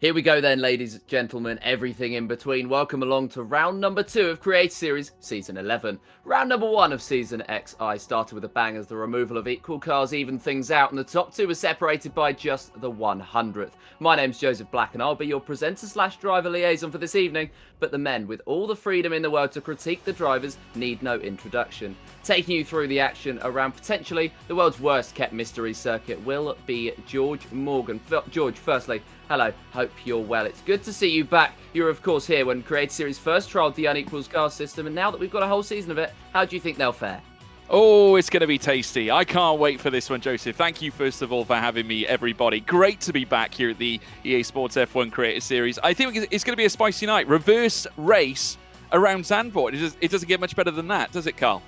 Here we go then, ladies and gentlemen, everything in between. Welcome along to round number 2 of Creator Series Season 11. Round number 1 of Season XI started with a bang as the removal of equal cars evened things out, and the top 2 were separated by just the 100th. My name's Joseph Black and I'll be your presenter / driver liaison for this evening, but the men with all the freedom in the world to critique the drivers need no introduction. Taking you through the action around potentially the world's worst kept mystery circuit will be George Morgan. George, firstly, hello, hope you're well. It's good to see you back. You were, of course, here when Creator Series first trialled the unequals car system, and now that we've got a whole season of it, how do you think they'll fare? Oh, it's going to be tasty. I can't wait for this one, Joseph. Thank you, first of all, for having me, everybody. Great to be back here at the EA Sports F1 Creator Series. I think it's going to be a spicy night. Reverse race around Zandvoort. It doesn't get much better than that, does it, Carl?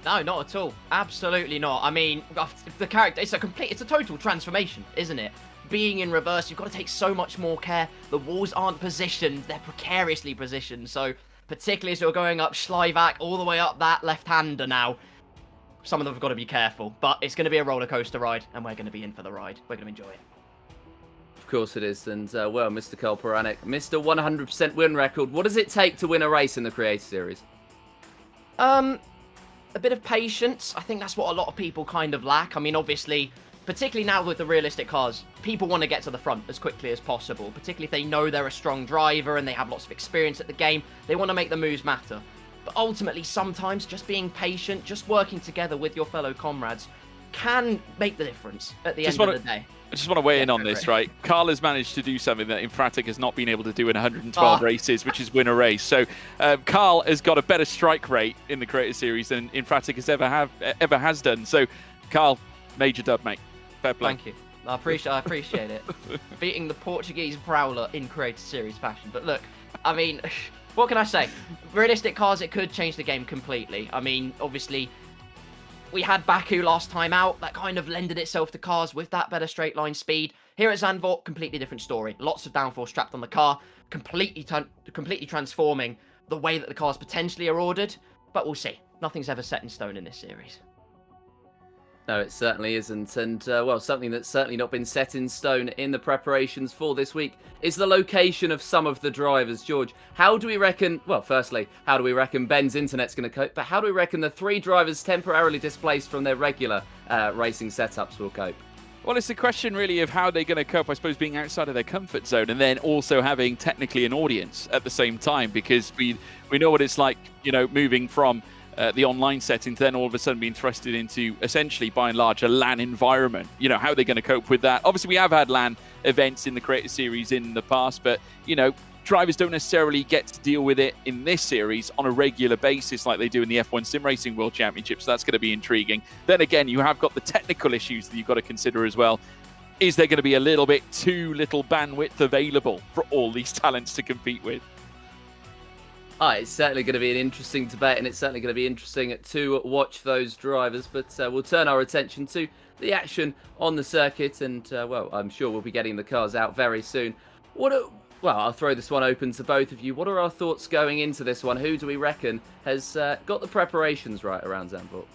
No, not at all. Absolutely not. I mean, the character, it's a total transformation, isn't it? Being in reverse, you've got to take so much more care. The walls aren't positioned, they're precariously positioned. So, particularly as you're going up Schleivach, all the way up that left-hander now, some of them have got to be careful. But it's going to be a roller coaster ride, and we're going to be in for the ride. We're going to enjoy it. Of course it is. And, well, Mr. Kolparanek, Mr. 100% win record, what does it take to win a race in the Creator Series? A bit of patience. I think that's what a lot of people kind of lack. I mean, obviously, particularly now with the realistic cars, people want to get to the front as quickly as possible, particularly if they know they're a strong driver and they have lots of experience at the game. They want to make the moves matter. But ultimately, sometimes just being patient, just working together with your fellow comrades can make the difference at the end of the day. I just want to weigh in on this, right? Carl has managed to do something that Infratic has not been able to do in 112 races, which is win a race. So Carl has got a better strike rate in the Creator Series than Infratic has ever has done. So, Carl, major dub, mate. Fair play. Thank you. I appreciate it. Beating the Portuguese prowler in Creator Series fashion. But look, I mean, what can I say? Realistic cars, it could change the game completely. I mean, obviously, we had Baku last time out. That kind of lended itself to cars with that better straight line speed. Here at Zandvoort, completely different story. Lots of downforce strapped on the car, completely transforming the way that the cars potentially are ordered. But we'll see. Nothing's ever set in stone in this series. No, it certainly isn't. And, well, something that's certainly not been set in stone in the preparations for this week is the location of some of the drivers. George, how do we reckon, well, firstly, how do we reckon Ben's internet's going to cope? But how do we reckon the 3 drivers temporarily displaced from their regular racing setups will cope? Well, it's a question really of how they're going to cope, I suppose, being outside of their comfort zone and then also having technically an audience at the same time, because we know what it's like, you know, moving from the online setting to then all of a sudden being thrusted into essentially by and large a LAN environment. You know, how are they going to cope with that? Obviously, we have had LAN events in the Creator Series in the past, but, you know, drivers don't necessarily get to deal with it in this series on a regular basis like they do in the F1 Sim Racing World Championship, so that's going to be intriguing. Then again, you have got the technical issues that you've got to consider as well. Is there going to be a little bit too little bandwidth available for all these talents to compete with? It's certainly going to be an interesting debate, and it's certainly going to be interesting to watch those drivers. But we'll turn our attention to the action on the circuit, and, well, I'm sure we'll be getting the cars out very soon. Well, I'll throw this one open to both of you. What are our thoughts going into this one? Who do we reckon has got the preparations right around Zandvoort?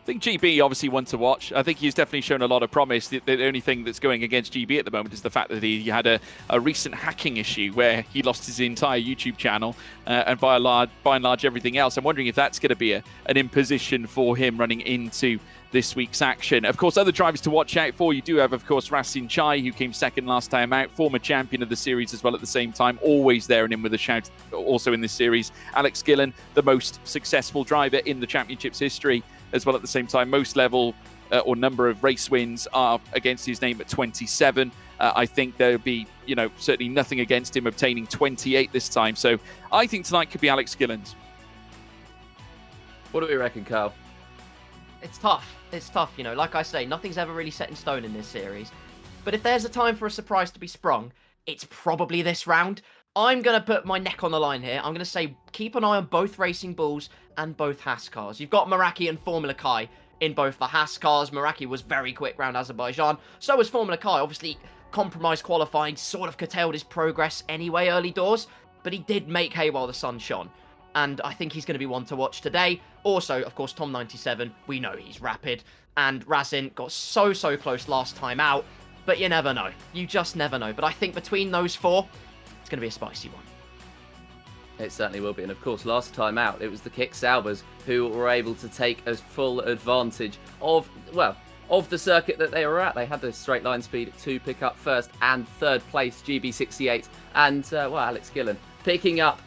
I think GB obviously one to watch. I think he's definitely shown a lot of promise. The only thing that's going against GB at the moment is the fact that he had a recent hacking issue where he lost his entire YouTube channel and by and large everything else. I'm wondering if that's going to be an imposition for him running into this week's action. Of course, other drivers to watch out for. You do have, of course, Racine Chai, who came second last time out, former champion of the series as well at the same time, always there and in with a shout also in this series. Alex Gillen, the most successful driver in the championship's history as well at the same time. Most level or number of race wins are against his name at 27. I think there'll be, you know, certainly nothing against him obtaining 28 this time. So I think tonight could be Alex Gillen's. What do we reckon, Carl? It's tough. It's tough, you know. Like I say, nothing's ever really set in stone in this series. But if there's a time for a surprise to be sprung, it's probably this round. I'm going to put my neck on the line here. I'm going to say keep an eye on both Racing Bulls and both Haas cars. You've got Meraki and Formula Kai in both the Haas cars. Meraki was very quick round Azerbaijan. So was Formula Kai. Obviously, compromised qualifying sort of curtailed his progress anyway early doors. But he did make hay while the sun shone. And I think he's going to be one to watch today. Also, of course, Tom97, we know he's rapid. And Razin got so close last time out. but you never know. You just never know. But I think between those four, it's going to be a spicy one. It certainly will be. And of course, last time out, it was the Kick Saubers who were able to take as full advantage of the circuit that they were at. They had the straight line speed to pick up first and third place, GB68, and Alex Gillen picking up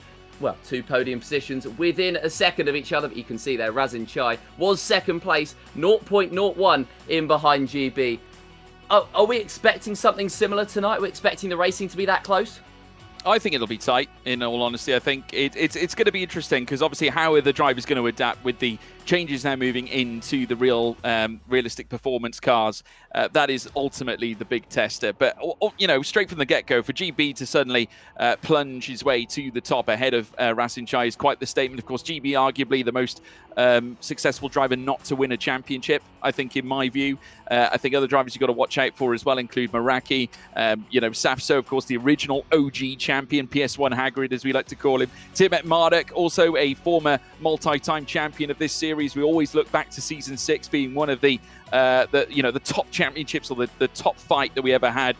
2 podium positions within a second of each other. But you can see there, Razin Chai was second place, 0.01 in behind GB. Are we expecting something similar tonight? We're expecting the racing to be that close? I think it'll be tight, in all honesty. I think it's going to be interesting because obviously how are the drivers going to adapt with the changes now moving into the realistic performance cars? That is ultimately the big tester. But, straight from the get-go, for GB to suddenly plunge his way to the top ahead of Razin Chai is quite the statement. Of course, GB arguably the most successful driver not to win a championship, I think, in my view. I think other drivers you've got to watch out for as well include Meraki, Safso, of course, the original OG champion, PS1 Hagrid, as we like to call him. Timet Marduk, also a former multi-time champion of this series. We always look back to Season 6 being one of the top championships, or the top fight that we ever had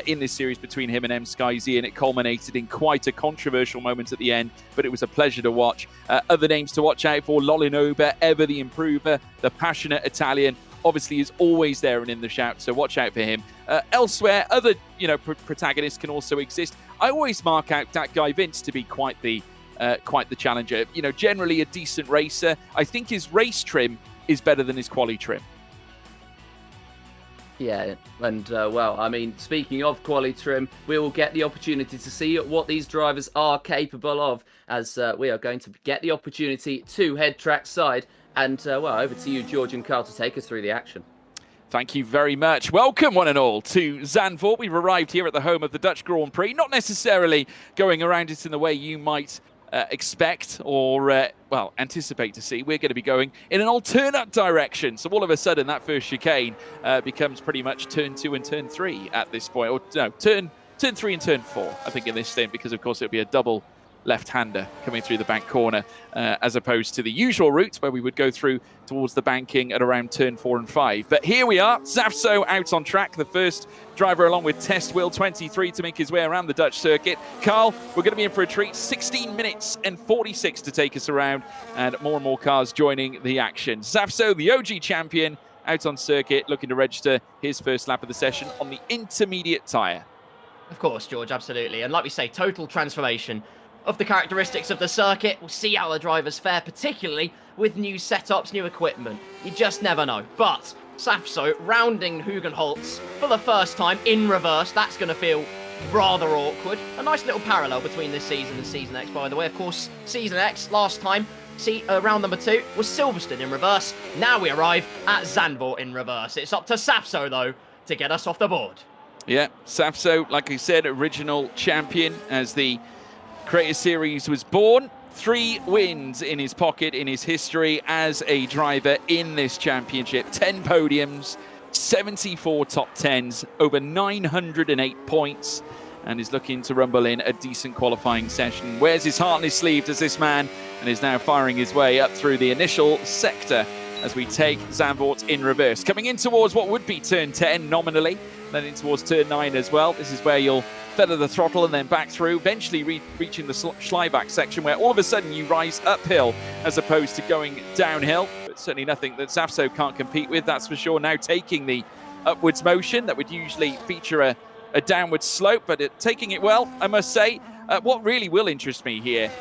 in this series between him and M-Sky-Z, and it culminated in quite a controversial moment at the end, but it was a pleasure to watch. Other names to watch out for: Lolinoba, ever the improver, the passionate Italian, obviously is always there and in the shout, so watch out for him. Elsewhere, other protagonists can also exist. I always mark out that guy Vince to be quite the challenger. Generally a decent racer. I think his race trim is better than his quali trim. Yeah, and speaking of quali trim, we will get the opportunity to see what these drivers are capable of, as we are going to get the opportunity to head trackside. And, over to you, George and Carl, to take us through the action. Thank you very much. Welcome, one and all, to Zandvoort. We've arrived here at the home of the Dutch Grand Prix, not necessarily going around it in the way you might expect or, anticipate to see. We're going to be going in an alternate direction. So all of a sudden, that first chicane becomes pretty much turn 2 and turn 3 at this point. Or no, turn 3 and turn 4, I think, in this stint, because, of course, it'll be a double left-hander coming through the bank corner, as opposed to the usual route where we would go through towards the banking at around turn 4 and 5. But here we are, Zafso out on track, the first driver along with Test Will 23 to make his way around the Dutch circuit. Carl, we're going to be in for a treat. 16 minutes and 46 to take us around, and more cars joining the action. Zafso, the OG champion, out on circuit, looking to register his first lap of the session on the intermediate tyre. Of course, George, absolutely. And like we say, total transformation of the characteristics of the circuit. We'll see how the drivers fare, particularly with new setups, new equipment. You just never know. But Safso rounding Hugenholtz for the first time in reverse. That's going to feel rather awkward. A nice little parallel between this season and Season X, by the way. Of course, Season X, last time, round number 2, was Silverstone in reverse. Now we arrive at Zandvoort in reverse. It's up to Safso, though, to get us off the board. Yeah, Safso, like I said, original champion as the Creator Series was born. 3 wins in his pocket in his history as a driver in this championship. 10 podiums, 74 top 10s, over 908 points, and is looking to rumble in a decent qualifying session. Wears his heart on his sleeve, does this man, and is now firing his way up through the initial sector as we take Zandvoort in reverse. Coming in towards what would be turn 10 nominally, then in towards turn 9 as well. This is where you'll feather the throttle and then back through, eventually reaching the Schleibach section, where all of a sudden you rise uphill as opposed to going downhill. But certainly nothing that Safso can't compete with, that's for sure. Now taking the upwards motion that would usually feature a downward slope, but taking it well, I must say. What really will interest me here,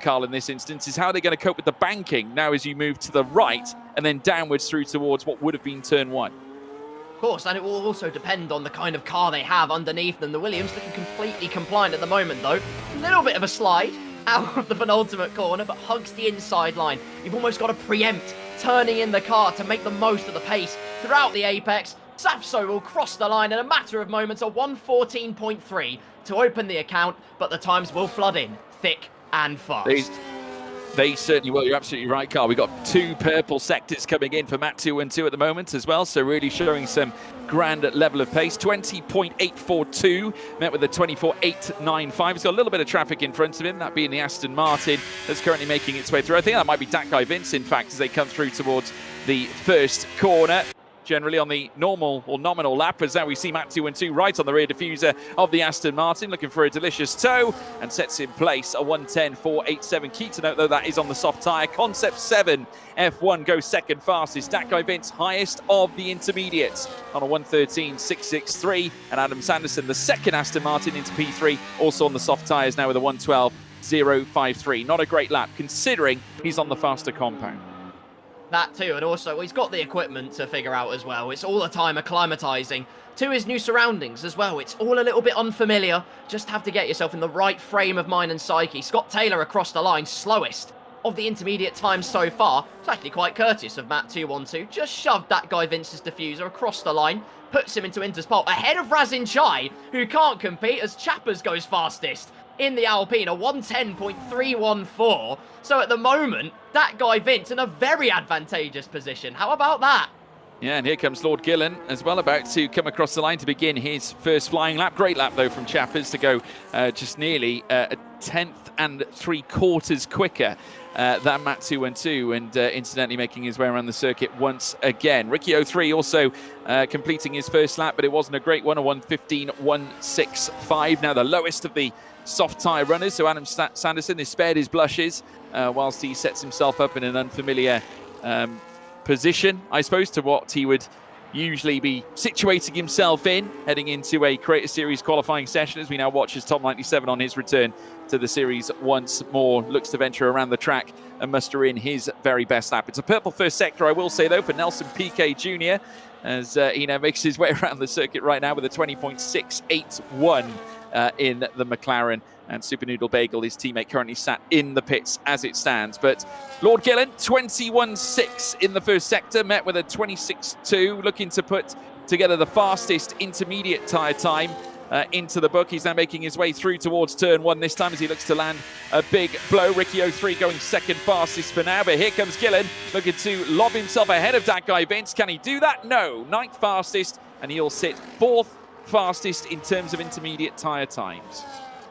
Carl, in this instance, is how they're going to cope with the banking now as you move to the right and then downwards through towards what would have been turn 1. Of course, and it will also depend on the kind of car they have underneath them. The Williams looking completely compliant at the moment, though. A little bit of a slide out of the penultimate corner, but hugs the inside line. You've almost got to preempt turning in the car to make the most of the pace throughout the apex. Safso will cross the line in a matter of moments, a 1:14.3 to open the account, but the times will flood in thick and fast. They certainly will. You're absolutely right, Carl. We've got 2 purple sectors coming in for Mat 2 and 2 at the moment as well, so really showing some grand level of pace. 20.842 met with a 24.895. He's got a little bit of traffic in front of him, that being the Aston Martin that's currently making its way through. I think that might be that guy Vince, in fact, as they come through towards the first corner. generally on the normal or nominal lap, as now we see Matt 212 right on the rear diffuser of the Aston Martin, looking for a delicious tow, and sets in place a 1:10.487. Key to note, though, that is on the soft tyre. Concept 7 F1 goes second fastest. That guy Vince, highest of the intermediates on a 1:13.663, and Adam Sanderson, the second Aston Martin into P3, also on the soft tyres now with a 1:12.053. Not a great lap considering he's on the faster compound. That too, and also he's got the equipment to figure out as well. It's all the time acclimatizing to his new surroundings as well. It's all a little bit unfamiliar. Just have to get yourself in the right frame of mind and psyche. Scott Taylor across the line, slowest of the intermediate time so far. It's actually quite courteous of Matt 212. Just shoved that guy Vince's diffuser across the line, puts him into Inter's pole, ahead of Razin Chai, who can't compete as Chappers goes fastest in the Alpine, a 1:10.314. So at the moment, that guy Vince in a very advantageous position. How about that? Yeah, and here comes Lord Gillen as well, about to come across the line to begin his first flying lap. Great lap, though, from Chappers to go just nearly a 10th and 3/4 quicker than Matt 212, and incidentally making his way around the circuit once again. Ricky 03 also completing his first lap, but it wasn't a great one, a 1:15.165. Now the lowest of the soft tyre runners, so Adam Sanderson has spared his blushes whilst he sets himself up in an unfamiliar position, I suppose, to what he would usually be situating himself in, heading into a Creator Series qualifying session, as we now watch as Tom 97 on his return to the series once more looks to venture around the track and muster in his very best lap. It's a purple first sector, I will say, though, for Nelson Piquet Jr., as he now makes his way around the circuit right now with a 20.681 in the McLaren. And Super Noodle Bagel, his teammate, currently sat in the pits as it stands. But Lord Gillen, 21.6 in the first sector, met with a 26.2, looking to put together the fastest intermediate tyre time into the book. He's now making his way through towards turn 1 this time as he looks to land a big blow. Ricky 03 going second fastest for now, but here comes Gillen looking to lob himself ahead of that guy Vince. Can he do that? No. 9th fastest, and he'll sit 4th fastest in terms of intermediate tyre times.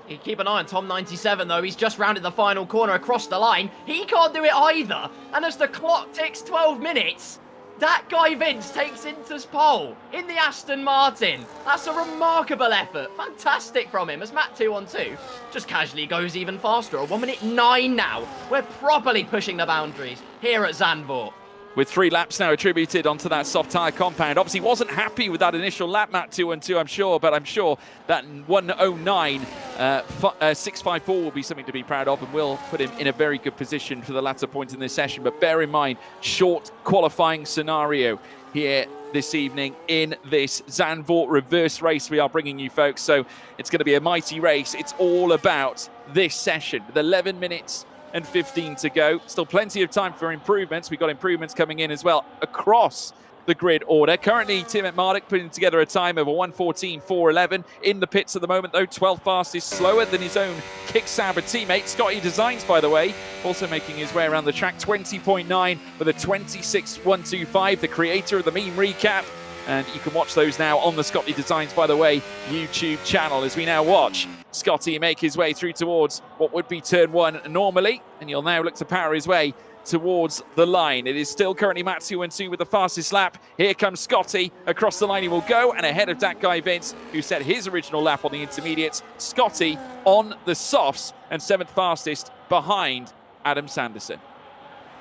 You keep an eye on Tom 97, though. He's just rounded the final corner across the line. He can't do it either. And as the clock ticks 12 minutes, that guy Vince takes Inter's pole in the Aston Martin. That's a remarkable effort. Fantastic from him as Matt 212 just casually goes even faster. A 1:09 now. We're properly pushing the boundaries here at Zandvoort. With 3 laps now attributed onto that soft tyre compound. Obviously wasn't happy with that initial lap, Matt 212, I'm sure, but I'm sure that 1:09.654 will be something to be proud of and will put him in a very good position for the latter point in this session. But bear in mind, short qualifying scenario here this evening in this Zandvoort reverse race we are bringing you, folks. So it's going to be a mighty race. It's all about this session with 11 minutes and 15 to go. Still plenty of time for improvements. We've got improvements coming in as well across the grid order. Currently, Tim Marduk putting together a time of a 1:14.411 in the pits at the moment, though. 12th fastest, slower than his own Kicksauber teammate. Scotty Designs, by the way, also making his way around the track. 20.9 with a 26.125, the creator of the meme recap. And you can watch those now on the Scotty Designs, by the way, YouTube channel, as we now watch Scotty make his way through towards what would be turn 1 normally. And he'll now look to power his way towards the line. It is still currently Matt 212 with the fastest lap. Here comes Scotty. Across the line he will go, and ahead of that guy Vince, who set his original lap on the intermediates. Scotty on the softs and 7th fastest behind Adam Sanderson.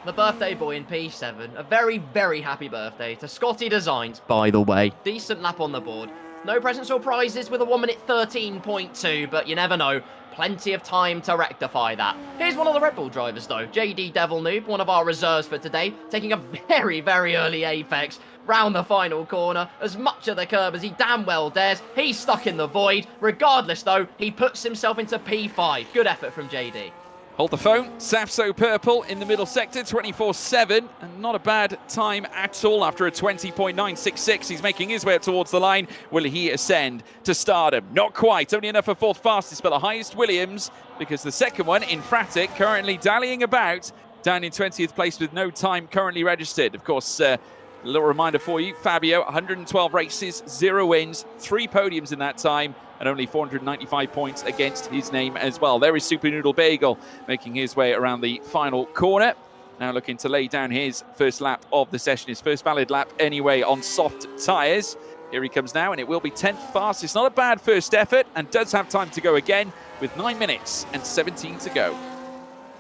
The birthday boy in P7. A very, very happy birthday to Scotty Designs, by the way. Decent lap on the board. No presents or prizes with a 1:13.2, but you never know. Plenty of time to rectify that. Here's one of the Red Bull drivers, though. JD Devil Noob, one of our reserves for today, taking a very, very early apex round the final corner. As much of the curb as he damn well dares. He's stuck in the void. Regardless, though, he puts himself into P5. Good effort from JD. Hold the phone. Safso Purple in the middle sector, 24.7, and not a bad time at all after a 20.966. He's making his way up towards the line. Will he ascend to stardom? Not quite. Only enough for 4th fastest, but the highest Williams, because the second one, Infratic, currently dallying about down in 20th place with no time currently registered. Of course, a little reminder for you, Fabio, 112 races, 0 wins, 3 podiums in that time, and only 495 points against his name as well. There is Super Noodle Bagel making his way around the final corner. now looking to lay down his first lap of the session, his first valid lap anyway on soft tyres. Here he comes now, and it will be 10th fastest. Not a bad first effort, and does have time to go again with 9 minutes and 17 to go.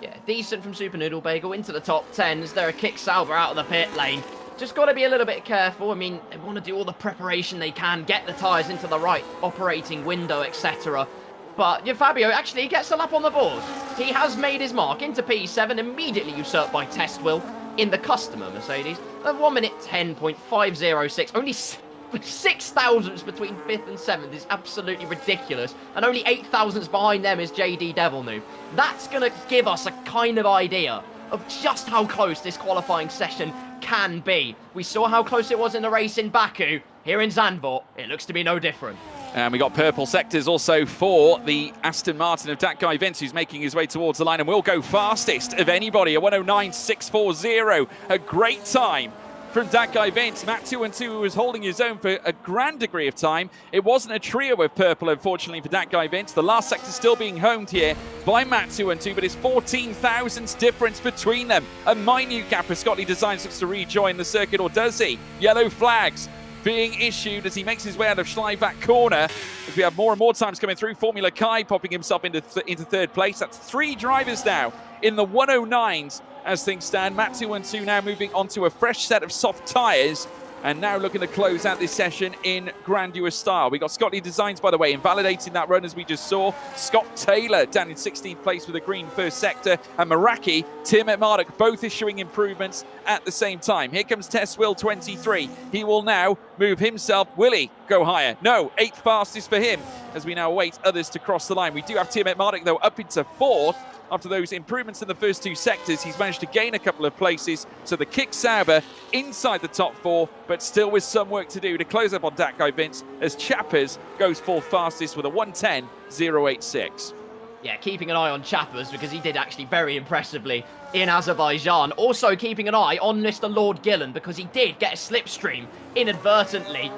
Yeah, decent from Super Noodle Bagel into the top 10s. They're a kick Sauber out of the pit lane. Just got to be a little bit careful. I mean, they want to do all the preparation they can, get the tyres into the right operating window, etc. But Fabio actually gets a lap on the board. He has made his mark into P7, immediately usurped by Test Will in the customer Mercedes. At 1 minute 10.506, only 6 thousandths between 5th and 7th is absolutely ridiculous. And only 8 thousandths behind them is JD Devilnoob. That's going to give us a kind of idea of just how close this qualifying session can be. We saw how close it was in the race in Baku. Here in Zandvoort, it looks to be no different. And we got purple sectors also for the Aston Martin of that guy Vince, who's making his way towards the line and will go fastest of anybody, a 109.640. A great time from that guy Vince. Matt 2-2 was holding his own for a grand degree of time. It wasn't a trio of purple, unfortunately, for that guy Vince. The last sector still being homed here by Matt 2-2, but it's 14 thousandths difference between them. A minute gap as Scotty Designs looks to rejoin the circuit, or does he? Yellow flags being issued as he makes his way out of Schleibach corner. As we have more and more times coming through, Formula Kai popping himself into third place. That's 3 drivers now in the 109s as things stand. Matt 2-2 now moving on to a fresh set of soft tyres, and now looking to close out this session in grandiose style. We got Scotty Designs, by the way, invalidating that run as we just saw. Scott Taylor down in 16th place with a green first sector, and Meraki, Tim at Marduk, both issuing improvements at the same time. Here comes Tess Will 23. He will now move himself. Will he go higher? No, 8th fastest for him as we now await others to cross the line. We do have Tim at Marduk, though, up into 4th. After those improvements in the first 2 sectors, he's managed to gain a couple of places. So the kick Sauber inside the top 4, but still with some work to do to close up on that guy Vince, as Chappers goes 4th fastest with a 110.086. Yeah, keeping an eye on Chappers because he did actually very impressively in Azerbaijan. Also keeping an eye on Mr. Lord Gillen because he did get a slipstream inadvertently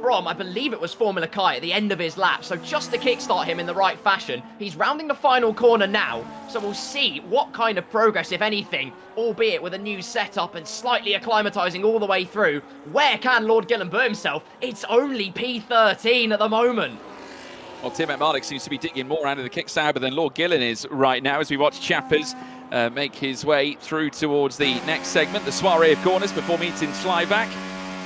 from, I believe it was Formula Kai at the end of his lap. So just to kickstart him in the right fashion, he's rounding the final corner now. So we'll see what kind of progress, if anything, albeit with a new setup and slightly acclimatizing all the way through. Where can Lord Gillen put himself? It's only P13 at the moment. Well, Tim at Marduk seems to be digging more out of the kick Sauber than Lord Gillen is right now as we watch Chappers make his way through towards the next segment, the soiree of corners before meeting Schleibach.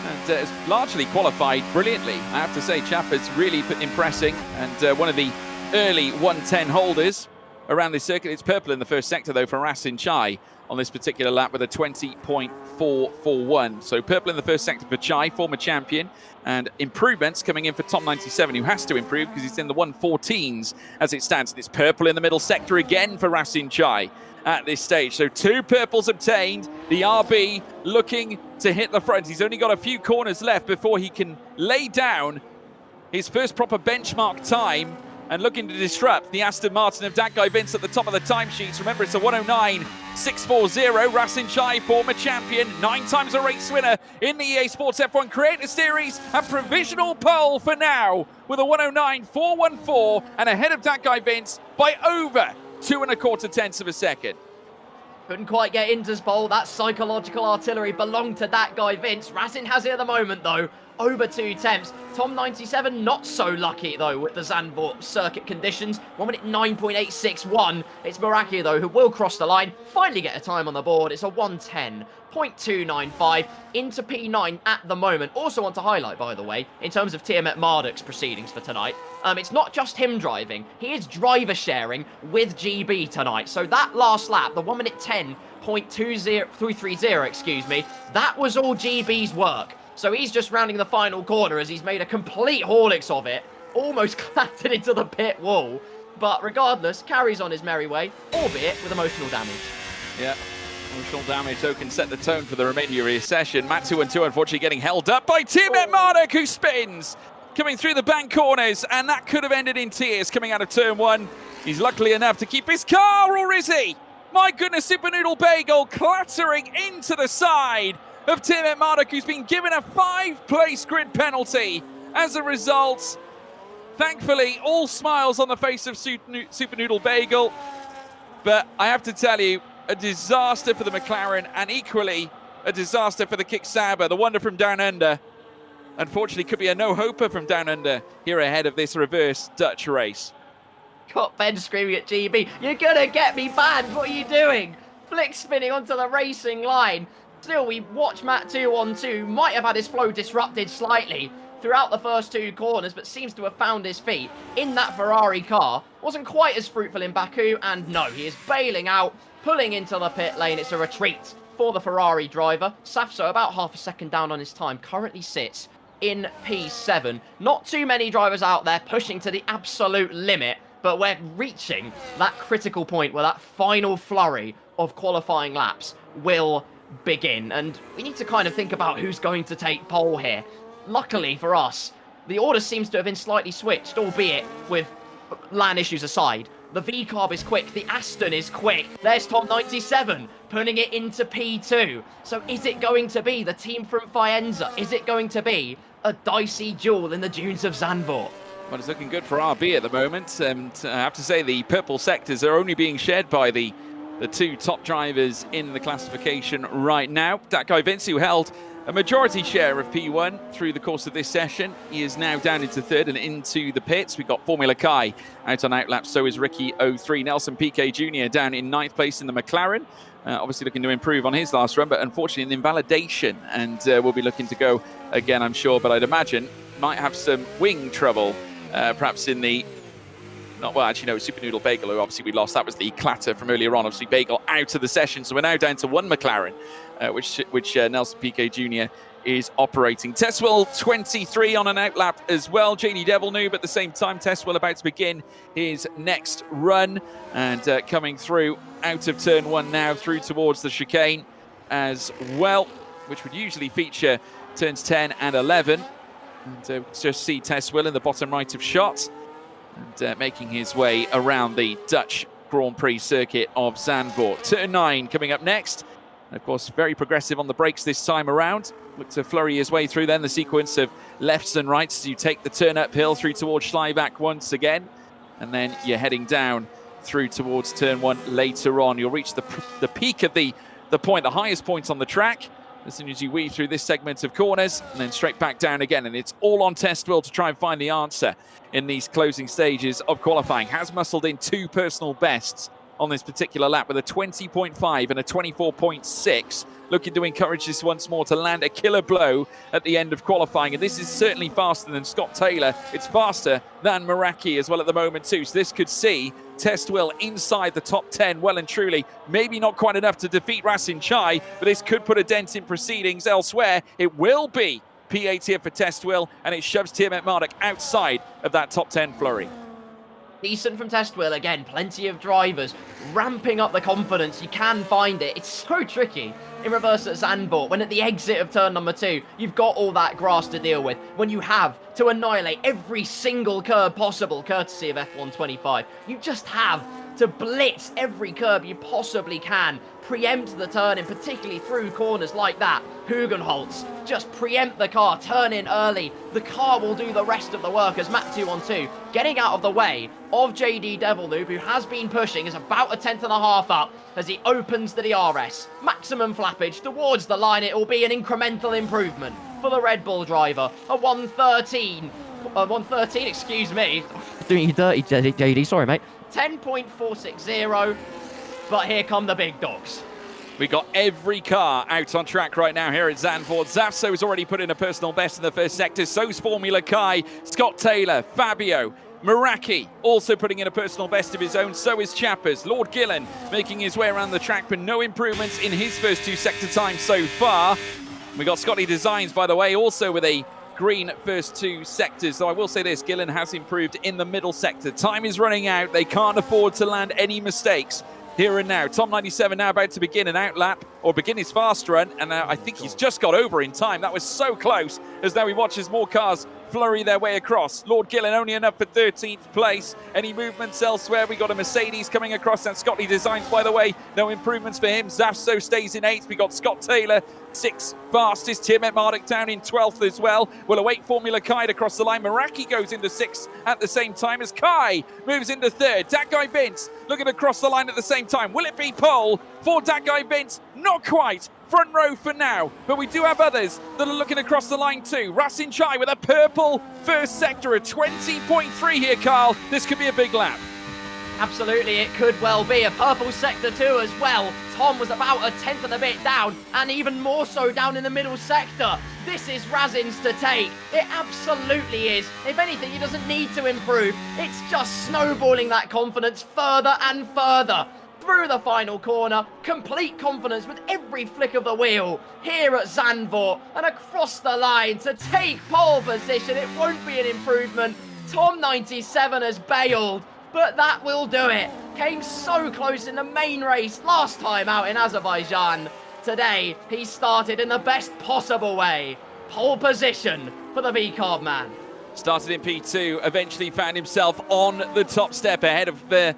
And has largely qualified brilliantly. I have to say, Chappers really impressing, and one of the early 110 holders around this circuit. It's purple in the first sector, though, for Rasin Chai on this particular lap with a 20.441. So purple in the first sector for Chai, former champion, and improvements coming in for Tom 97, who has to improve because he's in the 114s as it stands. And it's purple in the middle sector again for Rasin Chai at this stage. So 2 purples obtained. The RB looking to hit the front. He's only got a few corners left before he can lay down his first proper benchmark time and looking to disrupt the Aston Martin of that guy Vince at the top of the timesheets. Remember, it's a 109.640. Rasin Chai, former champion, 9 times a race winner in the EA Sports F1 Creator Series, and provisional pole for now with a 109.414 and ahead of that guy Vince by over 2.25 tenths of a second. Couldn't quite get into pole. That psychological artillery belonged to that guy Vince. Rasin has it at the moment, though. Over 2 tenths. Tom 97 not so lucky, though, with the Zandvoort circuit conditions. 1 minute 9.861. It's Meraki, though, who will cross the line. Finally get a time on the board. It's a 110.295 into P9 at the moment. Also want to highlight, by the way, in terms of Tiamat Marduk's proceedings for tonight, it's not just him driving. He is driver sharing with GB tonight. So that last lap, the 1 minute 10.20330, excuse me, that was all GB's work. So he's just rounding the final corner as he's made a complete Horlicks of it, almost clattered into the pit wall. But regardless, carries on his merry way, albeit with emotional damage. Yeah, emotional damage, so can set the tone for the remainder of his session. Matt 2-2 unfortunately getting held up by Tim at Marduk, who spins, coming through the bank corners, and that could have ended in tears coming out of turn 1. He's lucky enough to keep his car, or is he? My goodness, Super Noodle Bagel clattering into the side of Tim at Marduk, who's been given a 5-place grid penalty as a result. Thankfully, all smiles on the face of Super Noodle Bagel. But I have to tell you, a disaster for the McLaren, and equally a disaster for the Kick Sauber, the wonder from Down Under. Unfortunately, could be a no-hoper from Down Under here ahead of this reverse Dutch race. Got Ben screaming at GB, "You're gonna get me banned, what are you doing?" Flick spinning onto the racing line. Still, we watch Matt 2-on-2, might have had his flow disrupted slightly throughout the first 2 corners, but seems to have found his feet in that Ferrari car. Wasn't quite as fruitful in Baku, and no, he is bailing out, pulling into the pit lane. It's a retreat for the Ferrari driver. Safso about half a second down on his time, currently sits in P7. Not too many drivers out there pushing to the absolute limit, but we're reaching that critical point where that final flurry of qualifying laps will begin. And we need to kind of think about who's going to take pole here. Luckily for us, the order seems to have been slightly switched, albeit with LAN issues aside. The V-Carb is quick, the Aston is quick. There's Tom 97 putting it into P2. So is it going to be the team from Faenza? Is it going to be a dicey duel in the dunes of Zandvoort? Well, it's looking good for RB at the moment, and I have to say the purple sectors are only being shared by the 2 top drivers in the classification right now. That guy Vince, who held a majority share of P1 through the course of this session, he is now down into 3rd and into the pits. We've got Formula Kai out on outlap, so is Ricky 03. Nelson Piquet Jr. down in 9th place in the McLaren. Obviously looking to improve on his last run, but unfortunately an invalidation, and we'll be looking to go again, I'm sure, but I'd imagine might have some wing trouble, perhaps in the... Super Noodle Bagel, who obviously we lost. That was the clatter from earlier on. Obviously, Bagel out of the session. So we're now down to 1 McLaren, which Nelson Piquet Jr. is operating. Tesswell 23 on an outlap as well. JD Devil Noob at the same time. Tesswell about to begin his next run. And coming through out of turn 1 now through towards the chicane as well, which would usually feature turns 10 and 11. And just see Tesswell in the bottom right of shot. And making his way around the Dutch Grand Prix circuit of Zandvoort. Turn 9 coming up next. And of course, very progressive on the brakes this time around. Look to flurry his way through then the sequence of lefts and rights as you take the turn uphill through towards Schleibach once again. And then you're heading down through towards turn 1 later on. You'll reach the peak of the point, the highest point on the track, as soon as you weave through this segment of corners, and then straight back down again. And it's all on Testwell to try and find the answer in these closing stages of qualifying. Has muscled in 2 personal bests on this particular lap with a 20.5 and a 24.6. Looking to encourage this once more to land a killer blow at the end of qualifying. And this is certainly faster than Scott Taylor. It's faster than Meraki as well at the moment too. So this could see Testwell inside the top 10 well and truly. Maybe not quite enough to defeat Rasin Chai, but this could put a dent in proceedings elsewhere. It will be P8 here for Testwell, and it shoves Tiamat Marduk outside of that top 10 flurry. Decent from Testwell again, plenty of drivers ramping up the confidence. You can find it. It's so tricky in reverse at Zandvoort when at the exit of turn number 2 you've got all that grass to deal with, when you have to annihilate every single curb possible courtesy of F125. You just have to blitz every curb you possibly can, preempt the turn-in, particularly through corners like that. Hugenholtz, just preempt the car, turn in early. The car will do the rest of the work as Matt 2-on-2 getting out of the way of JD Devil Noob, who has been pushing, is about a 10th and a half up as he opens the DRS. Maximum flappage towards the line. It will be an incremental improvement for the Red Bull driver. A 113, excuse me. Doing you dirty, JD, sorry mate. 10.460, but here come the big dogs. We got every car out on track right now here at Zandvoort. Zafso has already put in a personal best in the first sector. So's Formula Kai, Scott Taylor, Fabio, Meraki also putting in a personal best of his own. So is Chappers. Lord Gillen making his way around the track, but no improvements in his first 2 sector times so far. We got Scotty Designs, by the way, also with a green first 2 sectors. So I will say this, Gillen has improved in the middle sector. Time is running out. They can't afford to land any mistakes here and now. Tom 97 now about to begin an outlap. or begin his fast run, and I think he's just got over in time. That was so close, as now we watch as more cars flurry their way across. Lord Gillen only enough for 13th place. Any movements elsewhere? We got a Mercedes coming across. That's Scotty Designs, by the way. No improvements for him. Zafso stays in 8th. We got Scott Taylor, 6th fastest. Tim Marduk down in 12th as well. We'll await Formula Kai across the line. Meraki goes into 6th at the same time as Kai moves into 3rd. That guy Vince looking across the line at the same time. Will it be pole for that guy Vince? Not quite. Front row for now, but we do have others that are looking across the line too. Rasin Chai with a purple first sector, a 20.3 here, Carl. This could be a big lap. Absolutely, it could well be a purple sector too as well. Tom was about a tenth of a bit down, and even more so down in the middle sector. This is Razin's to take. It absolutely is. If anything, he doesn't need to improve. It's just snowballing that confidence further and further. Through the final corner, complete confidence with every flick of the wheel here at Zandvoort, and across the line to take pole position. It won't be an improvement. Tom 97 has bailed, but that will do it. Came so close in the main race last time out in Azerbaijan. Today, he started in the best possible way. Pole position for the V-Carb man. Started in P2, eventually found himself on the top step ahead of the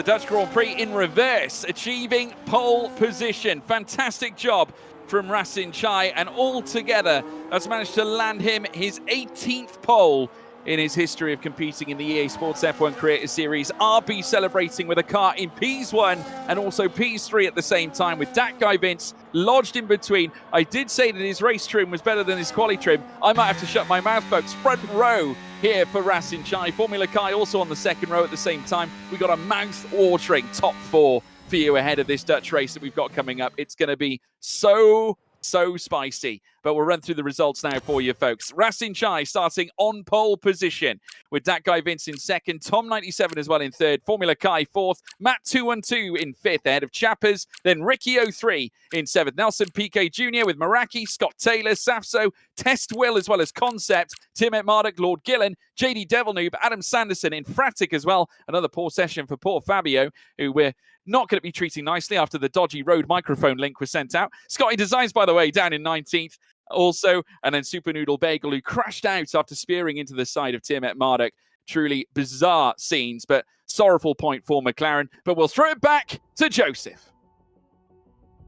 Dutch Grand Prix in reverse, achieving pole position. Fantastic job from Rasin Chai, and altogether that's managed to land him his 18th pole in his history of competing in the EA Sports F1 Creator Series. RB celebrating with a car in Ps1 and also Ps3 at the same time, with that guy Vince lodged in between. I did say that his race trim was better than his quali trim. I might have to shut my mouth, folks. Front row here for Rasin Chai. Formula Kai also on the second row at the same time. We got a mouth-watering top 4 for you ahead of this Dutch race that we've got coming up. It's going to be so spicy, but we'll run through the results now for you, folks. Rasin Chai starting on pole position with that guy Vince in 2nd, Tom 97 as well in 3rd, Formula Kai 4th, Matt 212 in 5th ahead of Chappers, then Ricky 03 in 7th, Nelson PK Jr. with Meraki, Scott Taylor, Safso, Test Will as well as Concept, Tim Marduk, Lord Gillen, JD Devil Noob, Adam Sanderson in Fratic as well. Another poor session for poor Fabio, who we're not going to be treating nicely after the dodgy Rode microphone link was sent out. Scotty Designs, by the way, down in 19th also. And then Super Noodle Bagel, who crashed out after spearing into the side of Tim Marduk. Truly bizarre scenes, but sorrowful point for McLaren. But we'll throw it back to Joseph.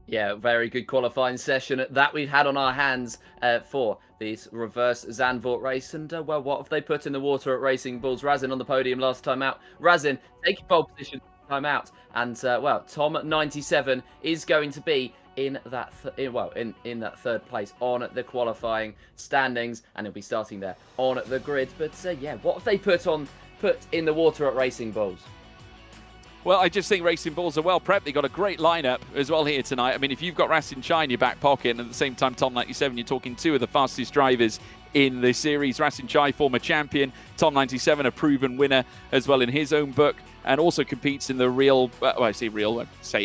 Yeah, very good qualifying session that we've had on our hands for this reverse Zandvoort race. And, well, what have they put in the water at Racing Bulls? Razin on the podium last time out. Razin, taking pole position time out. And, well, Tom 97 is going to be in that in that 3rd place on the qualifying standings, and he'll be starting there on the grid. But, yeah, what have they put in the water at Racing Bulls? Well, I just think Racing Bulls are well prepped. They've got a great lineup as well here tonight. I mean, if you've got Rasin Chai in your back pocket, and at the same time Tom 97, you're talking 2 of the fastest drivers in the series. Rasin Chai, former champion. Tom 97, a proven winner as well in his own book, and also competes in the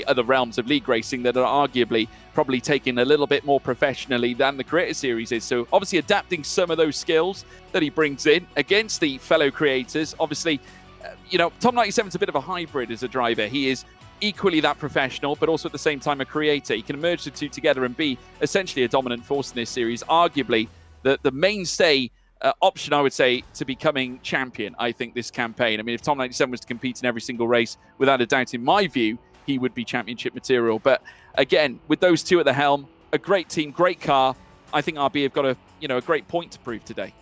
other realms of league racing that are arguably probably taken a little bit more professionally than the Creator Series is. So obviously adapting some of those skills that he brings in against the fellow creators. Obviously, Tom 97 is a bit of a hybrid as a driver. He is equally that professional, but also at the same time a creator. He can merge the two together and be essentially a dominant force in this series. Arguably, the mainstay option, I would say, to becoming champion, I think, this campaign. I mean, if Tom 97 was to compete in every single race, without a doubt, in my view, he would be championship material. But again, with those two at the helm, a great team, great car, I think RB have got a great point to prove today.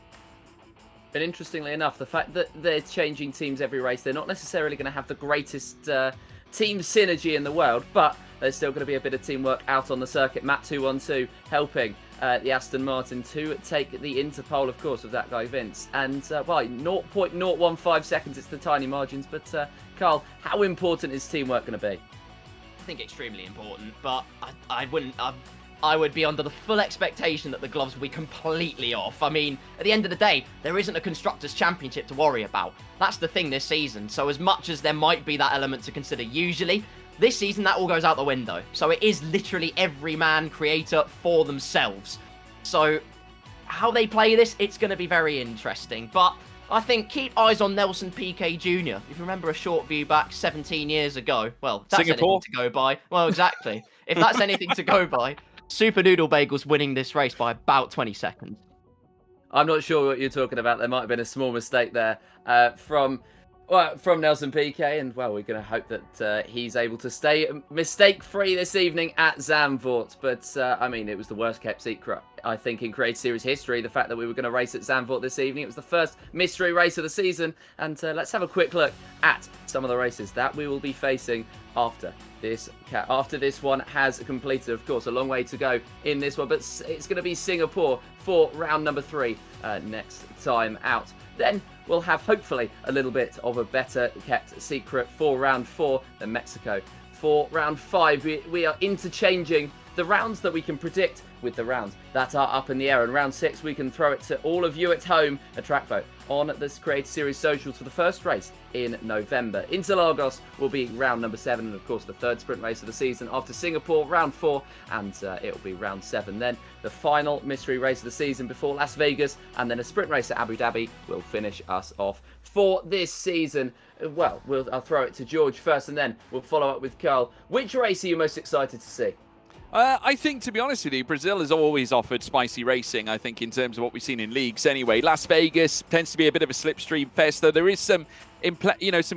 But interestingly enough, the fact that they're changing teams every race, they're not necessarily going to have the greatest team synergy in the world, but there's still going to be a bit of teamwork out on the circuit. Matt 212 helping the Aston Martin to take the Interpole, of course, of that guy Vince. And, 0.015 seconds, it's the tiny margins. But, Carl, how important is teamwork going to be? I think extremely important, but I would be under the full expectation that the gloves will be completely off. I mean, at the end of the day, there isn't a Constructors' Championship to worry about. That's the thing this season. So as much as there might be that element to consider usually, this season that all goes out the window. So it is literally every man creator for themselves. So how they play this, it's going to be very interesting. But I think keep eyes on Nelson PK Jr. If you remember a short view back 17 years ago, well, that's Singapore anything to go by. Well, exactly. if that's anything to go by, Super Noodle Bagel's winning this race by about 20 seconds. I'm not sure what you're talking about. There might have been a small mistake there from Nelson PK, and well, we're going to hope that he's able to stay mistake-free this evening at Zandvoort. But I mean, it was the worst-kept secret, I think, in Creative Series history. The fact that we were going to race at Zandvoort this evening. It was the first mystery race of the season, and let's have a quick look at some of the races that we will be facing after this one has completed. Of course, a long way to go in this one, but it's going to be Singapore for round number 3 next time out. Then we'll have hopefully a little bit of a better kept secret for round 4 than Mexico. For round 5, we are interchanging the rounds that we can predict with the rounds that are up in the air. And round 6, we can throw it to all of you at home, a track vote on this Creative Series socials for the first race in November. Interlagos will be round number 7, and of course the third sprint race of the season after Singapore, round 4, and it'll be round 7. Then the final mystery race of the season before Las Vegas, and then a sprint race at Abu Dhabi will finish us off for this season. Well, I'll throw it to George first, and then we'll follow up with Carl. Which race are you most excited to see? I think, to be honest with you, Brazil has always offered spicy racing, I think, in terms of what we've seen in leagues anyway. Las Vegas tends to be a bit of a slipstream fest, though there is some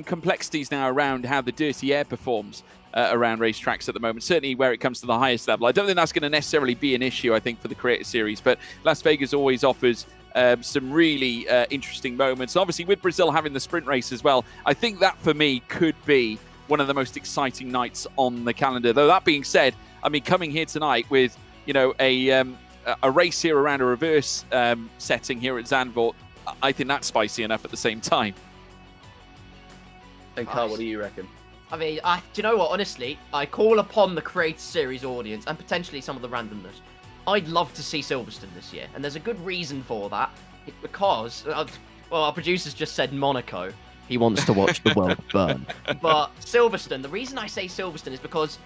complexities now around how the dirty air performs around racetracks at the moment, certainly where it comes to the highest level. I don't think that's going to necessarily be an issue, I think, for the Creative Series, but Las Vegas always offers some really interesting moments. Obviously, with Brazil having the sprint race as well, I think that, for me, could be one of the most exciting nights on the calendar. Though that being said, I mean, coming here tonight with, a race here around a reverse setting here at Zandvoort, I think that's spicy enough at the same time. And Carl, what do you reckon? I mean, do you know what? Honestly, I call upon the Creative Series audience and potentially some of the randomness. I'd love to see Silverstone this year, and there's a good reason for that. It's because, our producer's just said Monaco. He wants to watch the world burn. But Silverstone, the reason I say Silverstone is because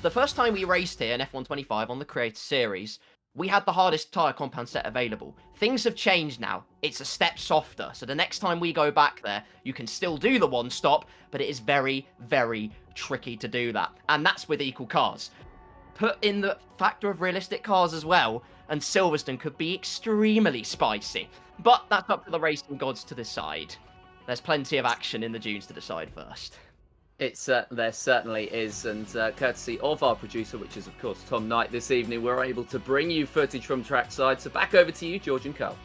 the first time we raced here in F125 on the Creative Series, we had the hardest tyre compound set available. Things have changed now. It's a step softer. So the next time we go back there, you can still do the one stop, but it is very, very tricky to do that. And that's with equal cars. Put in the factor of realistic cars as well, and Silverstone could be extremely spicy. But that's up to the racing gods to decide. There's plenty of action in the dunes to decide first. There certainly is, and courtesy of our producer, which is of course Tom Knight, this evening we're able to bring you footage from trackside. So back over to you, George and Carl.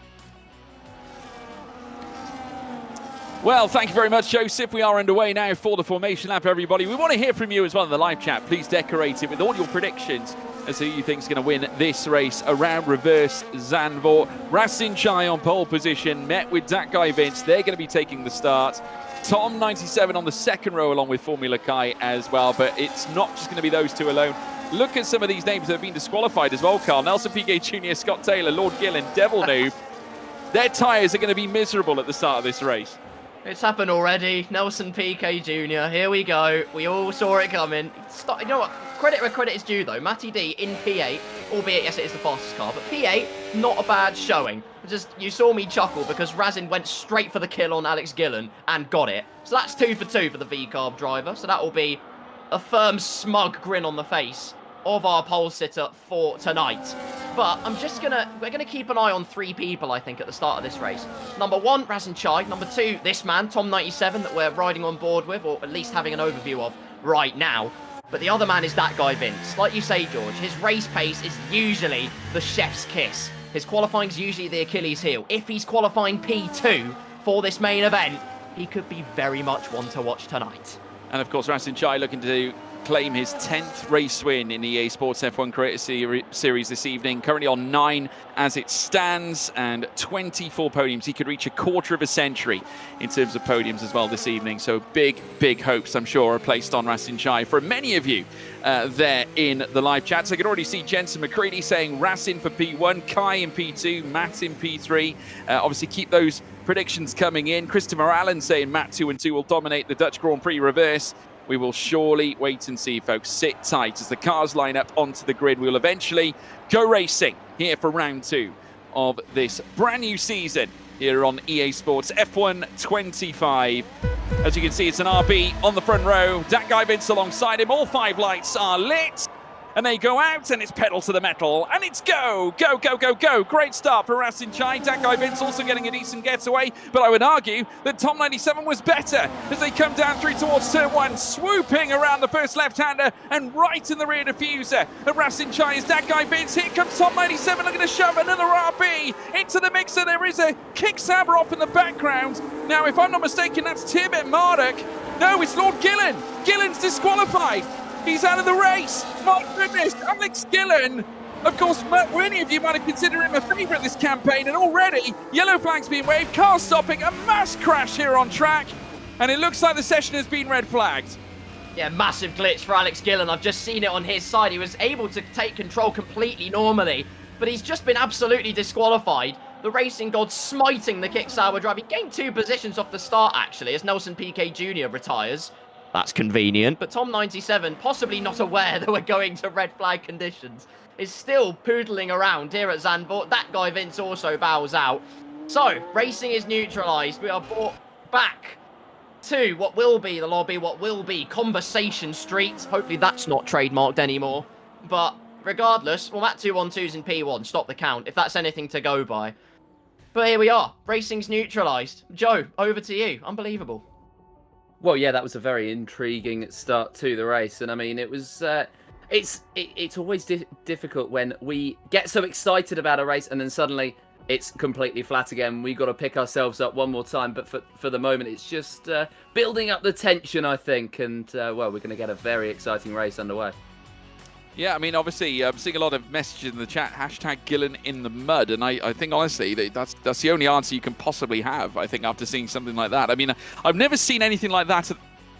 Well, thank you very much, Joseph. We are underway now for the formation lap, everybody. We want to hear from you as well in the live chat. Please decorate it with all your predictions as to who you think is going to win this race around reverse Zandvoort. Racing Chai on pole position, met with that guy Vince. They're going to be taking the start. Tom 97 on the second row along with Formula Kai as well, but it's not just going to be those two alone. Look at some of these names that have been disqualified as well, Carl. Nelson Piquet Jr., Scott Taylor, Lord Gillen, Devil Noob. Their tyres are going to be miserable at the start of this race. It's happened already. Nelson Piquet Jr., here we go. We all saw it coming. You know what? Credit where credit is due, though. Matty D in P8, albeit, yes, it is the fastest car, but P8, not a bad showing. You saw me chuckle because Razin went straight for the kill on Alex Gillen and got it. So that's 2 for 2 for the V-Carb driver. So that will be a firm, smug grin on the face of our pole sitter for tonight. But we're gonna keep an eye on 3 people, I think, at the start of this race. Number 1, Razin Chai. Number 2, this man, Tom 97, that we're riding on board with, or at least having an overview of right now. But the other man is that guy, Vince. Like you say, George, his race pace is usually the chef's kiss. His qualifying is usually the Achilles heel. If he's qualifying P2 for this main event, he could be very much one to watch tonight. And of course, Racing Chai looking to claim his 10th race win in the EA Sports F1 Creative Series this evening. Currently on 9 as it stands, and 24 podiums. He could reach a quarter of a century in terms of podiums as well this evening. So big, big hopes, I'm sure, are placed on Racing Chai for many of you there in the live chats. I can already see Jensen McCready saying Racing for P1, Kai in P2, Matt in P3. Obviously, keep those predictions coming in. Christopher Allen saying Matt 2 and 2 will dominate the Dutch Grand Prix reverse. We will surely wait and see, folks. Sit tight as the cars line up onto the grid. We will eventually go racing here for round 2 of this brand new season here on EA Sports F1 25. As you can see, it's an RB on the front row. That guy Vince alongside him. All 5 lights are lit. And they go out, and it's pedal to the metal, and it's go, go, go, go, go. Great start for Rasin Chai. That guy Vince also getting a decent getaway, but I would argue that Tom 97 was better as they come down through towards turn 1, swooping around the first left-hander and right in the rear diffuser of Rasin Chai is that guy Vince. Here comes Tom 97 looking to shove another RB into the mixer. There is a kick Saber off in the background. Now, if I'm not mistaken, that's Tiamat Marduk. No, it's Lord Gillen. Gillen's disqualified. He's out of the race. My goodness, Alex Gillen. Of course, many of you might have considered him a favourite this campaign, and already yellow flags being waved, car stopping, a mass crash here on track, and it looks like the session has been red flagged. Yeah, massive glitch for Alex Gillen. I've just seen it on his side. He was able to take control completely normally, but he's just been absolutely disqualified. The racing god smiting the kick Sauer drive. He gained 2 positions off the start, actually, as Nelson PK Jr. retires. That's convenient. But Tom 97, possibly not aware that we're going to red flag conditions, is still poodling around here at Zandvoort. That guy Vince also bows out. So, racing is neutralised. We are brought back to what will be the lobby, what will be Conversation Street. Hopefully that's not trademarked anymore. But regardless, well, that 2-1-2's in P1. Stop the count, if that's anything to go by. But here we are. Racing's neutralised. Joe, over to you. Unbelievable. Well, yeah, that was a very intriguing start to the race, and I mean, it was. It's always difficult when we get so excited about a race and then suddenly it's completely flat again. We got to pick ourselves up one more time, but for the moment, it's just building up the tension, I think, and well, we're going to get a very exciting race underway. Yeah, I mean, obviously, I'm seeing a lot of messages in the chat, hashtag Gillen in the mud, and I think, honestly, that's the only answer you can possibly have, I think, after seeing something like that. I mean, I've never seen anything like that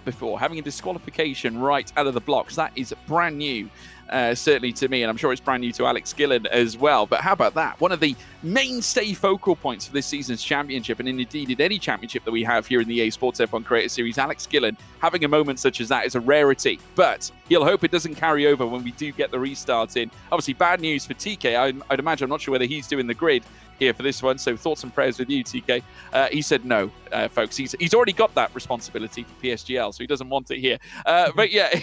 before, having a disqualification right out of the blocks. That is brand new, certainly to me, and I'm sure it's brand new to Alex Gillen as well. But how about that? One of the mainstay focal points for this season's championship, and indeed in any championship that we have here in the EA Sports F1 Creator Series, Alex Gillen having a moment such as that is a rarity. But he'll hope it doesn't carry over when we do get the restart in. Obviously, bad news for TK. I'd imagine, I'm not sure whether he's doing the grid here for this one, so thoughts and prayers with you, TK. He said no, folks. He's already got that responsibility for PSGL, so he doesn't want it here. But yeah,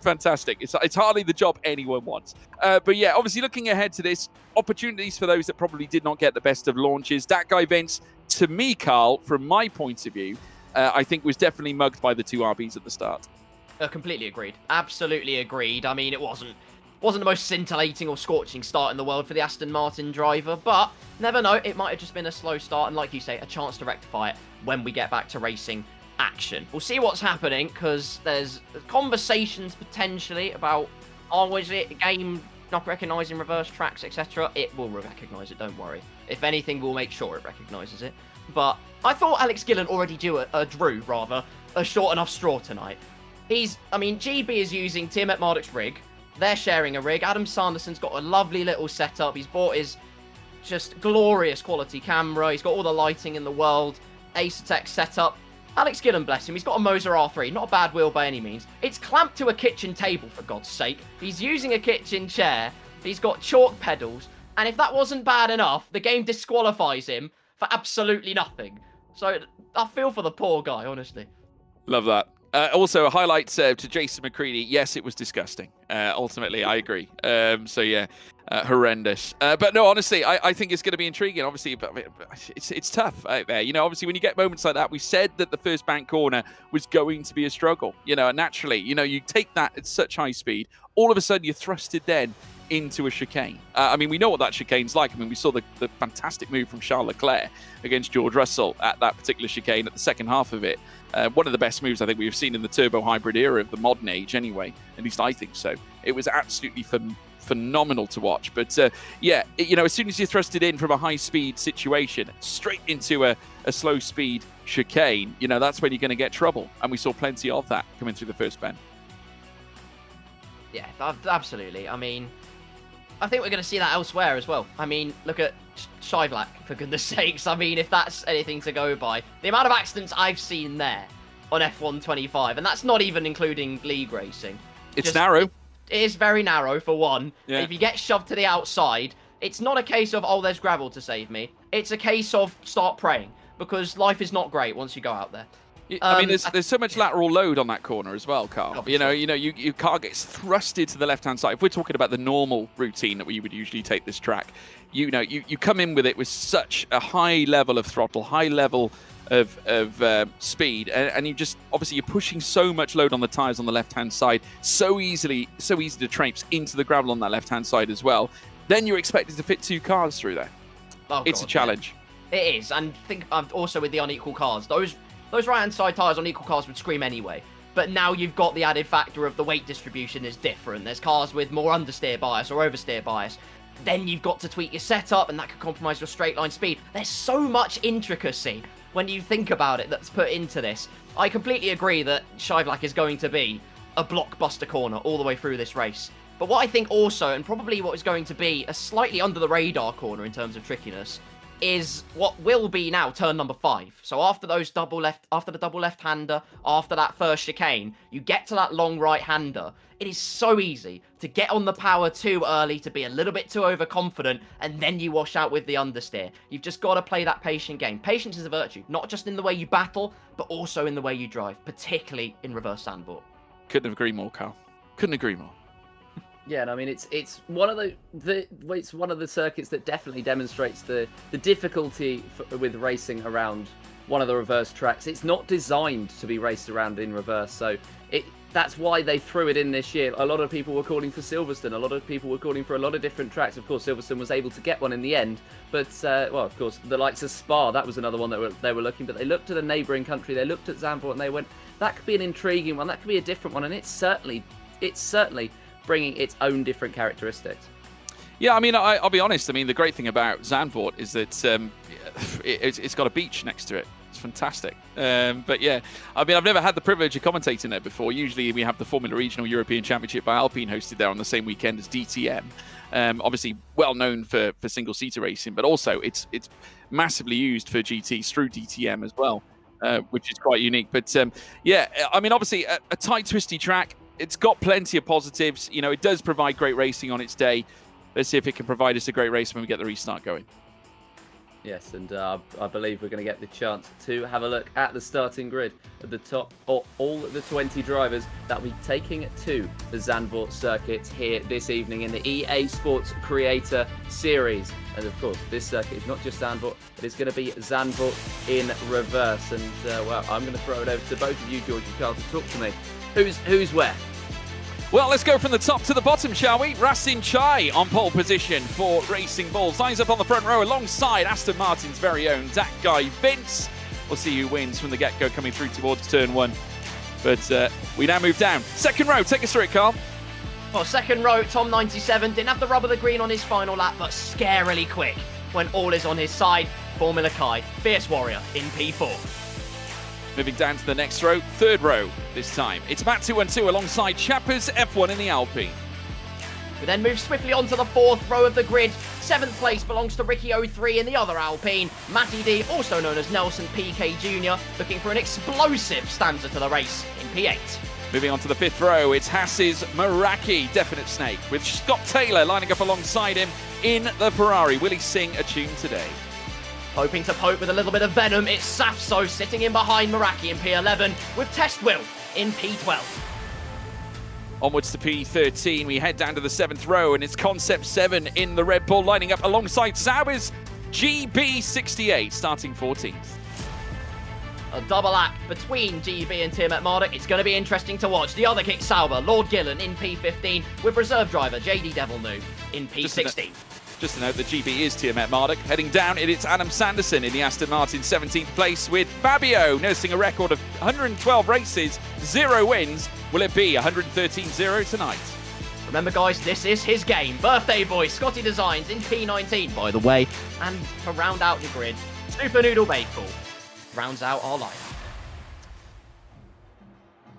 fantastic. It's hardly the job anyone wants. But yeah, obviously looking ahead to this, opportunities for those that probably did not get the best of launches. That guy Vince, to me, Carl, from my point of view, I think was definitely mugged by the 2 RBs at the start. Completely agreed. Absolutely agreed. I mean, it wasn't the most scintillating or scorching start in the world for the Aston Martin driver, but never know, it might have just been a slow start, and like you say, a chance to rectify it when we get back to racing action. We'll see what's happening, because there's conversations potentially about, oh, is it a game not recognising reverse tracks, etc.? It will recognise it, don't worry. If anything, we'll make sure it recognises it. But I thought Alex Gillen already drew a short enough straw tonight. GB is using Tiamat Marduk's rig. They're sharing a rig. Adam Sanderson's got a lovely little setup. He's bought his just glorious quality camera. He's got all the lighting in the world. Acertech setup. Alex Gillen, bless him, he's got a Moser R3. Not a bad wheel by any means. It's clamped to a kitchen table, for God's sake. He's using a kitchen chair. He's got chalk pedals. And if that wasn't bad enough, the game disqualifies him for absolutely nothing. So I feel for the poor guy, honestly. Love that. Also, a highlight to Jason McCready. Yes, it was disgusting. Ultimately, I agree. So yeah, horrendous. But no, honestly, I think it's going to be intriguing. Obviously, but it's tough out there. You know, obviously, when you get moments like that, we said that the first bank corner was going to be a struggle. You know, and naturally, you know, you take that at such high speed. All of a sudden, you're thrusted then into a chicane. I mean, we know what that chicane's like. I mean, we saw the fantastic move from Charles Leclerc against George Russell at that particular chicane at the second half of it. One of the best moves I think we've seen in the turbo hybrid era of the modern age anyway, at least I think so. It was absolutely phenomenal to watch. But yeah, you know, as soon as you're thrusted in from a high speed situation straight into a slow speed chicane, you know, that's when you're going to get trouble. And we saw plenty of that coming through the first bend. Yeah, absolutely. I mean, I think we're going to see that elsewhere as well. I mean, look at Shivlak, for goodness sakes. I mean, if that's anything to go by. The amount of accidents I've seen there on F1 25, and that's not even including league racing. It's narrow. It is very narrow, for one. Yeah. If you get shoved to the outside, it's not a case of, oh, there's gravel to save me. It's a case of start praying, because life is not great once you go out there. I mean, there's so much lateral load on that corner as well, Carl. Obviously. Your car gets thrusted to the left-hand side. If we're talking about the normal routine that we would usually take this track, you come in with it with such a high level of throttle, high level of speed, and you just obviously you're pushing so much load on the tires on the left-hand side, so easy to traipse into the gravel on that left-hand side as well. Then you're expected to fit 2 cars through there. Oh, it's God, a challenge. Yeah. It is, and think also with the unequal cars, those right-hand side tires on equal cars would scream anyway. But now you've got the added factor of the weight distribution is different. There's cars with more understeer bias or oversteer bias. Then you've got to tweak your setup, and that could compromise your straight line speed. There's so much intricacy when you think about it that's put into this. I completely agree that Shivlak is going to be a blockbuster corner all the way through this race. But what I think also, and probably what is going to be a slightly under the radar corner in terms of trickiness, is what will be now turn number 5. So after the double left-hander, after that first chicane, you get to that long right-hander. It is so easy to get on the power too early, to be a little bit too overconfident, and then you wash out with the understeer. You've just got to play that patient game. Patience is a virtue, not just in the way you battle, but also in the way you drive, particularly in reverse Zandvoort. Couldn't agree more, Carl. Couldn't agree more. Yeah, and I mean it's one of it's one of the circuits that definitely demonstrates the difficulty with racing around one of the reverse tracks. It's not designed to be raced around in reverse, so that's why they threw it in this year. A lot of people were calling for Silverstone. A lot of people were calling for a lot of different tracks. Of course, Silverstone was able to get one in the end, but well, of course, the likes of Spa, that was another one that they were looking. But they looked at a neighbouring country. They looked at Zandvoort and they went, that could be an intriguing one. That could be a different one, and it's certainly bringing its own different characteristics. Yeah, I mean, I'll be honest. I mean, the great thing about Zandvoort is that it's got a beach next to it. It's fantastic. But yeah, I mean, I've never had the privilege of commentating there before. Usually we have the Formula Regional European Championship by Alpine hosted there on the same weekend as DTM. Obviously well known for single-seater racing, but also it's massively used for GTs through DTM as well, which is quite unique. But yeah, I mean, obviously a tight, twisty track. It's got plenty of positives. It does provide great racing on its day. Let's see if it can provide us a great race when we get the restart going. Yes, and I believe we're going to get the chance to have a look at the starting grid at the top of all the 20 drivers that will be taking to the Zandvoort circuit here this evening in the EA Sports Creator Series. And of course, this circuit is not just Zandvoort, it is going to be Zandvoort in reverse. And well, I'm going to throw it over to both of you, George and Carl, to talk to me. Who's where? Well, let's go from the top to the bottom, shall we? Rasin Chai on pole position for Racing Bulls. Lines up on the front row alongside Aston Martin's very own Dak Guy Vince. We'll see who wins from the get-go coming through towards turn 1. But we now move down. Second row, take us through it, Carl. Well, second row, Tom 97 didn't have the rub of the green on his final lap, but scarily quick when all is on his side. Formula Kai, Fierce Warrior in P4. Moving down to the next row, third row this time. It's Matt 212 alongside Chappers F1 in the Alpine. We then move swiftly onto the fourth row of the grid. Seventh place belongs to Ricky 03 in the other Alpine. Matty D, also known as Nelson PK Jr., looking for an explosive stanza to the race in P8. Moving on to the fifth row, it's Haas's Meraki, Definite Snake, with Scott Taylor lining up alongside him in the Ferrari. Will he sing a tune today? Hoping to poke with a little bit of venom, it's Safso sitting in behind Meraki in P11 with Test Will in P12. Onwards to P13, we head down to the seventh row, and it's Concept 7 in the Red Bull lining up alongside Sauber's GB68, starting 14th. A double act between GB and Tiamat Marduk. It's going to be interesting to watch. The other kick Sauber, Lord Gillen in P15 with reserve driver JD Devilnu in P16. Just to note that GB is Tiamat Marduk. Heading down, it's Adam Sanderson in the Aston Martin 17th place with Fabio nursing a record of 112 races, 0 wins. Will it be 113-0 tonight? Remember, guys, this is his game. Birthday boy Scotty Designs in P19, by the way. And to round out the grid, Super Noodle Bakewell rounds out our lineup.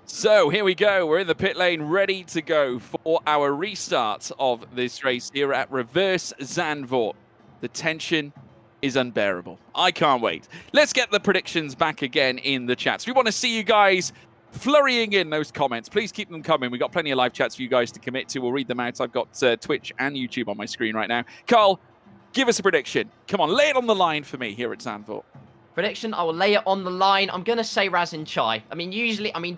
So here we go. We're in the pit lane, ready to go for our restart of this race here at Reverse Zandvoort. The tension is unbearable. I can't wait. Let's get the predictions back again in the chats. We want to see you guys flurrying in those comments. Please keep them coming. We've got plenty of live chats for you guys to commit to. We'll read them out. I've got Twitch and YouTube on my screen right now. Carl, give us a prediction. Come on, lay it on the line for me here at Zandvoort. Prediction, I will lay it on the line. I'm going to say Razin Chai.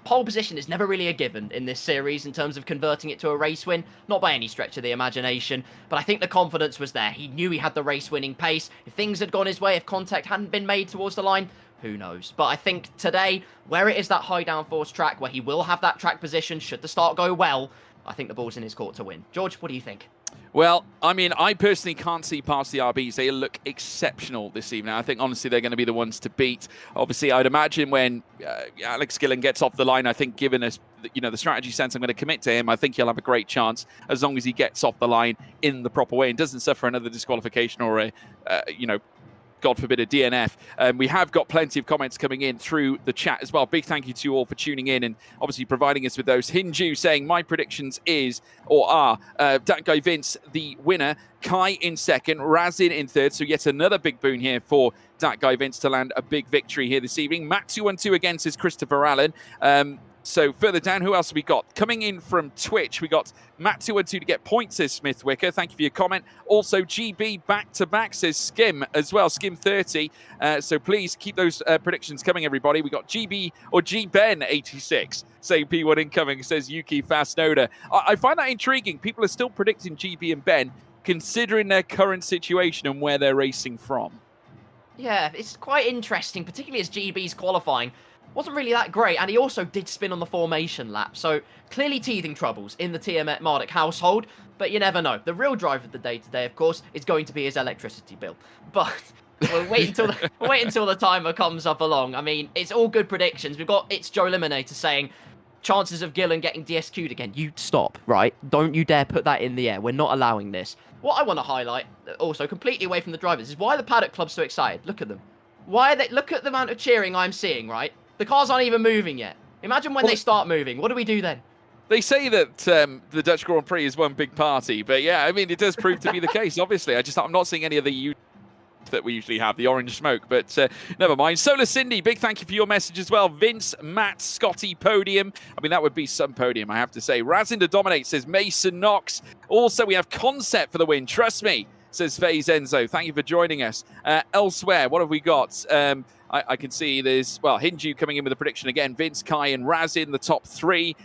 Pole position is never really a given in this series in terms of converting it to a race win. Not by any stretch of the imagination, but I think the confidence was there. He knew he had the race-winning pace. If things had gone his way, if contact hadn't been made towards the line, who knows? But I think today, where it is that high downforce track, where he will have that track position, should the start go well, I think the ball's in his court to win. George, what do you think? Well, I personally can't see past the RBs. They look exceptional this evening. I think, honestly, they're going to be the ones to beat. Obviously, I'd imagine when Alex Gillen gets off the line, I think given us, the strategy sense I'm going to commit to him, I think he'll have a great chance as long as he gets off the line in the proper way and doesn't suffer another disqualification or God forbid, a DNF. We have got plenty of comments coming in through the chat as well. Big thank you to you all for tuning in and obviously providing us with those. Hinju saying, my predictions are that guy Vince, the winner, Kai in second, Razin in third. So yet another big boon here for that guy Vince to land a big victory here this evening. Matt 212 again says Christopher Allen. So further down, who else have we got? Coming in from Twitch, we got Matt 212 to get points, says Smith Wicker. Thank you for your comment. Also, GB back-to-back, says Skim as well, Skim 30. So please keep those predictions coming, everybody. We got GB or G-Ben 86. Say P1 incoming, says Yuki Fastnoda. I find that intriguing. People are still predicting GB and Ben, considering their current situation and where they're racing from. Yeah, it's quite interesting, particularly as GB's qualifying wasn't really that great, and he also did spin on the formation lap, so clearly teething troubles in the TM Marduk household, but you never know. The real drive of the day today, of course, is going to be his electricity bill, but we'll wait until the timer comes up along. I mean, it's all good predictions. We've got It's Joe Eliminator saying, chances of Gillen getting DSQ'd again. You stop, right? Don't you dare put that in the air. We're not allowing this. What I want to highlight, also completely away from the drivers, is why the Paddock Club's so excited. Look at them. Look at the amount of cheering I'm seeing, right? The cars aren't even moving yet. Imagine when they start moving. What do we do then? They say that the Dutch Grand Prix is one big party, but yeah, I mean, it does prove to be the case, obviously. I'm not seeing any of the that we usually have, the orange smoke, but never mind. Solar Cindy, big thank you for your message as well. Vince, Matt, Scotty, podium. I mean, that would be some podium, I have to say. Razin to dominate, says Mason Knox. Also, we have Concept for the win. Trust me, says Faze Enzo. Thank you for joining us. Elsewhere, what have we got? I can see there's, Hinju coming in with a prediction again. Vince, Kai, and Razin, the top three.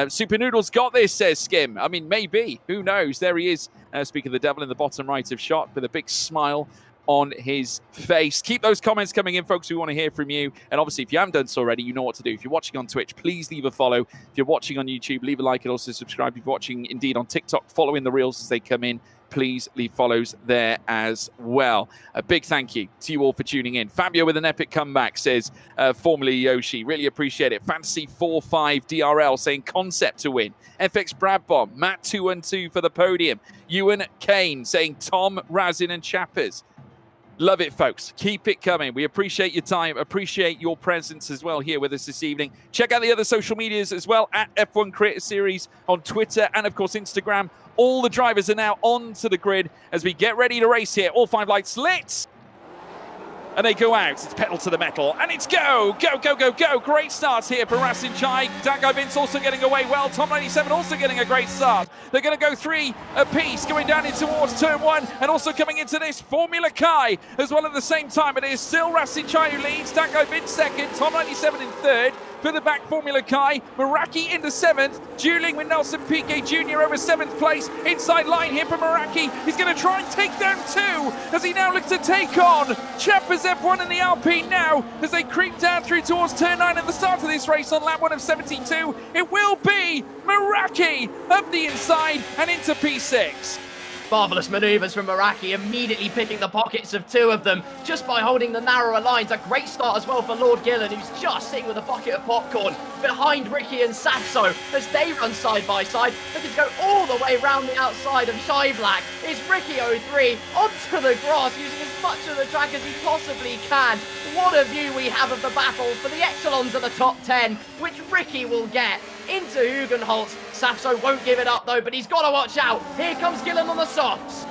Super Noodles got this, says Skim. I mean, maybe. Who knows? There he is, speaking of the devil in the bottom right of shot with a big smile on his face. Keep those comments coming in, folks. We want to hear from you. And obviously, if you haven't done so already, you know what to do. If you're watching on Twitch, please leave a follow. If you're watching on YouTube, leave a like and also subscribe. If you're watching indeed on TikTok, following the reels as they come in. Please leave follows there as well. A big thank you to you all for tuning in. Fabio with an epic comeback says, Formula Yoshi, really appreciate it. Fantasy 4-5 DRL saying Concept to win. FX Bradbomb, Matt 212 for the podium. Ewan Kane saying Tom, Razin and Chappers. Love it, folks. Keep it coming. We appreciate your time, appreciate your presence as well here with us this evening. Check out the other social medias as well, at F1 Creator Series on Twitter and, of course, Instagram. All the drivers are now onto the grid as we get ready to race here. All 5 lights lit. And they go out. It's pedal to the metal. And it's go, go, go, go, go. Great starts here for Razin Chai. Dango Vince also getting away well. Tom 97 also getting a great start. They're going to go 3 apiece, going down in towards turn 1. And also coming into this Formula Kai as well at the same time. It is still Razin Chai who leads. Dango Vince second. Tom 97 in third. For the back Formula Kai, Meraki into 7th, dueling with Nelson Piquet Jr. over 7th place. Inside line here for Meraki. He's going to try and take down 2 as he now looks to take on Chappers F1 in the Alpine now as they creep down through towards turn 9 at the start of this race on lap 1 of 72. It will be Meraki up the inside and into P6. Marvellous manoeuvres from Meraki, immediately picking the pockets of 2 of them just by holding the narrower lines. A great start as well for Lord Gillen, who's just sitting with a bucket of popcorn behind Ricky and Safso as they run side by side. Looking to go all the way round the outside of Shy Black. Is Ricky 03 onto the grass, using as much of the track as he possibly can. What a view we have of the battle for the echelons of the top 10, which Ricky will get into Hugenholtz. Safso won't give it up though, but he's got to watch out. Here comes Gillen on the softs.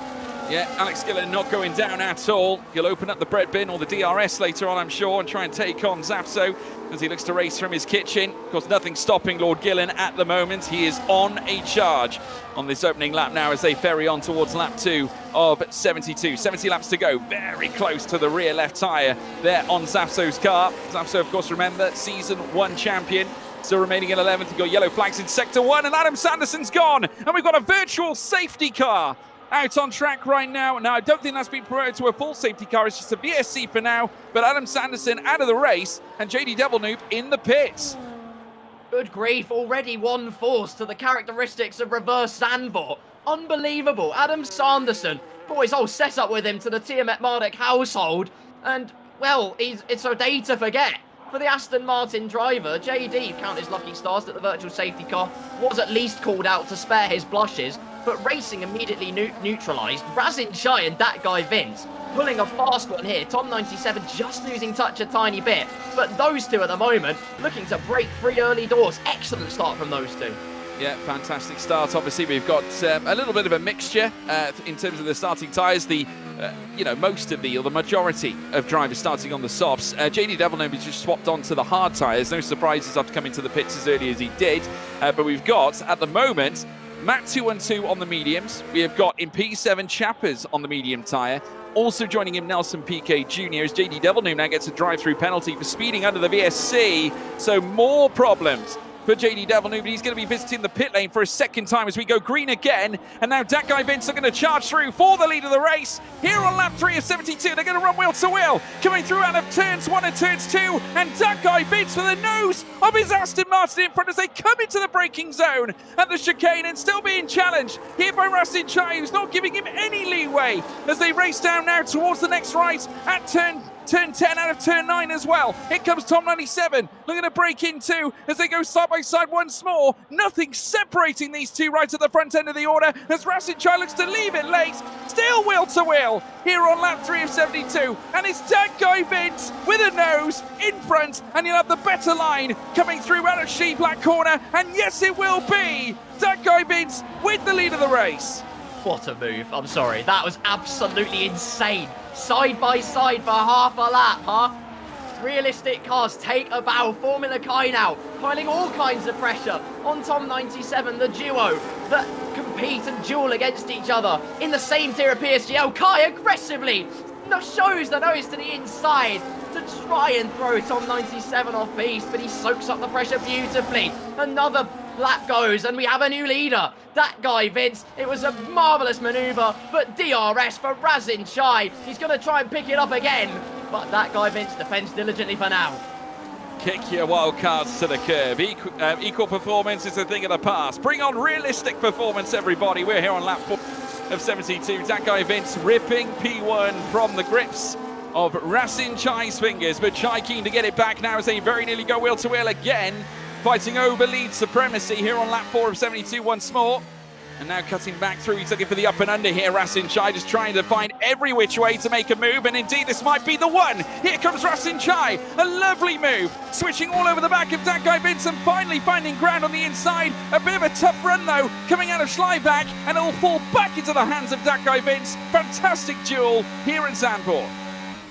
Yeah, Alex Gillen not going down at all. He'll open up the bread bin or the DRS later on, I'm sure, and try and take on Zafso as he looks to race from his kitchen. Of course, nothing stopping Lord Gillen at the moment. He is on a charge on this opening lap now as they ferry on towards lap 2 of 72. 70 laps to go. Very close to the rear left tyre there on Zafso's car. Zafso, of course, remember, Season 1 champion. Still remaining in 11th. We've got yellow flags in Sector 1, and Adam Sanderson's gone. And we've got a virtual safety car out on track right now. Now, I don't think that's been promoted to a full safety car. It's just a VSC for now. But Adam Sanderson out of the race, and JD Devilnoob in the pits. Good grief, already one force to the characteristics of reverse Zandvoort. Unbelievable. Adam Sanderson, boys, whole setup with him to the Tiamat Marduk household. And, well, it's a day to forget. For the Aston Martin driver, JD, count his lucky stars that the virtual safety car was at least called out to spare his blushes, but racing immediately neutralised. Razin Chai and that guy Vince pulling a fast one here. Tom 97 just losing touch a tiny bit, but those two at the moment looking to break free early doors. Excellent start from those two. Yeah, fantastic start. Obviously, we've got a little bit of a mixture in terms of the starting tyres. Most of the majority of drivers starting on the softs. JD Devilnoob has just swapped onto the hard tyres. No surprises after coming to the pits as early as he did. But we've got, at the moment, Matt 212 on the mediums. We have got in P7 Chappers on the medium tyre. Also joining him, Nelson PK Jr. as JD Devilnoob now gets a drive-through penalty for speeding under the VSC. So more problems for JD Devilnoob, but he's going to be visiting the pit lane for a second time as we go green again. And now that guy Vince are going to charge through for the lead of the race. Here on lap 3 of 72, they're going to run wheel to wheel. Coming through out of turns 1 and turns 2. And that guy Vince with the nose of his Aston Martin in front as they come into the braking zone at the chicane and still being challenged here by Razin Chai, who's not giving him any leeway as they race down now towards the next right at turn 10 out of turn 9 as well. Here comes Tom 97 looking to break into as they go side by side once more. Nothing separating these two right at the front end of the order as Razin Chai looks to leave it late. Still wheel to wheel here on lap 3 of 72. And it's that guy Vince with a nose in front, and you'll have the better line coming through out of Shea Black corner. And yes, it will be that guy Vince with the lead of the race. What a move. I'm sorry. That was absolutely insane. Side by side for half a lap, huh? Realistic cars take a bow. Formula Kai now piling all kinds of pressure on Tom 97, the duo that compete and duel against each other in the same tier of PSGL. Kai aggressively shows the nose to the inside to try and throw Tom 97 off piste, but he soaks up the pressure beautifully. Another lap goes and we have a new leader. That guy Vince, it was a marvellous manoeuvre, but DRS for Razin Chai. He's going to try and pick it up again, but that guy Vince defends diligently for now. Kick your wild cards to the curb. Equal performance is a thing of the past. Bring on realistic performance, everybody. We're here on lap 4 of 72. That guy Vince ripping P1 from the grips of Razin Chai's fingers, but Chai keen to get it back now as they very nearly go wheel to wheel again. Fighting over lead supremacy here on lap 4 of 72 once more. And now cutting back through, he's looking for the up and under here. Razin Chai just trying to find every which way to make a move, and indeed this might be the one. Here comes Razin Chai, a lovely move, switching all over the back of that guy Vince and finally finding ground on the inside. A bit of a tough run though, coming out of Schleiback, and it'll fall back into the hands of that guy Vince. Fantastic duel here in Zandvoort.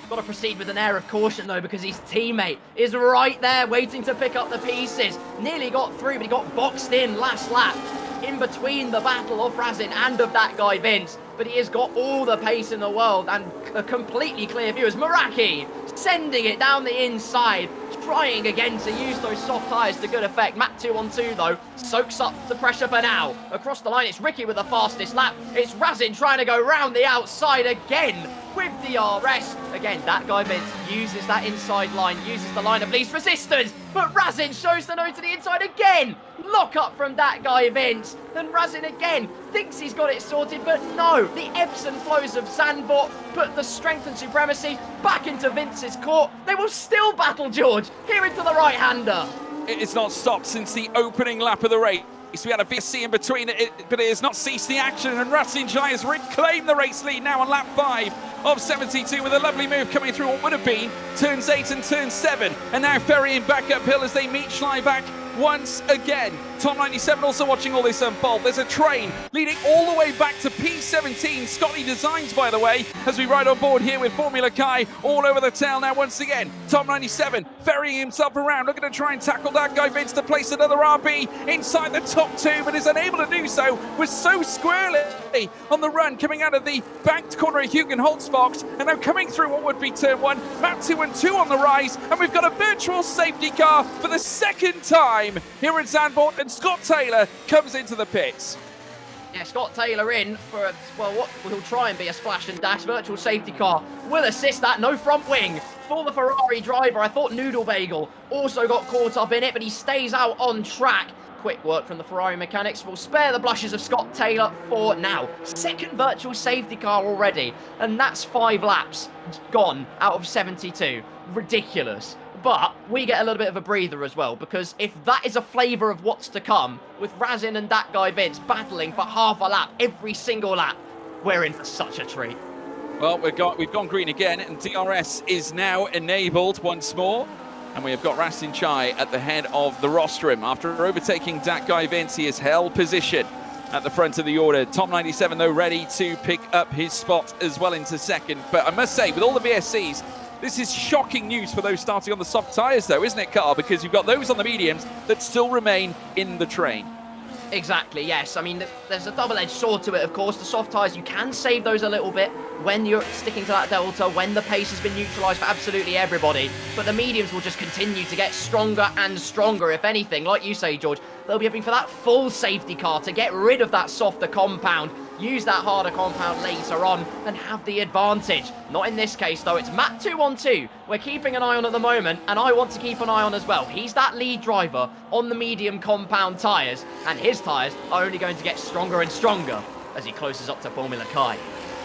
Got to proceed with an air of caution though, because his teammate is right there waiting to pick up the pieces. Nearly got through, but he got boxed in last lap in between the battle of Razin and of that guy Vince. But he has got all the pace in the world and a completely clear view as Meraki sending it down the inside, trying again to use those soft tyres to good effect. Matt 2-on-2 though soaks up the pressure for now. Across the line, it's Ricky with the fastest lap. It's Razin trying to go round the outside again with DRS. Again, that guy Vince uses that inside line, uses the line of least resistance, but Razin shows the nose to the inside again. Lock up from that guy Vince, and Razin again thinks he's got it sorted, but no. The ebbs and flows of Zandvoort put the strength and supremacy back into Vince's court. They will still battle, George, here into the right-hander. It's not stopped since the opening lap of the race. We had a VSC in between it, but it has not ceased the action, and Razin Chai has reclaimed the race lead now on lap 5 of 72 with a lovely move coming through what would have been turns 8 and turn 7, and now ferrying back uphill as they meet Schleiback once again. Tom 97 also watching all this unfold. There's a train leading all the way back to P17. Scotty Designs, by the way, as we ride on board here with Formula Kai all over the tail now once again. Tom 97 ferrying himself around, looking to try and tackle that guy Vince to place another RB inside the top two, but is unable to do so. Was so squirrely on the run coming out of the banked corner of Hugen Holt's box, and now coming through what would be turn one. Map 2 and 2 on the rise, and we've got a virtual safety car for the second time here at Zandvoort, and Scott Taylor comes into the pits. Yeah, Scott Taylor in for, what will try and be a splash and dash. Virtual safety car will assist that. No front wing for the Ferrari driver. I thought Noodle Bagel also got caught up in it, but he stays out on track. Quick work from the Ferrari mechanics. We'll spare the blushes of Scott Taylor for now. Second virtual safety car already, and that's 5 laps gone out of 72. Ridiculous. But we get a little bit of a breather as well, because if that is a flavour of what's to come, with Razin and that guy Vince battling for half a lap every single lap, we're in for such a treat. Well, we've gone green again, and DRS is now enabled once more. And we have got Rastin Chai at the head of the rostrum. After overtaking that guy Vince, he has held position at the front of the order. Tom 97, though, ready to pick up his spot as well into second. But I must say, with all the VSCs, this is shocking news for those starting on the soft tyres, though, isn't it, Carl? Because you've got those on the mediums that still remain in the train. Exactly, yes. I mean, there's a double-edged sword to it, of course. The soft tyres, you can save those a little bit when you're sticking to that delta, when the pace has been neutralised for absolutely everybody. But the mediums will just continue to get stronger and stronger, if anything. Like you say, George, they'll be hoping for that full safety car to get rid of that softer compound, use that harder compound later on, and have the advantage. Not in this case, though. It's Matt 2 on 2. We're keeping an eye on at the moment, and I want to keep an eye on as well. He's that lead driver on the medium compound tyres, and his tyres are only going to get stronger and stronger as he closes up to Formula Kai.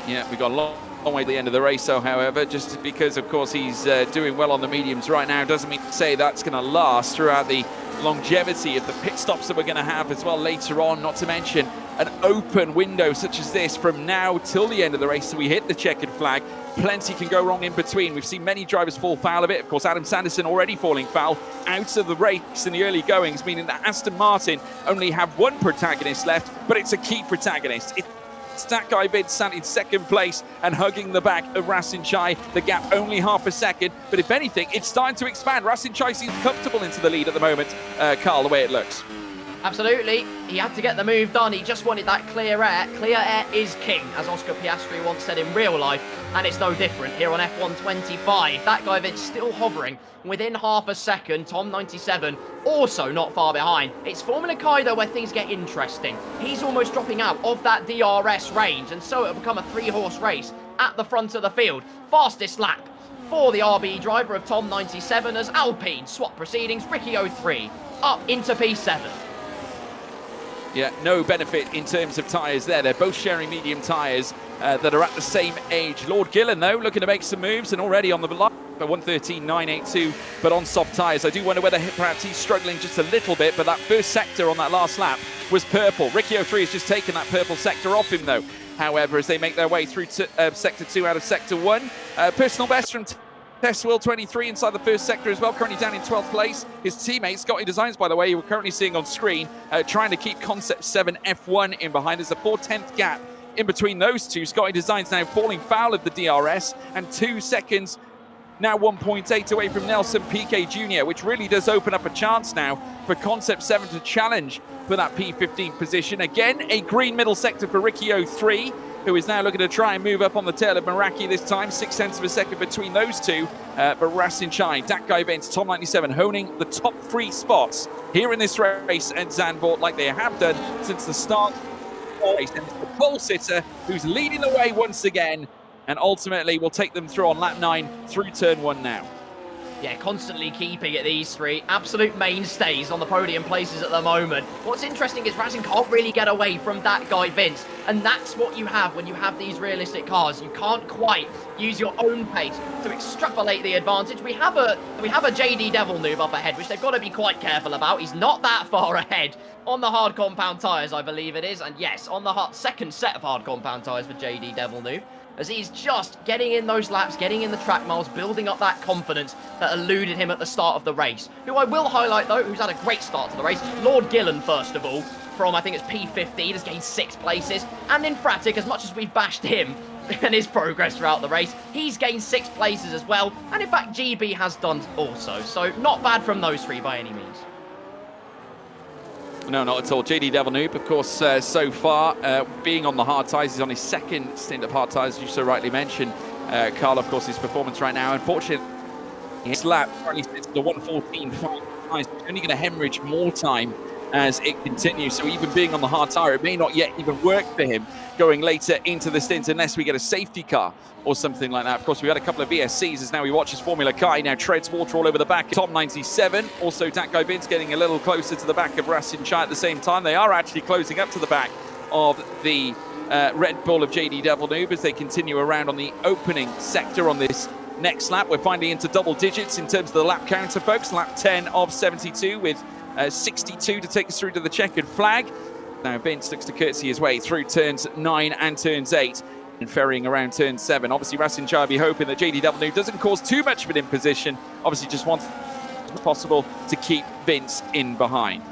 Yeah, we've got a long way to the end of the race, though, however, just because, of course, he's doing well on the mediums right now doesn't mean to say that's going to last throughout the longevity of the pit stops that we're going to have as well later on, not to mention an open window such as this from now till the end of the race. So we hit the checkered flag. Plenty can go wrong in between. We've seen many drivers fall foul of it. Of course, Adam Sanderson already falling foul out of the race in the early goings, meaning that Aston Martin only have one protagonist left, but it's a key protagonist. It's that guy Vince sat in second place and hugging the back of Rastin Chai. The gap only half a second, but if anything, it's starting to expand. Rastin Chai seems comfortable into the lead at the moment, Carl, the way it looks. Absolutely. He had to get the move done. He just wanted that clear air. Clear air is king, as Oscar Piastri once said in real life, and it's no different here on F1 25. That guy Vince still hovering within half a second. Tom 97 also not far behind. It's Formula Kai, though, where things get interesting. He's almost dropping out of that DRS range, and so it'll become a 3-horse race at the front of the field. Fastest lap for the RB driver of Tom 97 as Alpine swap proceedings. Ricky 03 up into P7. Yeah, no benefit in terms of tyres there. They're both sharing medium tyres that are at the same age. Lord Gillen, though, looking to make some moves and already on the line at 1:13.982, but on soft tyres. I do wonder whether perhaps he's struggling just a little bit, but that first sector on that last lap was purple. Ricky 03 has just taken that purple sector off him, though. However, as they make their way through to Sector 2 out of Sector 1, personal best from Tesswill 23 inside the first sector as well, currently down in 12th place. His teammate, Scotty Designs, by the way, we're currently seeing on screen, trying to keep Concept 7 F1 in behind. There's a 4/10th gap in between those two. Scotty Designs now falling foul of the DRS, and 2 seconds, now 1.8 away from Nelson Piquet Jr., which really does open up a chance now for Concept 7 to challenge for that P15 position. Again, a green middle sector for Ricky 03, who is now looking to try and move up on the tail of Meraki this time. 0.6 of a second between those two. But Rastin Chai, that guy Vince, Tom 97, honing the top 3 spots here in this race at Zandvoort like they have done since the start of the race. And it's the pole sitter who's leading the way once again, and ultimately will take them through on lap 9 through turn 1 now. Yeah, constantly keeping it, these three. Absolute mainstays on the podium places at the moment. What's interesting is Razin can't really get away from that guy Vince. And that's what you have when you have these realistic cars. You can't quite use your own pace to extrapolate the advantage. We have a JD Devil noob up ahead, which they've got to be quite careful about. He's not that far ahead on the hard compound tyres, I believe it is. And yes, on the second set of hard compound tyres for JD Devil noob. as he's just getting in those laps, getting in the track miles, building up that confidence that eluded him at the start of the race. Who I will highlight, though, who's had a great start to the race, Lord Gillen, first of all, from, I think it's P15, has gained 6 places. And Infratic, as much as we've bashed him and his progress throughout the race, he's gained 6 places as well. And in fact, GB has done also. So not bad from those 3 by any means. No, not at all. JD Devil Noob, of course, so far, being on the hard tyres, he's on his 2nd stint of hard tyres, as you so rightly mentioned. Carl, of course, his performance right now, unfortunately, his lap currently sits at the 1:14.5. He's only going to hemorrhage more time as it continues. So even being on the hard tyre, it may not yet even work for him going later into the stint unless we get a safety car or something like that. Of course, we had a couple of VSCs as now we watch as Formula Kai now treads water all over the back. Top 97, also Dakkai Vince getting a little closer to the back of Rasin Chai at the same time. They are actually closing up to the back of the Red Bull of JD Devil Noob as they continue around on the opening sector on this next lap. We're finally into double digits in terms of the lap counter, folks. Lap 10 of 72 with 62 to take us through to the checkered flag. Now Vince looks to curtsy his way through turns 9 and turns 8 and ferrying around turn 7. Obviously, Rasin Chai will be hoping that JD Devil Noob doesn't cause too much of an imposition. Obviously, just wants as possible to keep Vince in behind.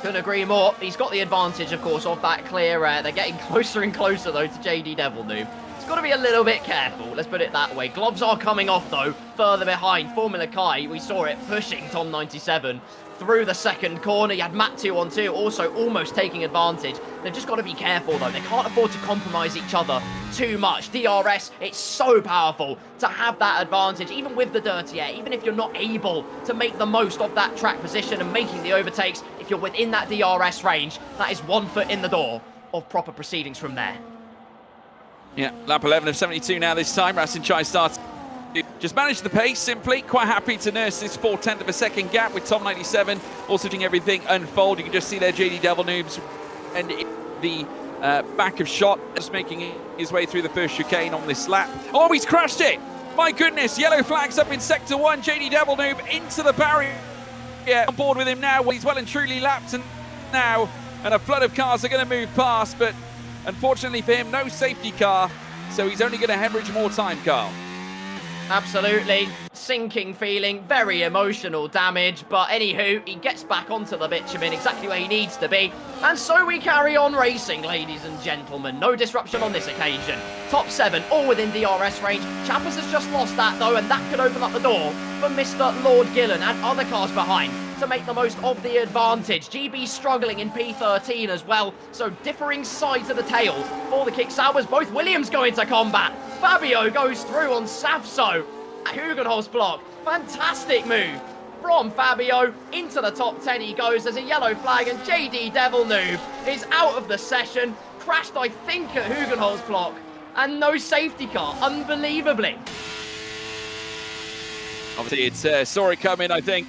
Couldn't agree more. He's got the advantage, of course, of that clear air. They're getting closer and closer, though, to JD Devil Noob. He's got to be a little bit careful, let's put it that way. Gloves are coming off, though, further behind. Formula Kai, we saw it pushing Tom 97 through the second corner. You had Matt 2 on 2, also almost taking advantage. They've just got to be careful, though. They can't afford to compromise each other too much. DRS, it's so powerful to have that advantage, even with the dirty air, even if you're not able to make the most of that track position and making the overtakes. If you're within that DRS range, that is 1 foot in the door of proper proceedings from there. Yeah, lap 11 of 72 now this time. Rasin Chai starts. Just managed the pace simply. Quite happy to nurse this 4/10 of a second gap with Tom 97. Also doing everything unfold. You can just see there JD Devil Noobs and the back of shot. Just making his way through the first chicane on this lap. Oh, he's crashed it! My goodness, yellow flags up in sector 1. JD Devil Noob into the barrier. Yeah, on board with him now. Well, he's well and truly lapped and now. And a flood of cars are going to move past. But unfortunately for him, no safety car. So he's only going to hemorrhage more time, Carl. Absolutely. Sinking feeling, very emotional damage, but anywho, he gets back onto the bitumen exactly where he needs to be, and so we carry on racing, ladies and gentlemen. No disruption on this occasion. Top 7, all within DRS range. Chappers has just lost that, though, and that could open up the door for Mr. Lord Gillen and other cars behind to make the most of the advantage. GB struggling in P13 as well, so differing sides of the tail for the Kick Sauers. Both Williams go into combat. Fabio goes through on Safso at Hugenholz block. Fantastic move from Fabio. Into the top 10 he goes. There's a yellow flag and JD Devil Noob is out of the session. Crashed, I think, at Hugenholz block. And no safety car, unbelievably. Obviously, it's saw it coming, I think,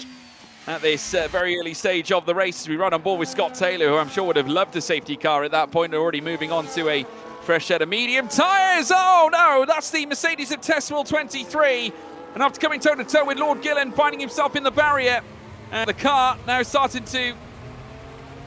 at this very early stage of the race. We run on board with Scott Taylor, who I'm sure would have loved a safety car at that point. They're already moving on to a fresh set of medium tyres. Oh no, that's the Mercedes of Testwell 23. And after coming toe-to-toe with Lord Gillen, finding himself in the barrier, and the car now starting to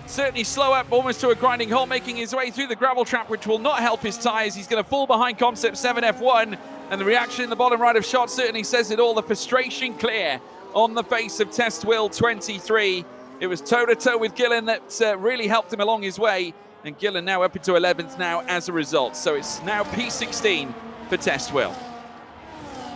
certainly slow up almost to a grinding halt, making his way through the gravel trap, which will not help his tyres. He's going to fall behind Concept 7 F1, and the reaction in the bottom right of shot certainly says it all. The frustration clear on the face of Testwell 23. It was toe-to-toe with Gillen that really helped him along his way, and Gillen now up into 11th now as a result. So it's now P16 for Testwell.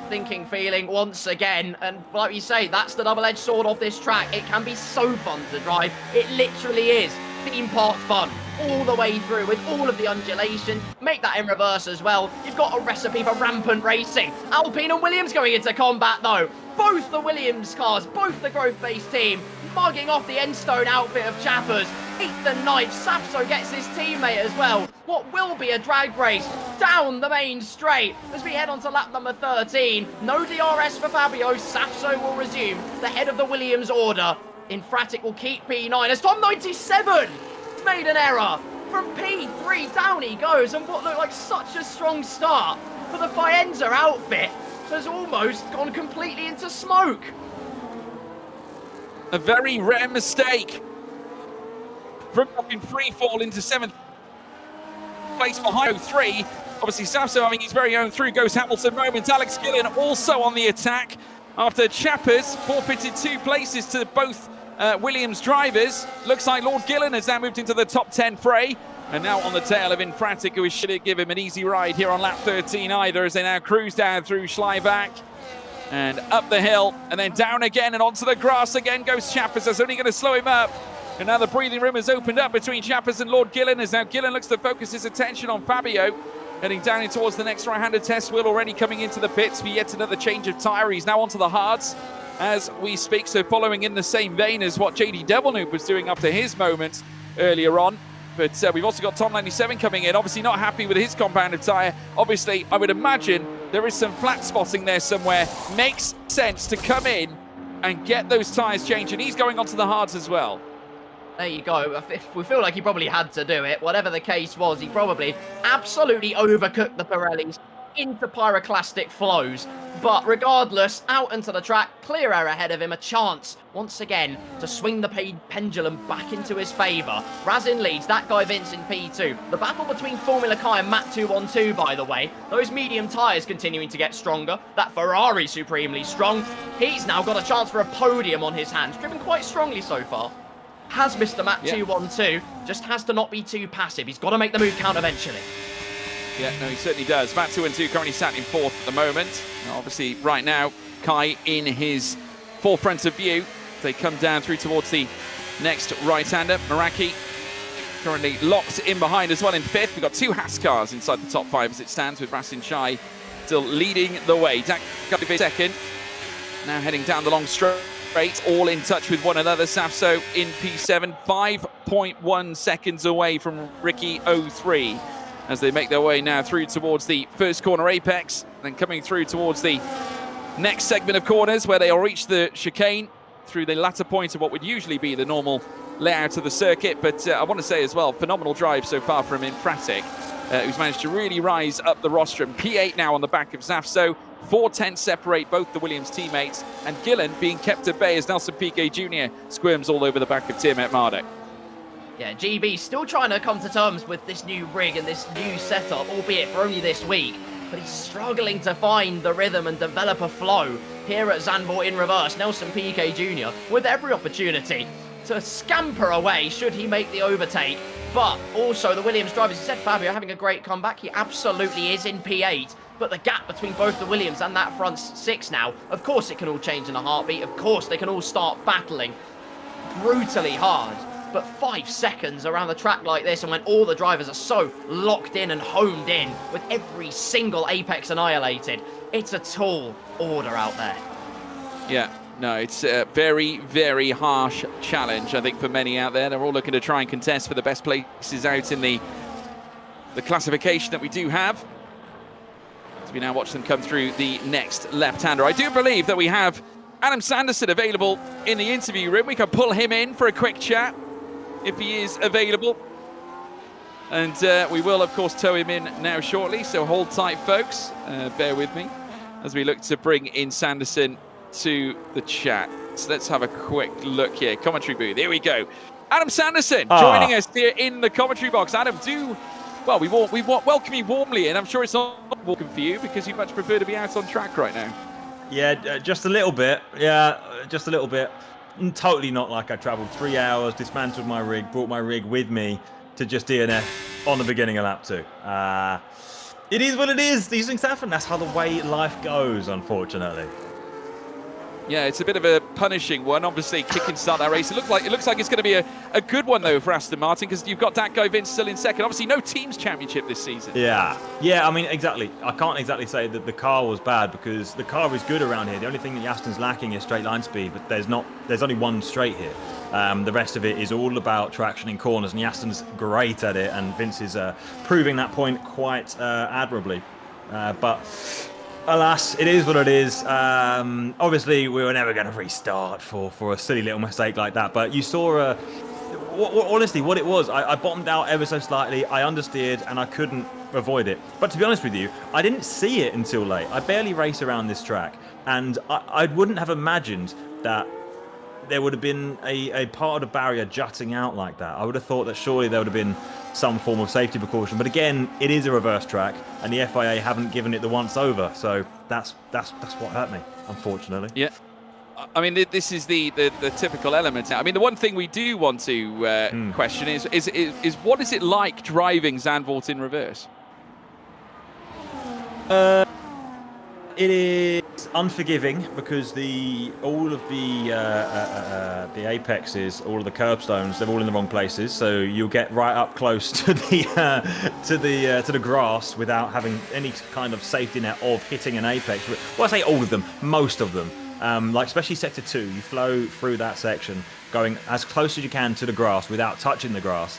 Thinking feeling once again, and like you say, that's the double-edged sword of this track. It can be so fun to drive. It literally is theme park fun all the way through with all of the undulation. Make that in reverse as well. You've got a recipe for rampant racing. Alpine and Williams going into combat though. Both the Williams cars, both the growth-based team, mugging off the Endstone outfit of Chappers. 8th and 9th, Safso gets his teammate as well. What will be a drag race down the main straight as we head on to lap number 13. No DRS for Fabio. Safso will resume the head of the Williams order. Infratic will keep P9 as Tom 97 made an error. From P3 down he goes, and what looked like such a strong start for the Faenza outfit has almost gone completely into smoke. A very rare mistake. From up in free fall into 7th place behind 03. Obviously, Safso having his very own through goes Hamilton moment. Alex Gillen also on the attack after Chappers forfeited 2 places to both Williams drivers. Looks like Lord Gillen has now moved into the top 10 fray. And now on the tail of Infratic, who shouldn't give him an easy ride here on lap 13 either, as they now cruise down through Schleibach. And up the hill, and then down again, and onto the grass again goes Chappers. That's only going to slow him up. And now the breathing room has opened up between Chappers and Lord Gillen, as now Gillen looks to focus his attention on Fabio. Heading down in towards the next right-handed test wheel, already coming into the pits for yet another change of tyre. He's now onto the hards as we speak, so following in the same vein as what JD Devilnoob was doing after his moment earlier on. But we've also got Tom 97 coming in, obviously not happy with his compounded tyre. Obviously, I would imagine there is some flat spotting there somewhere. Makes sense to come in and get those tyres changed, and he's going onto the hards as well. There you go. We feel like he probably had to do it. Whatever the case was, he probably absolutely overcooked the Pirellis into pyroclastic flows. But regardless, out into the track, clear air ahead of him, a chance once again to swing the pendulum back into his favour. Razin leads, that guy Vince in P2. The battle between Formula Kai and Matt 212, by the way. Those medium tyres continuing to get stronger. That Ferrari supremely strong. He's now got a chance for a podium on his hands, driven quite strongly so far. Has Mr. Matt 212, just has to not be too passive. He's got to make the move count eventually. Yeah, no, he certainly does. Matt 212 currently sat in 4th at the moment. Now, obviously, right now, Kai in his forefront of view. They come down through towards the next right-hander. Meraki currently locked in behind as well in 5th. We've got 2 Haas cars inside the top 5 as it stands, with Rasin Chai still leading the way. Dak 2nd, now heading down the long straight. All in touch with one another. Safso in P7, 5.1 seconds away from Ricky 03 as they make their way now through towards the first corner apex, then coming through towards the next segment of corners where they'll reach the chicane through the latter point of what would usually be the normal layout of the circuit. But I want to say as well, phenomenal drive so far from Infratic, who's managed to really rise up the rostrum. P8 now on the back of Safso. 4 tenths separate both the Williams teammates, and Gillen being kept at bay as Nelson Piquet Jr. squirms all over the back of Tiamat Marduk. Yeah, GB still trying to come to terms with this new rig and this new setup, albeit for only this week. But he's struggling to find the rhythm and develop a flow here at Zandvoort in reverse. Nelson Piquet Jr. with every opportunity to scamper away should he make the overtake. But also the Williams drivers, you said Fabio having a great comeback. He absolutely is in P8. But the gap between both the Williams and that front 6 now, of course it can all change in a heartbeat. Of course they can all start battling brutally hard. But 5 seconds around the track like this, and when all the drivers are so locked in and honed in with every single apex annihilated, it's a tall order out there. Yeah, no, it's a very, very harsh challenge, I think, for many out there. They're all looking to try and contest for the best places out in the classification that we do have. As we now watch them come through the next left-hander. I do believe that we have Adam Sanderson available in the interview room. We can pull him in for a quick chat if he is available. And we will, of course, tow him in now shortly. So hold tight, folks. Bear with me as we look to bring in Sanderson to the chat. So let's have a quick look here. Commentary booth. Here we go. Adam Sanderson joining us here in the commentary box. Adam, well, we welcome you warmly, and I'm sure it's not welcome for you because you'd much prefer to be out on track right now. Yeah, just a little bit. Yeah, just a little bit. Totally not like I travelled 3 hours, dismantled my rig, brought my rig with me to just DNF on the beginning of lap 2. It is what it is. These things happen. That's how the way life goes, unfortunately. Yeah, it's a bit of a punishing one. Obviously, kick and start that race. It looks like it's going to be a good one though for Aston Martin because you've got that guy Vince still in second. Obviously, no teams championship this season. Yeah. I mean, exactly. I can't exactly say that the car was bad because the car is good around here. The only thing that Aston's lacking is straight line speed, but there's only one straight here. The rest of it is all about traction in corners, and Aston's great at it, and Vince is proving that point quite admirably. But alas, it is what it is. Obviously, we were never going to restart for a silly little mistake like that. But you saw, honestly, what it was. I bottomed out ever so slightly. I understeered, and I couldn't avoid it. But to be honest with you, I didn't see it until late. I barely race around this track. And I wouldn't have imagined that there would have been a part of the barrier jutting out like that. I would have thought that surely there would have been some form of safety precaution. But again, it is a reverse track, and the FIA haven't given it the once over. So that's what hurt me, unfortunately. Yeah. I mean, this is the typical element now. I mean, the one thing we do want to question is what is it like driving Zandvoort in reverse? It is unforgiving because all of the apexes, all of the curbstones, they're all in the wrong places. So you'll get right up close to the grass without having any kind of safety net of hitting an apex. Well, I say all of them, most of them. Like especially sector 2, you flow through that section going as close as you can to the grass without touching the grass.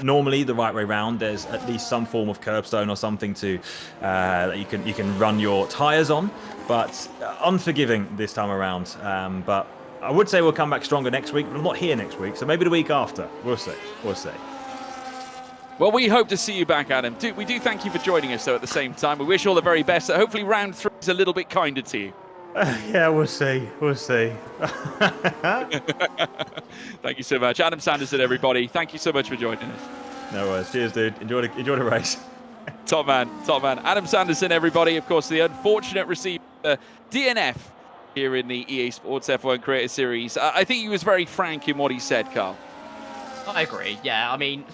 Normally the right way round, there's at least some form of curbstone or something to that you can run your tyres on, but unforgiving this time around. But I would say we'll come back stronger next week, but I'm not here next week, so maybe the week after. We'll see. Well, we hope to see you back, Adam. We do thank you for joining us, though, at the same time. We wish you all the very best. Hopefully round 3 is a little bit kinder to you. Yeah, we'll see. Thank you so much. Adam Sanderson, everybody. Thank you so much for joining us. No worries. Cheers, dude. Enjoy the race. Top man. Adam Sanderson, everybody. Of course, the unfortunate receiver, DNF here in the EA Sports F1 Creator Series. I think he was very frank in what he said, Carl. I agree. Yeah, I mean,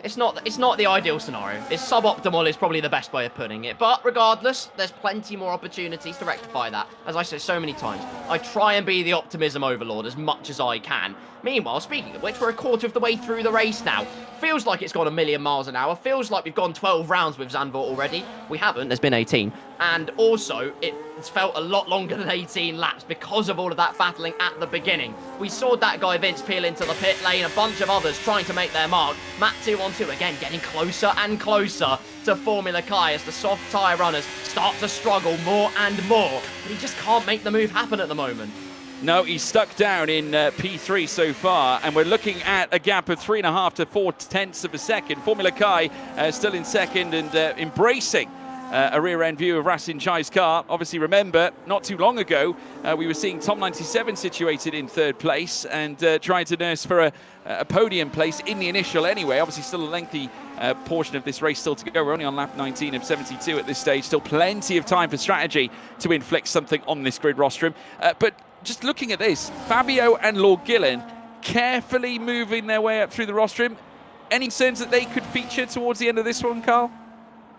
it's not the ideal scenario. It's suboptimal is probably the best way of putting it. But regardless, there's plenty more opportunities to rectify that. As I said so many times, I try and be the optimism overlord as much as I can. Meanwhile, speaking of which, we're a quarter of the way through the race now. Feels like it's gone a million miles an hour. Feels like we've gone 12 rounds with Zandvoort already. We haven't. There's been 18. And also, it's felt a lot longer than 18 laps because of all of that battling at the beginning. We saw that guy Vince peel into the pit lane, a bunch of others trying to make their mark. Matt 2 on 2 again, getting closer and closer to Formula Kai as the soft tyre runners start to struggle more and more. But he just can't make the move happen at the moment. No, he's stuck down in P3 so far, and we're looking at a gap of 3.5 to 4 tenths of a second. Formula Kai still in second and embracing a rear-end view of Rasin Chai's car. Obviously, remember, not too long ago, we were seeing Tom 97 situated in 3rd place and trying to nurse for a podium place in the initial anyway. Obviously, still a lengthy portion of this race still to go. We're only on lap 19 of 72 at this stage. Still plenty of time for strategy to inflict something on this grid rostrum. But just looking at this, Fabio and Lord Gillen carefully moving their way up through the rostrum. Any concerns that they could feature towards the end of this one, Carl?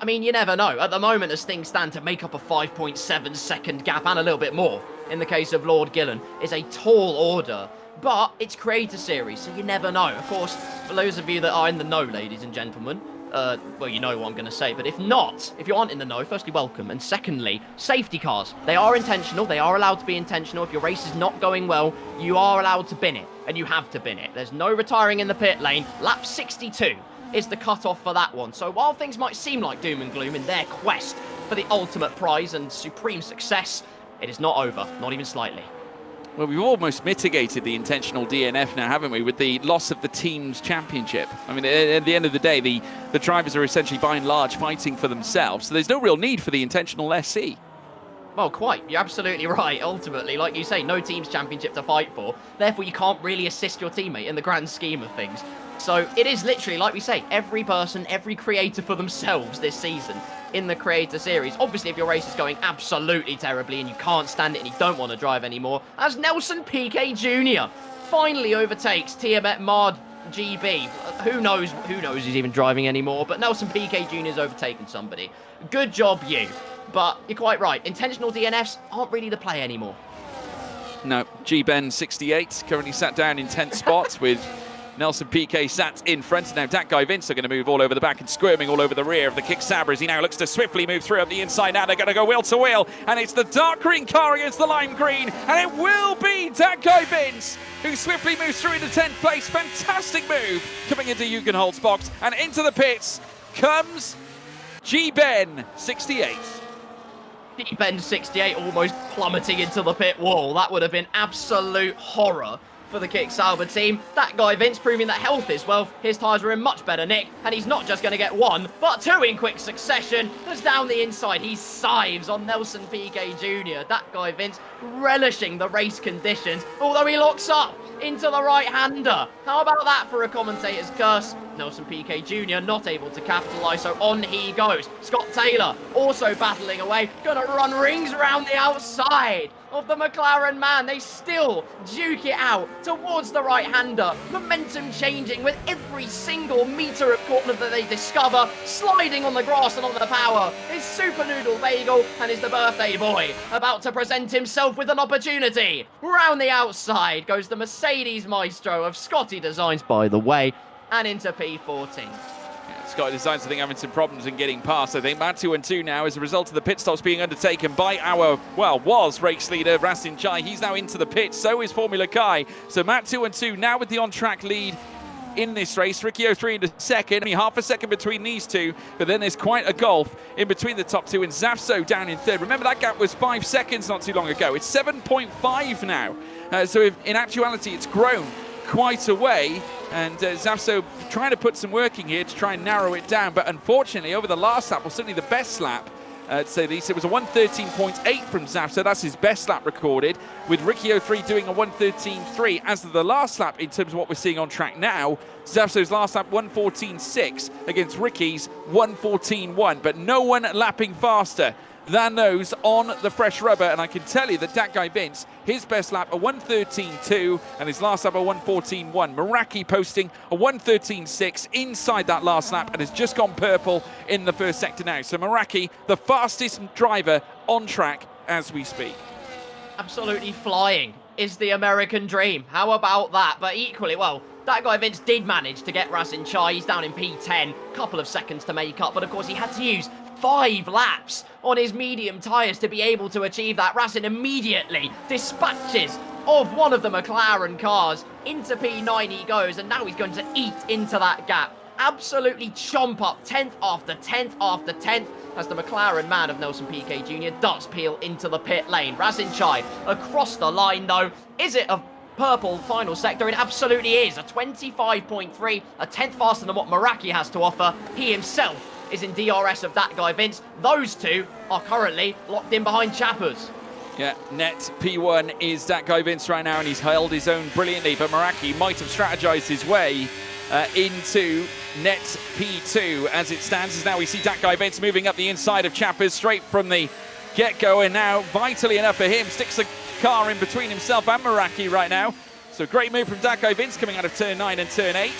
I mean, you never know. At the moment, as things stand, to make up a 5.7 second gap and a little bit more, in the case of Lord Gillen, is a tall order. But it's Creator Series, so you never know. Of course, for those of you that are in the know, ladies and gentlemen, well, you know what I'm going to say. But if not, if you aren't in the know, firstly, welcome. And secondly, safety cars. They are intentional. They are allowed to be intentional. If your race is not going well, you are allowed to bin it. And you have to bin it. There's no retiring in the pit lane. Lap 62 is the cutoff for that one. So while things might seem like doom and gloom in their quest for the ultimate prize and supreme success, it is not over. Not even slightly. Well, we've almost mitigated the intentional DNF now, haven't we, with the loss of the team's championship. I mean, at the end of the day, the drivers are essentially, by and large, fighting for themselves. So there's no real need for the intentional SC. Well, quite. You're absolutely right. Ultimately, like you say, no team's championship to fight for. Therefore, you can't really assist your teammate in the grand scheme of things. So it is literally, like we say, every person, every creator for themselves this season in the Creator Series. Obviously, if your race is going absolutely terribly and you can't stand it and you don't want to drive anymore, as Nelson Piquet Jr. finally overtakes Tiamat Mard GB. Who knows who's even driving anymore, but Nelson Piquet Jr. has overtaken somebody. Good job, you. But you're quite right. Intentional DNFs aren't really the play anymore. No, G-Ben 68 currently sat down in 10th spot with Nelson Piquet sat in front. Now that guy Vince are going to move all over the back and squirming all over the rear of the Kick Sabre as he now looks to swiftly move through up the inside. Now they're going to go wheel to wheel, and it's the dark green car against the lime green, and it will be that guy Vince who swiftly moves through into 10th place. Fantastic move coming into Hugenholt's box, and into the pits comes G-Ben 68. G-Ben 68 almost plummeting into the pit wall. That would have been absolute horror for the Kick Sauber team. That guy Vince proving that health is wealth. His tyres are in much better nick, and he's not just going to get one, but two in quick succession. As down the inside, he scythes on Nelson Piquet Jr. That guy Vince relishing the race conditions, although he locks up into the right-hander. How about that for a commentator's curse? Nelson Piquet Jr. not able to capitalise, so on he goes. Scott Taylor also battling away, gonna run rings around the outside of the McLaren man. They still duke it out towards the right-hander. Momentum changing with every single metre of corner that they discover. Sliding on the grass and on the power is Super Noodle Bagel, and is the birthday boy about to present himself with an opportunity. Round the outside goes the Mercedes Maestro of Scotty Designs, by the way, and into P14. Scotty Designs, I think, having some problems in getting past. I think Matt 2-2 now as a result of the pit stops being undertaken by our, was race leader, Rasin Chai. He's now into the pit, so is Formula Kai. So Matt 2-2 now with the on-track lead in this race. Ricky 03 into second, only half a second between these two, but then there's quite a gulf in between the top two, and Zafso down in third. Remember, that gap was 5 seconds not too long ago. It's 7.5 now. So in actuality, it's grown quite a way, and Zafso trying to put some work in here to try and narrow it down, but unfortunately over the last lap, well, certainly the best lap, to say the least, it was a 1:13.8 from Zafso. That's his best lap recorded, with Ricky 03 doing a 1:13.3 as of the last lap. In terms of what we're seeing on track now, Zafso's last lap 1:14.6 against Ricky's 1:14.1, but no one lapping faster than those on the fresh rubber. And I can tell you that guy Vince, his best lap a 1:13.2 and his last lap a 1:14.1. Meraki posting a 1:13.6 inside that last lap and has just gone purple in the first sector now. So Meraki, the fastest driver on track as we speak. Absolutely flying is the American dream. How about that? But equally, well, that guy Vince did manage to get Rasin Chai. He's down in P10, couple of seconds to make up, but of course he had to use 5 laps on his medium tyres to be able to achieve that. Rasin immediately dispatches of one of the McLaren cars. Into P9 he goes, and now he's going to eat into that gap. Absolutely chomp up 10th after 10th after 10th as the McLaren man of Nelson Piquet Jr. does peel into the pit lane. Rasin Chai across the line though. Is it a purple final sector? It absolutely is. A 25.3, a 10th faster than what Meraki has to offer. He himself is in DRS of that guy Vince. Those two are currently locked in behind Chappers. Yeah, net P1 is that guy Vince right now, and he's held his own brilliantly, but Meraki might have strategized his way into net P2 as it stands. As now we see that guy Vince moving up the inside of Chappers straight from the get-go, and now vitally enough for him, sticks a car in between himself and Meraki right now. So great move from Dakai Vince coming out of turn 9 and turn 8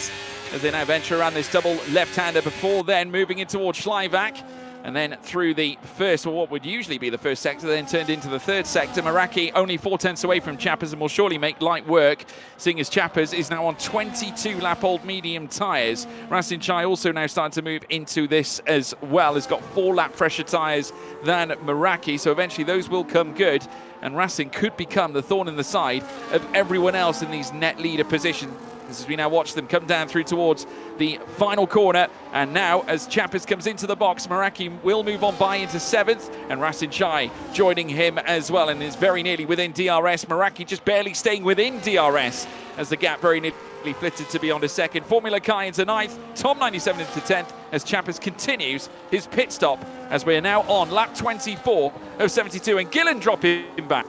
as they now venture around this double left-hander before then moving in towards Schleivach. And then through the first, or what would usually be the first sector, then turned into the third sector. Meraki only 4 tenths away from Chappers and will surely make light work, seeing as Chappers is now on 22-lap-old medium tyres. Rasin Chai also now starting to move into this as well. Has got 4-lap fresher tyres than Meraki, so eventually those will come good. And Rasin could become the thorn in the side of everyone else in these net leader positions, as we now watch them come down through towards the final corner. And now, as Chappers comes into the box, Meraki will move on by into 7th, and Rasin Chai joining him as well, and is very nearly within DRS. Meraki just barely staying within DRS, as the gap very nearly flitted to beyond a second. Formula Kai into 9th, Tom 97 into 10th, as Chappers continues his pit stop, as we are now on lap 24 of 72, and Gillen dropping back.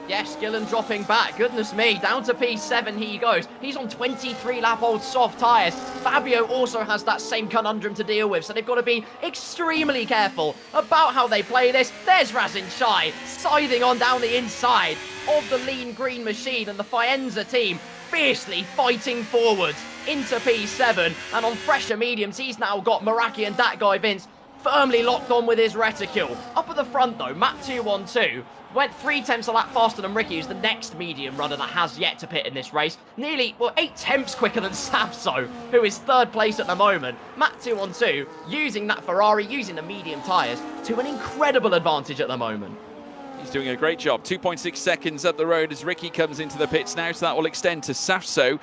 Yes, Gillen dropping back. Goodness me, down to P7 he goes. He's on 23-lap-old soft tyres. Fabio also has that same conundrum to deal with, so they've got to be extremely careful about how they play this. There's Rasin Chai scything on down the inside of the lean green machine, and the Faenza team fiercely fighting forwards into P7. And on fresher mediums, he's now got Meraki and that guy Vince firmly locked on with his reticule. Up at the front though, Matt 212 went 3 tenths a lap faster than Ricky, who's the next medium runner that has yet to pit in this race. Nearly, 8 tenths quicker than Safso, who is 3rd place at the moment. Matt 212 using that Ferrari, using the medium tyres to an incredible advantage at the moment. He's doing a great job. 2.6 seconds up the road as Ricky comes into the pits now, so that will extend to Safso.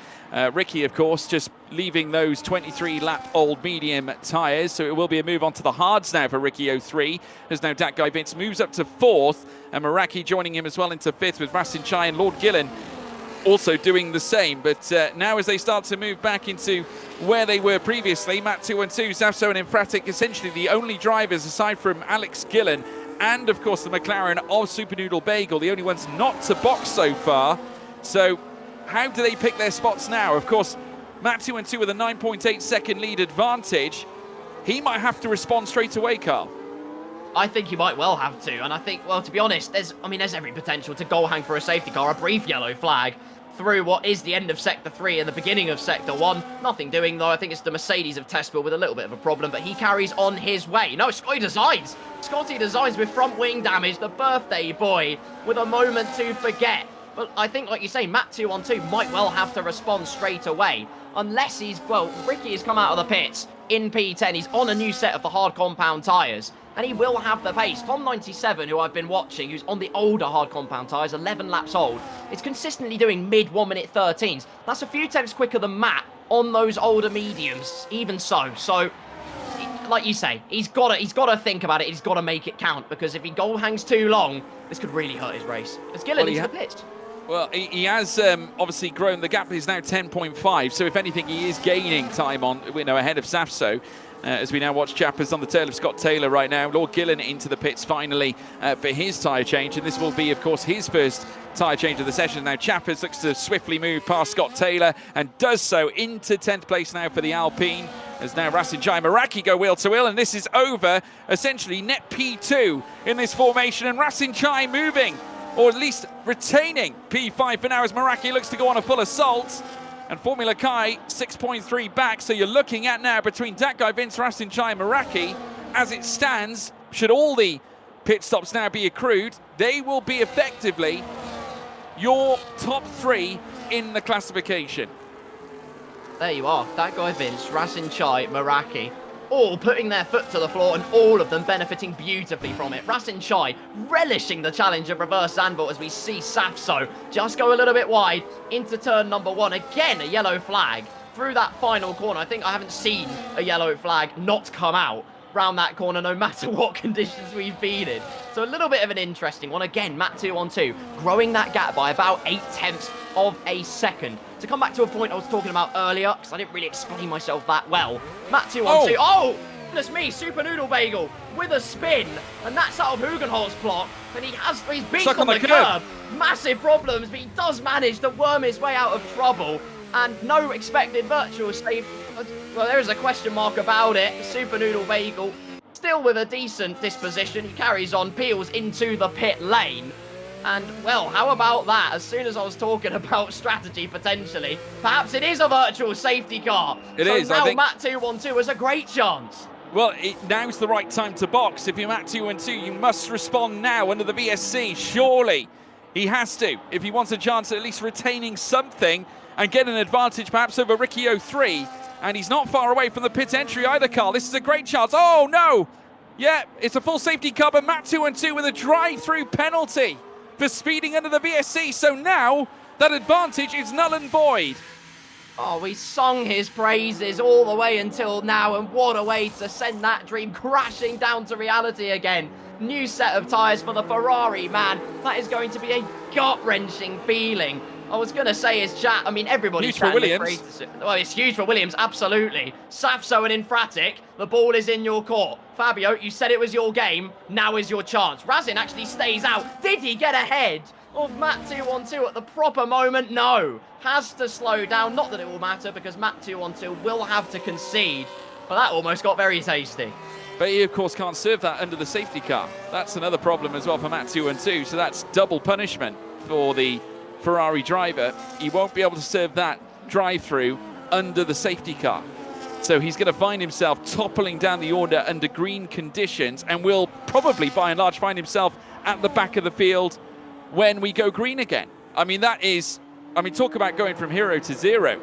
Ricky, of course, just leaving those 23-lap-old medium tyres, so it will be a move on to the hards now for Ricky 03, as now that guy Vince moves up to 4th, and Meraki joining him as well into 5th, with Rasin Chai and Lord Gillen also doing the same. But now as they start to move back into where they were previously, Matt 212, Zafso and Infratic, essentially the only drivers aside from Alex Gillen and of course the McLaren of Super Noodle Bagel, the only ones not to box so far. So how do they pick their spots now? Of course, Matt 212 with a 9.8 second lead advantage. He might have to respond straight away, Carl. I think he might well have to, and I think, well, to be honest, there's every potential to goal hang for a safety car, a brief yellow flag through what is the end of Sector 3 and the beginning of Sector 1. Nothing doing, though. I think it's the Mercedes of Tespil with a little bit of a problem, but he carries on his way. No, Scotty Designs with front wing damage, the birthday boy with a moment to forget. But I think, like you say, Matt 212 might well have to respond straight away, unless Ricky has come out of the pits in P10. He's on a new set of the hard compound tyres, and he will have the pace. Tom 97, who I've been watching, who's on the older hard compound tyres, 11 laps old, is consistently doing mid 1 minute 13s. That's a few tenths quicker than Matt on those older mediums, even so. So, like you say, he's got to think about it. He's got to make it count, because if he goal hangs too long, this could really hurt his race. It's Gillen into the pits. Well, he has obviously grown. The gap is now 10.5. So if anything, he is gaining time on, ahead of Zafso. As we now watch Chappers on the tail of Scott Taylor right now. Lord Gillen into the pits finally for his tyre change. And this will be, of course, his first tyre change of the session. Now Chappers looks to swiftly move past Scott Taylor and does so into 10th place now for the Alpine. As now Rasinjai Maraki go wheel to wheel, and this is over. Essentially net P2 in this formation, and Rasinjai moving, or at least retaining P5 for now as Maraki looks to go on a full assault. And Formula Kai 6.3 back, so you're looking at now between that guy, Vince Rasinjai and Maraki, as it stands, should all the pit stops now be accrued, they will be effectively your top 3 in the classification. There you are. That guy Vince, Rasinjai, Maraki, all putting their foot to the floor, and all of them benefiting beautifully from it. Rasinjai relishing the challenge of reverse Zandvoort as we see Safso just go a little bit wide into turn number 1. Again, a yellow flag through that final corner. I think I haven't seen a yellow flag not come out round that corner, no matter what conditions we've been in. So a little bit of an interesting one. Again, Matt 212 growing that gap by about 8 tenths of a second. To come back to a point I was talking about earlier, because I didn't really explain myself that well. Matt 212, oh, goodness me, Super Noodle Bagel with a spin, and that's out of Hugenholz's block, and he's beat on the curb. Massive problems, but he does manage to worm his way out of trouble, and no expected virtual save. Well, there is a question mark about it. Super Noodle Bagel still with a decent disposition. He carries on, peels into the pit lane. And, well, how about that? As soon as I was talking about strategy, potentially, perhaps it is a virtual safety car. It is, now I think. Matt 212 has a great chance. Well, now's the right time to box. If you're Matt 212, you must respond now under the VSC. Surely he has to, if he wants a chance at least retaining something and get an advantage perhaps over Ricky 03. And he's not far away from the pit entry either, Carl. This is a great chance. Oh, no. Yeah, it's a full safety car, but Matt 212 with a drive-through penalty for speeding under the VSC. So now that advantage is null and void. Oh, we sung his praises all the way until now, and what a way to send that dream crashing down to reality again. New set of tyres for the Ferrari, man. That is going to be a gut-wrenching feeling. I was going to say his chat, I mean, everybody's huge for Williams. Well, it's huge for Williams, absolutely. Safso and Infratic, the ball is in your court. Fabio, you said it was your game, now is your chance. Razin actually stays out. Did he get ahead of Matt 212 at the proper moment? No. Has to slow down. Not that it will matter, because Matt 212 will have to concede. But that almost got very tasty. But he, of course, can't serve that under the safety car. That's another problem as well for Matt 212. So that's double punishment for the Ferrari driver. He won't be able to serve that drive-through under the safety car. So he's going to find himself toppling down the order under green conditions, and will probably, by and large, find himself at the back of the field when we go green again. I mean, talk about going from hero to zero.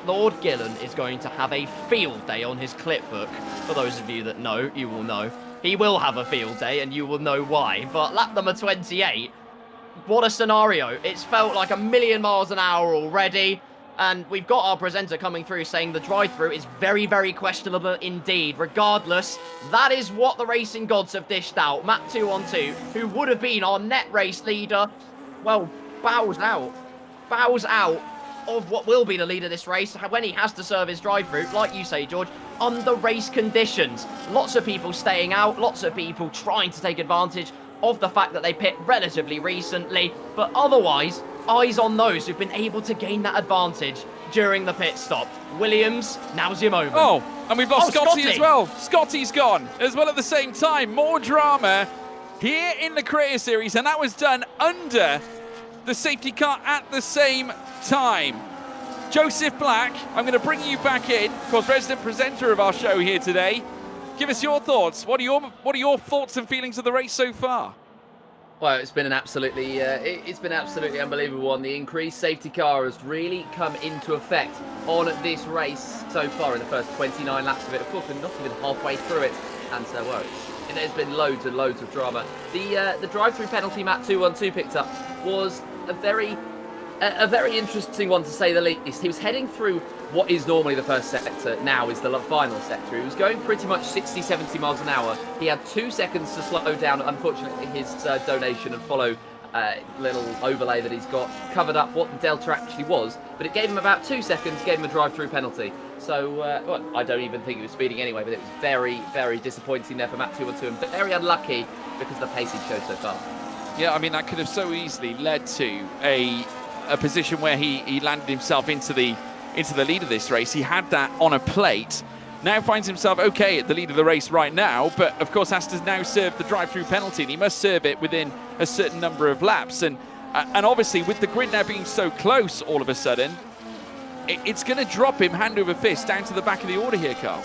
Lord Gillen is going to have a field day on his clip book. For those of you that know, you will know. He will have a field day, and you will know why. But lap number 28, what a scenario. It's felt like a million miles an hour already. And we've got our presenter coming through saying the drive-through is very, very questionable indeed. Regardless, that is what the racing gods have dished out. Matt 212, who would have been our net race leader, well, bows out. bows out of what will be the lead of this race when he has to serve his drive-through, like you say, George, under race conditions. Lots of people staying out, lots of people trying to take advantage of the fact that they pit relatively recently, but otherwise, eyes on those who've been able to gain that advantage during the pit stop. Williams, now's your moment. Oh, and we've lost Scotty Scotty as well. Scotty's gone as well at the same time. More drama here in the Creator Series, and that was done under the safety car at the same time. Joseph Black, I'm going to bring you back in, of course, resident presenter of our show here today. Give us your thoughts. What are your thoughts and feelings of the race so far? Well, it's been an absolutely unbelievable one. The increased safety car has really come into effect on this race so far in the first 29 laps of it. Of course, we're not even halfway through it, and so there's been loads and loads of drama. The drive-through penalty Matt 212 picked up was a very interesting one, to say the least. He was heading through what is normally the first sector, now is the final sector. He was going pretty much 60, 70 miles an hour. He had 2 seconds to slow down. Unfortunately, his donation and follow little overlay that he's got covered up what the delta actually was, but it gave him about 2 seconds, gave him a drive-through penalty. So, well, I don't even think he was speeding anyway, but it was very, very disappointing there for Matt 212, and very unlucky because of the pace he showed so far. Yeah, I mean, that could have so easily led to a position where he landed himself into the lead of this race. He had that on a plate. Now finds himself okay at the lead of the race right now, but of course has to now serve the drive-through penalty, and he must serve it within a certain number of laps. And obviously, with the grid now being so close all of a sudden, it's going to drop him hand over fist down to the back of the order here, Carl.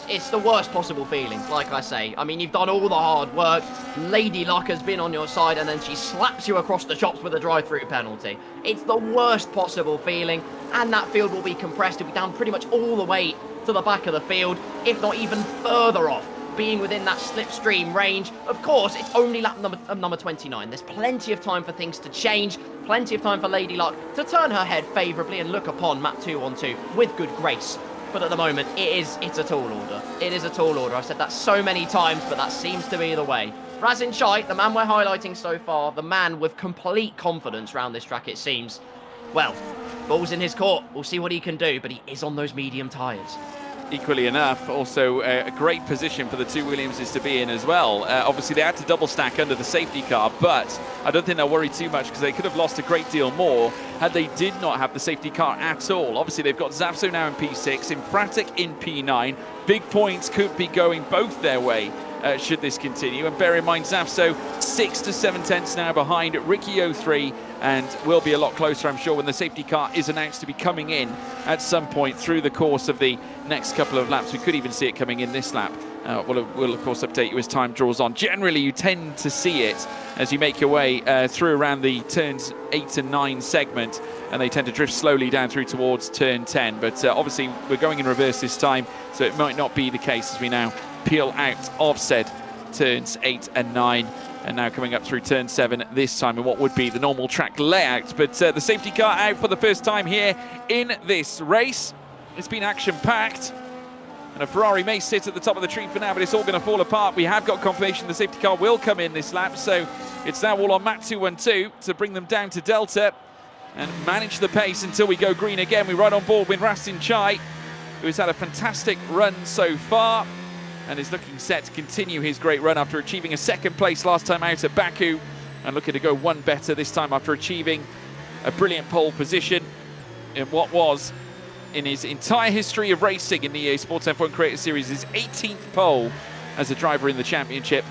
It's the worst possible feeling, like I say. I mean, you've done all the hard work. Lady Luck has been on your side, and then she slaps you across the chops with a drive-through penalty. It's the worst possible feeling, and that field will be compressed. It'll be down pretty much all the way to the back of the field, if not even further off, being within that slipstream range. Of course, it's only lap number 29. There's plenty of time for things to change, plenty of time for Lady Luck to turn her head favourably and look upon Matt 212 with good grace. But at the moment, it's a tall order. It is a tall order. I've said that so many times, but that seems to be the way. Razin Chai, the man we're highlighting so far, the man with complete confidence around this track, it seems. Well, ball's in his court. We'll see what he can do, but he is on those medium tyres. Equally enough, also a great position for the two Williamses to be in as well. Obviously, they had to double stack under the safety car, but I don't think they'll worry too much because they could have lost a great deal more had they did not have the safety car at all. Obviously, they've got Zavso now in P6, Infratic in P9. Big points could be going both their way should this continue. And bear in mind, Zavso 6 to 7 tenths now behind Ricky 03, and will be a lot closer, I'm sure, when the safety car is announced to be coming in at some point through the course of the next couple of laps. We could even see it coming in this lap. We'll of course update you as time draws on. Generally, you tend to see it as you make your way through around the turns 8 and 9 segment, and they tend to drift slowly down through towards turn 10. But obviously, we're going in reverse this time, so it might not be the case as we now peel out of said turns 8 and 9. And now coming up through turn 7 this time in what would be the normal track layout. But the safety car out for the first time here in this race. It's been action-packed. And a Ferrari may sit at the top of the tree for now, but it's all going to fall apart. We have got confirmation the safety car will come in this lap, so it's now all on Matt 212 to bring them down to Delta and manage the pace until we go green again. We're right on board with Razin Chai, who has had a fantastic run so far and is looking set to continue his great run after achieving a second place last time out at Baku, and looking to go one better this time after achieving a brilliant pole position in what was, in his entire history of racing in the EA Sports F1 Creator Series, his 18th pole as a driver in the championship.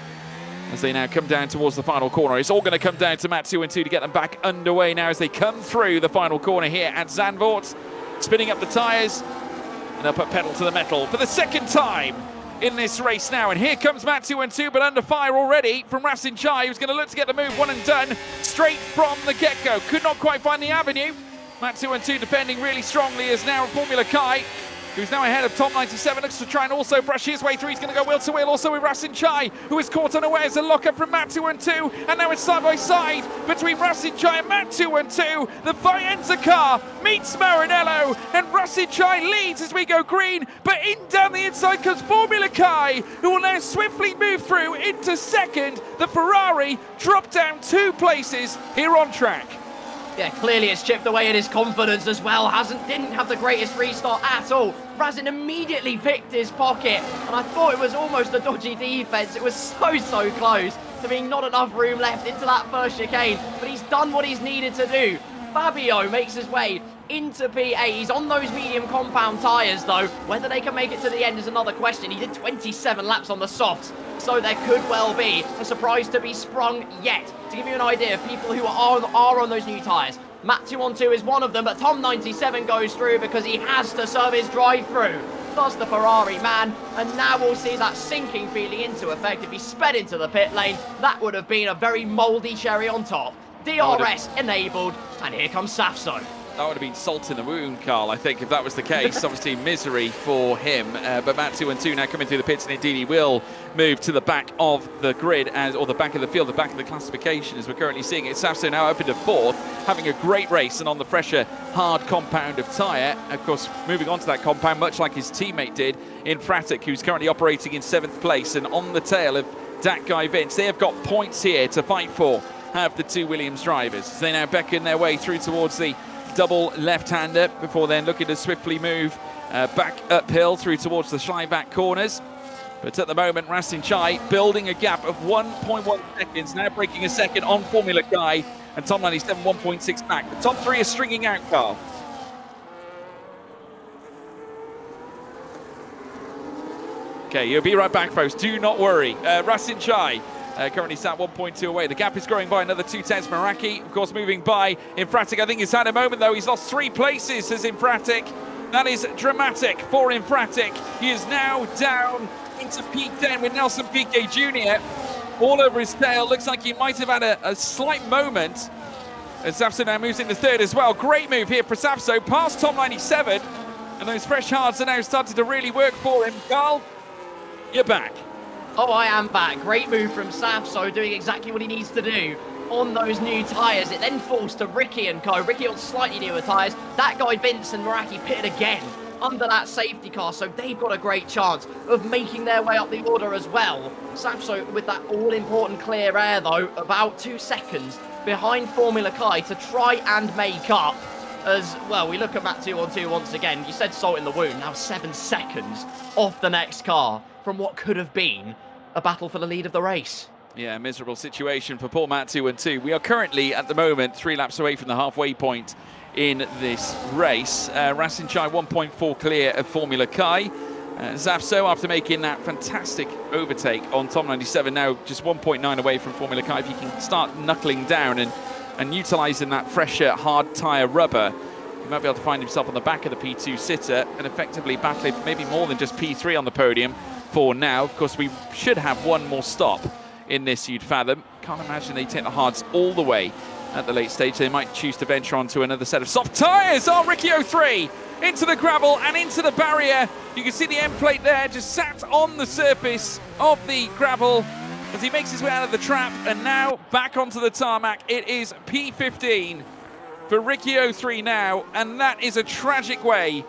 As they now come down towards the final corner, it's all going to come down to Matt 212 to get them back underway now as they come through the final corner here at Zandvoort, spinning up the tyres, and they'll put pedal to the metal for the second time in this race now. And here comes Matt 212, but under fire already from Razin Chai, who's going to look to get the move one and done straight from the get-go. Could not quite find the avenue. Matt 212 defending really strongly is now Formula Kai, who's now ahead of Top 97, looks to try and also brush his way through. He's going to go wheel to wheel also with Razin Chai, who is caught unawares. A lock-up from Matt 212, and now it's side by side between Razin Chai and Matt 212. The Faenza car meets Maranello, and Razin Chai leads as we go green, but in down the inside comes Formula Kai, who will now swiftly move through into second. The Ferrari dropped down 2 places here on track. Yeah, clearly it's chipped away at his confidence as well. Didn't have the greatest restart at all. Razin immediately picked his pocket, and I thought it was almost a dodgy defense. It was so close to being not enough room left into that first chicane, but he's done what he's needed to do. Fabio makes his way into P8. He's on those medium compound tyres, though. Whether they can make it to the end is another question. He did 27 laps on the softs, so there could well be a surprise to be sprung yet. To give you an idea of people who are on those new tyres, Matt 2-on-2 is one of them, but Tom 97 goes through because he has to serve his drive-through. Does the Ferrari man, and now we'll see that sinking feeling into effect. If he sped into the pit lane, that would have been a very mouldy cherry on top. DRS enabled, and here comes Safso. That would have been salt in the wound, Carl, I think, if that was the case. Obviously, misery for him. But Matt 2-on-2 now coming through the pits, and indeed he will move to the back of the grid, or the back of the field, the back of the classification, as we're currently seeing it. Safso now up into 4th, having a great race, and on the fresher, hard compound of tyre. Of course, moving on to that compound, much like his teammate did in Fratic, who's currently operating in 7th place, and on the tail of that guy Vince. They have got points here to fight for, have the two Williams drivers. They now beckon their way through towards the double left-hander before then looking to swiftly move back uphill through towards the Schleivac corners. But at the moment, Rasin Chai building a gap of 1.1 seconds, now breaking a second on Formula Guy, and Tom 97 1.6 back. The top three are stringing out, Carl. Okay, you'll be right back, folks. Do not worry. Rasin Chai currently sat 1.2 away. The gap is growing by another 2 tenths. Maraki, of course, moving by Infratic. I think he's had a moment, though. He's lost 3 places as Infratic. That is dramatic for Infratic. He is now down into P10 with Nelson Piquet Jr. all over his tail. Looks like he might have had a slight moment. As Safso now moves into 3rd as well. Great move here for Safso, past Tom 97. And those fresh hards are now starting to really work for him. Carl, you're back. Oh, I am back. Great move from Safso, doing exactly what he needs to do on those new tyres. It then falls to Ricky and co. Ricky on slightly newer tyres. That guy, Vince and Maraki, pitted again under that safety car, so they've got a great chance of making their way up the order as well. Safso with that all-important clear air, though, about 2 seconds behind Formula Kai to try and make up. As well, we look at Matt 2-on-2 once again. You said salt in the wound, now 7 seconds off the next car from what could have been a battle for the lead of the race. Yeah, miserable situation for poor Matt 2-on-2. We are currently, at the moment, 3 laps away from the halfway point in this race. Rasin Chai 1.4 clear of Formula Kai. Safso, after making that fantastic overtake on Tom 97, now just 1.9 away from Formula Kai. If he can start knuckling down and utilising that fresher hard tyre rubber, he might be able to find himself on the back of the P2 sitter and effectively battling for maybe more than just P3 on the podium for now. Of course, we should have one more stop in this, you'd fathom. Can't imagine they take the hards all the way at the late stage. They might choose to venture onto another set of soft tyres. Oh, Ricky 03 into the gravel and into the barrier. You can see the end plate there just sat on the surface of the gravel as he makes his way out of the trap, and now back onto the tarmac. It is P15 for Ricky 03 now, and that is a tragic way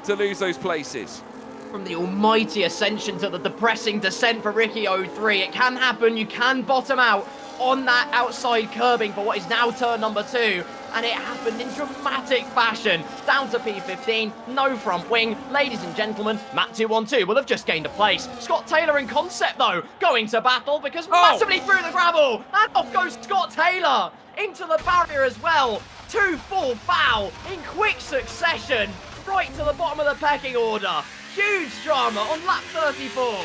to lose those places. From the almighty ascension to the depressing descent for Ricky 03, it can happen. You can bottom out on that outside curbing for what is now turn number 2, and it happened in dramatic fashion. Down to P15, no front wing. Ladies and gentlemen, Matt 2-on-2 will have just gained a place. Scott Taylor in concept, though, going to battle because massively through the gravel, and off goes Scott Taylor into the barrier as well. 2 full foul in quick succession, right to the bottom of the pecking order. Huge drama on lap 34.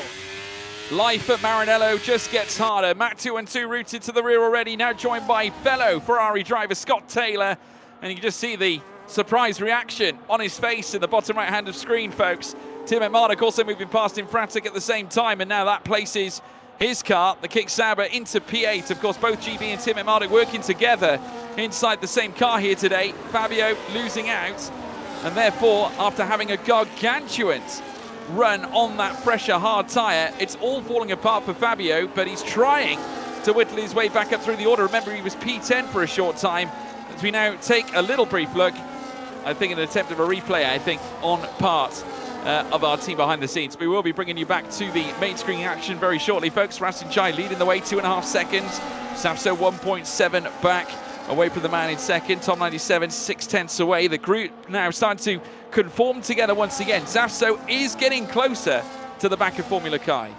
Life at Maranello just gets harder. Matt 2-on-2 rooted to the rear already, now joined by fellow Ferrari driver Scott Taylor. And you can just see the surprise reaction on his face in the bottom right hand of screen, folks. Tim Emarduk also moving past Infratic at the same time, and now that places his car, the Kick Sauber, into P8. Of course, both GB and Tim Emarduk working together inside the same car here today. Fabio losing out, and therefore, after having a gargantuan run on that fresher hard tyre, it's all falling apart for Fabio, but he's trying to whittle his way back up through the order. Remember, he was P10 for a short time. As we now take a little brief look, I think an attempt of a replay, on part of our team behind the scenes. We will be bringing you back to the main screen action very shortly, folks. Rasin Chai leading the way, 2.5 seconds. Safso 1.7 back away from the man in second. Tom 97 6/10 away. The group now starting to conform together once again. Zafso is getting closer to the back of Formula Kai.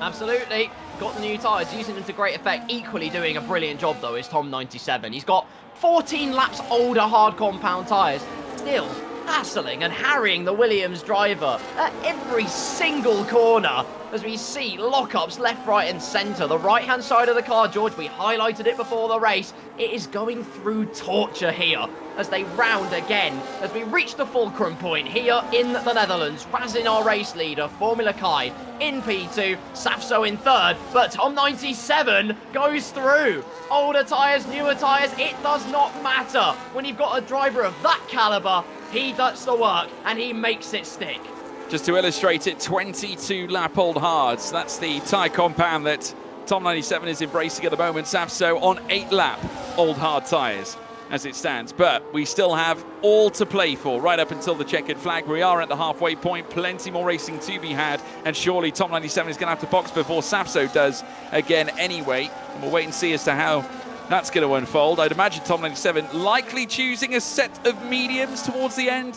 Absolutely. Got the new tyres, using them to great effect. Equally doing a brilliant job, though, is Tom 97. He's got 14 laps older hard compound tyres. Still hassling and harrying the Williams driver at every single corner, as we see lockups left, right and centre. The right-hand side of the car, George, we highlighted it before the race. It is going through torture here as they round again, as we reach the fulcrum point here in the Netherlands. Razin, our race leader, Formula Kai in P2, Safso in third, but Tom 97 goes through. Older tyres, newer tyres, it does not matter. When you've got a driver of that calibre, he does the work and he makes it stick. Just to illustrate it, 22 lap old hards. That's the tyre compound that Tom 97 is embracing at the moment. Safso on 8 lap old hard tyres as it stands. But we still have all to play for right up until the checkered flag. We are at the halfway point. Plenty more racing to be had. And surely Tom 97 is going to have to box before Safso does again anyway. And we'll wait and see as to how that's going to unfold. I'd imagine Tom 97 likely choosing a set of mediums towards the end.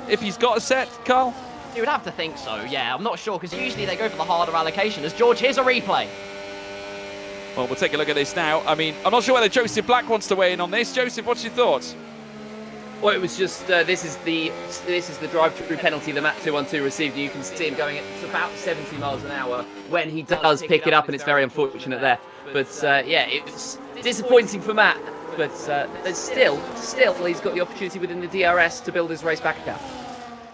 If he's got a set, Carl? You would have to think so, yeah. I'm not sure, because usually they go for the harder allocation. As George, here's a replay. Well, we'll take a look at this now. I mean, I'm not sure whether Joseph Black wants to weigh in on this. Joseph, what's your thoughts? Well, it was just this is the drive-through penalty that Matt 212 received. You can see him going at about 70 miles an hour when he does pick it up, and it's very unfortunate there. But yeah, it's disappointing for Matt. But there's still he's got the opportunity within the DRS to build his race back up.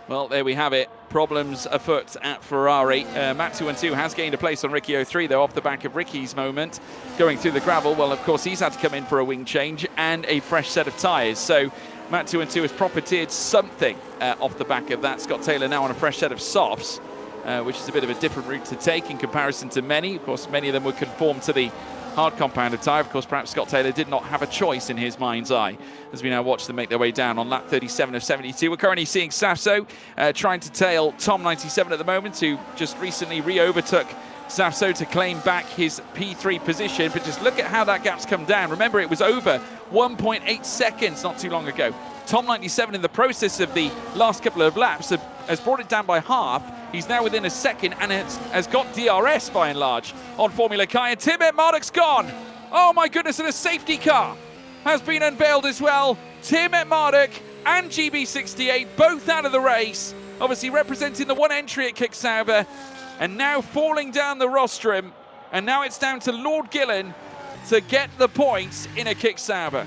Well, there we have it. Problems afoot at Ferrari. Matt 212 has gained a place on Ricky 03, though, off the back of Ricky's moment going through the gravel. Well, of course, he's had to come in for a wing change and a fresh set of tyres. So Matt 212 has profiteered something off the back of that. Scott Taylor now on a fresh set of softs, which is a bit of a different route to take in comparison to many. Of course, many of them would conform to the hard compounded tyre. Of course, perhaps Scott Taylor did not have a choice in his mind's eye as we now watch them make their way down on lap 37 of 72. We're currently seeing Safso trying to tail Tom 97 at the moment, who just recently re-overtook Safso to claim back his P3 position. But just look at how that gap's come down. Remember, it was over 1.8 seconds not too long ago. Tom 97, in the process of the last couple of laps, has brought it down by half. He's now within a second and has got DRS by and large on Formula Kai. And Tim Marduk's gone. Oh my goodness, and a safety car has been unveiled as well. Tim Marduk and GB68 both out of the race, obviously representing the one entry at Kick-Sauber, and now falling down the rostrum. And now it's down to Lord Gillen to get the points in a Kick-Sauber.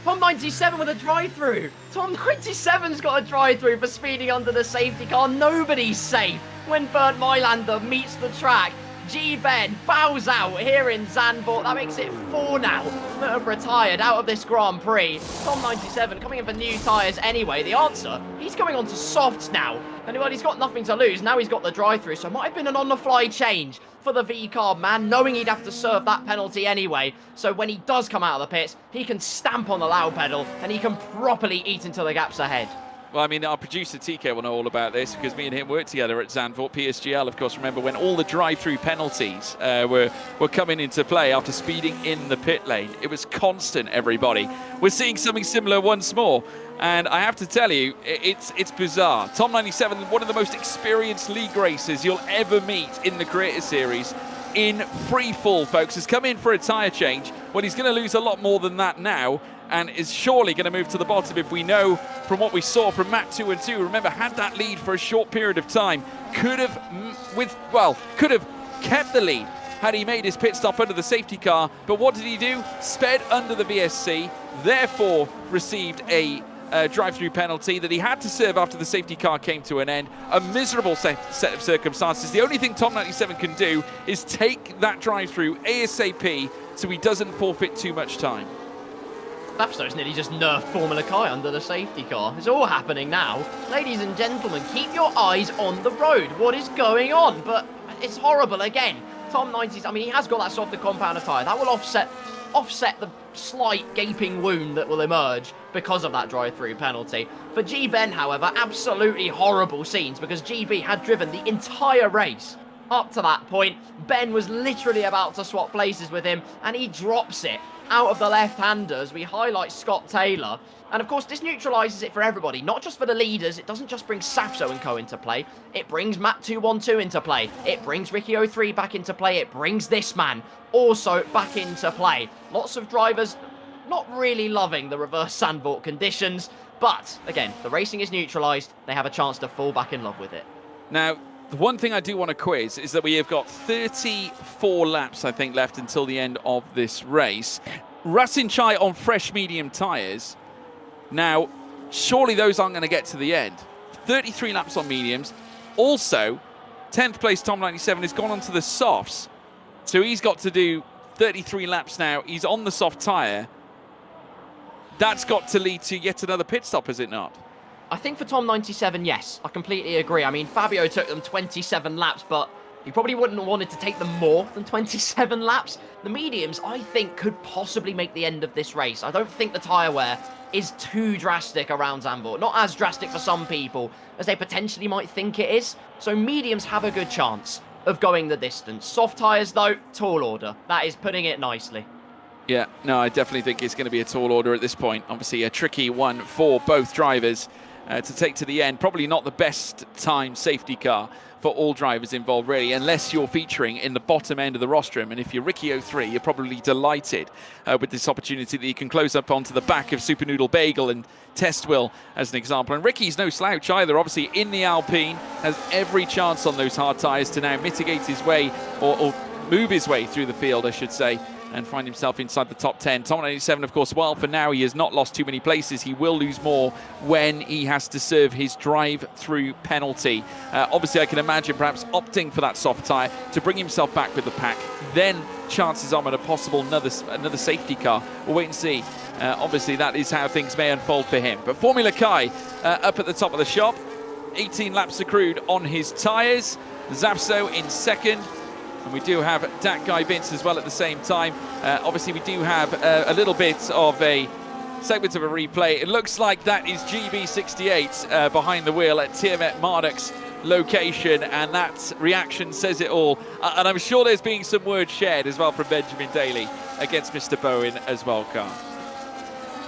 Tom 97 with a drive-through. Tom 97's got a drive-through for speeding under the safety car. Nobody's safe when Bernd Mailander meets the track. G-Ben bows out here in Zandvoort. That makes it 4 now that have retired out of this Grand Prix. Tom 97 coming in for new tyres anyway. The answer, he's going on to softs now. And well, he's got nothing to lose. Now he's got the drive-through, so it might have been an on-the-fly change for the V-Carb man, knowing he'd have to serve that penalty anyway. So when he does come out of the pits, he can stamp on the loud pedal and he can properly eat into the gaps ahead. Well, I mean, our producer TK will know all about this because me and him worked together at Zandvoort. PSGL, of course, remember when all the drive-through penalties were coming into play after speeding in the pit lane. It was constant, everybody. We're seeing something similar once more. And I have to tell you, it's bizarre. Tom 97, one of the most experienced league racers you'll ever meet in the Creator Series, in free fall, folks, has come in for a tyre change. Well, he's going to lose a lot more than that now, and is surely going to move to the bottom if we know from what we saw from Matt 212. Remember, had that lead for a short period of time. Could have kept the lead had he made his pit stop under the safety car. But what did he do? Sped under the VSC, therefore received a drive-through penalty that he had to serve after the safety car came to an end. A miserable set of circumstances. The only thing Tom 97 can do is take that drive-through ASAP so he doesn't forfeit too much time. Safso's nearly just nerfed Formula Kai under the safety car. It's all happening now. Ladies and gentlemen, keep your eyes on the road. What is going on? But it's horrible again. Tom 90s, I mean, he has got that softer compounder tyre. That will offset the slight gaping wound that will emerge because of that drive-through penalty. For G-Ben, however, absolutely horrible scenes because GB had driven the entire race Up to that point, Ben was literally about to swap places with him, and he drops it out of the left-handers. We highlight Scott Taylor. And of course, this neutralises it for everybody, not just for the leaders. It doesn't just bring Safso and co into play. It brings Matt212 into play. It brings Ricky03 back into play. It brings this man also back into play. Lots of drivers not really loving the reverse Zandvoort conditions. But, again, the racing is neutralised. They have a chance to fall back in love with it. Now, the one thing I do want to quiz is that we have got 34 laps, I think, left until the end of this race. Rasinchai on fresh medium tyres. Now, surely those aren't going to get to the end. 33 laps on mediums. Also, 10th place Tom97 has gone onto the softs. So he's got to do 33 laps now. He's on the soft tyre. That's got to lead to yet another pit stop, has it not? I think for Tom97, yes. I completely agree. I mean, Fabio took them 27 laps, but he probably wouldn't have wanted to take them more than 27 laps. The mediums, I think, could possibly make the end of this race. I don't think the tyre wear is too drastic around Zandvoort. Not as drastic for some people as they potentially might think it is. So mediums have a good chance of going the distance. Soft tyres, though, tall order. That is putting it nicely. Yeah, no, I definitely think it's going to be a tall order at this point. Obviously, a tricky one for both drivers to take to the end. Probably not the best time safety car for all drivers involved, really, unless you're featuring in the bottom end of the rostrum. And if you're Ricky03, you're probably delighted with this opportunity that you can close up onto the back of Super Noodle Bagel and Test Will as an example. And Ricky's no slouch either, obviously in the Alpine, has every chance on those hard tyres to now mitigate his way, or move his way through the field, I should say, and find himself inside the top 10. Tom97, of course, while for now he has not lost too many places, he will lose more when he has to serve his drive-through penalty. Obviously, I can imagine perhaps opting for that soft tyre to bring himself back with the pack. Then chances are at a possible another safety car. We'll wait and see. Obviously, that is how things may unfold for him. But Formula Kai up at the top of the shop. 18 laps accrued on his tyres. Zafso in second. And we do have that guy Vince as well at the same time. Obviously, we do have a little bit of a segment of a replay. It looks like that is GB68 behind the wheel at Tiamat Marduk's location, and that reaction says it all. And I'm sure there's been some words shared as well from Benjamin Daly against Mr. Bowen as well, Carl.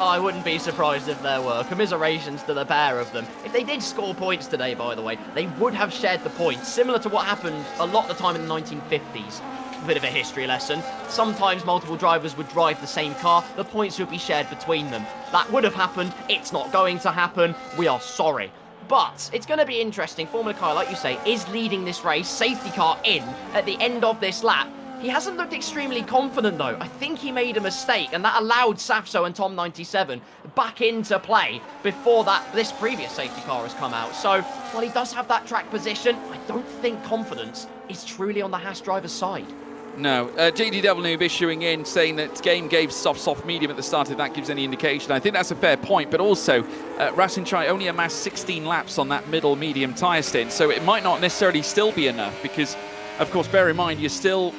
I wouldn't be surprised if there were. Commiserations to the pair of them. If they did score points today, by the way, they would have shared the points, similar to what happened a lot of the time in the 1950s. A bit of a history lesson. Sometimes multiple drivers would drive the same car. The points would be shared between them. That would have happened. It's not going to happen. We are sorry. But it's going to be interesting. Formula Kai, like you say, is leading this race. Safety car in at the end of this lap. He hasn't looked extremely confident, though. I think he made a mistake, and that allowed Safso and Tom97 back into play before this previous safety car has come out. So, while he does have that track position, I don't think confidence is truly on the Haas driver's side. No. JD Devil Noob issuing in, saying that game gave soft, medium at the start, if that gives any indication. I think that's a fair point, but also Rasinchai only amassed 16 laps on that middle medium tyre stint, so it might not necessarily still be enough because, of course, bear in mind, you still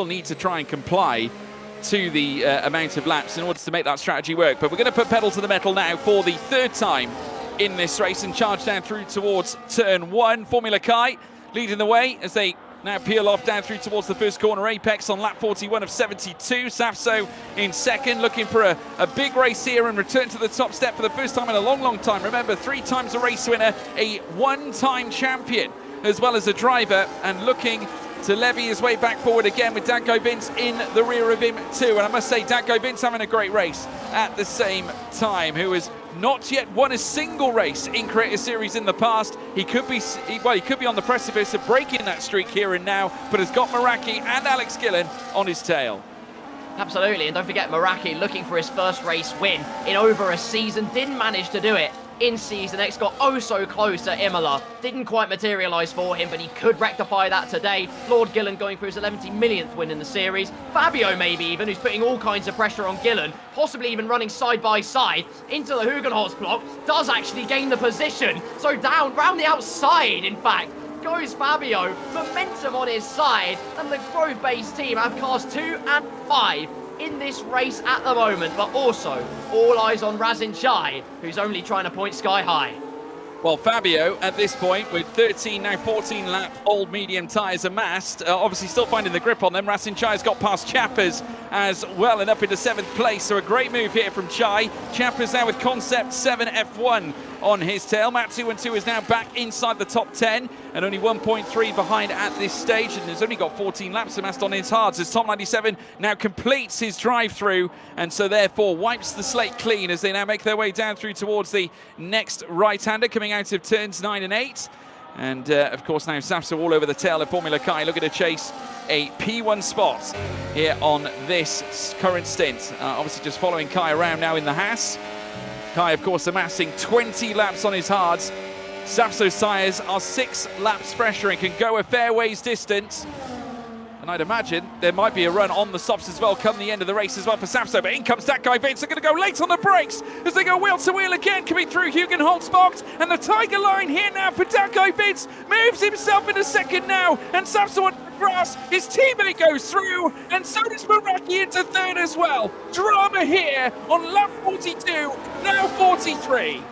need to try and comply to the amount of laps in order to make that strategy work. But we're going to put pedal to the metal now for the third time in this race and charge down through towards turn one. Formula Kai leading the way as they now peel off down through towards the first corner apex on lap 41 of 72. Safso in second, looking for a big race here and return to the top step for the first time in a long time. Remember, 3 times a race winner, a 1-time champion as well as a driver, and looking to levy his way back forward again with Danko Vince in the rear of him too. And I must say, Danko Vince having a great race at the same time, who has not yet won a single race in Creator Series in the past. He could be on the precipice of breaking that streak here and now, but has got Meraki and Alex Gillen on his tail. Absolutely, and don't forget Meraki looking for his first race win in over a season. Didn't manage to do it in Season X, got oh so close at Imola. Didn't quite materialise for him, but he could rectify that today. Lord Gillen going for his 11th millionth win in the series. Fabio maybe even, who's putting all kinds of pressure on Gillen, possibly even running side by side into the Hugenholz block, does actually gain the position. So down, round the outside, in fact, goes Fabio, momentum on his side, and the Grove-based team have cars 2 and 5 in this race at the moment, but also all eyes on Rasinchai, who's only trying to point sky high. Well, Fabio, at this point, with 13, now 14-lap old medium tyres amassed, obviously still finding the grip on them. Racing Chai's got past Chappers as well and up into 7th place, so a great move here from Chai. Chappers now with Concept 7 F1 on his tail. Map 2 and 2 is now back inside the top 10 and only 1.3 behind at this stage, and has only got 14 laps amassed on his hards as Top 97 now completes his drive-through and so therefore wipes the slate clean as they now make their way down through towards the next right-hander coming out of turns 9 and 8. And of course now Sapsa all over the tail of Formula Kai, looking to chase a P1 spot here on this current stint. Obviously just following Kai around now in the Haas. Kai, of course, amassing 20 laps on his hards. Sapso's tyres are 6 laps fresher and can go a fair ways distance. And I'd imagine there might be a run on the softs as well come the end of the race as well for Sapso. But in comes that guy Vince. They're going to go late on the brakes as they go wheel to wheel again, coming through Hugen Holtzbox. And the Tiger line here now for that guy Vince moves himself into second now. And Sapso on the grass, his teammate goes through. And so does Meraki into third as well. Drama here on lap 42, now 43.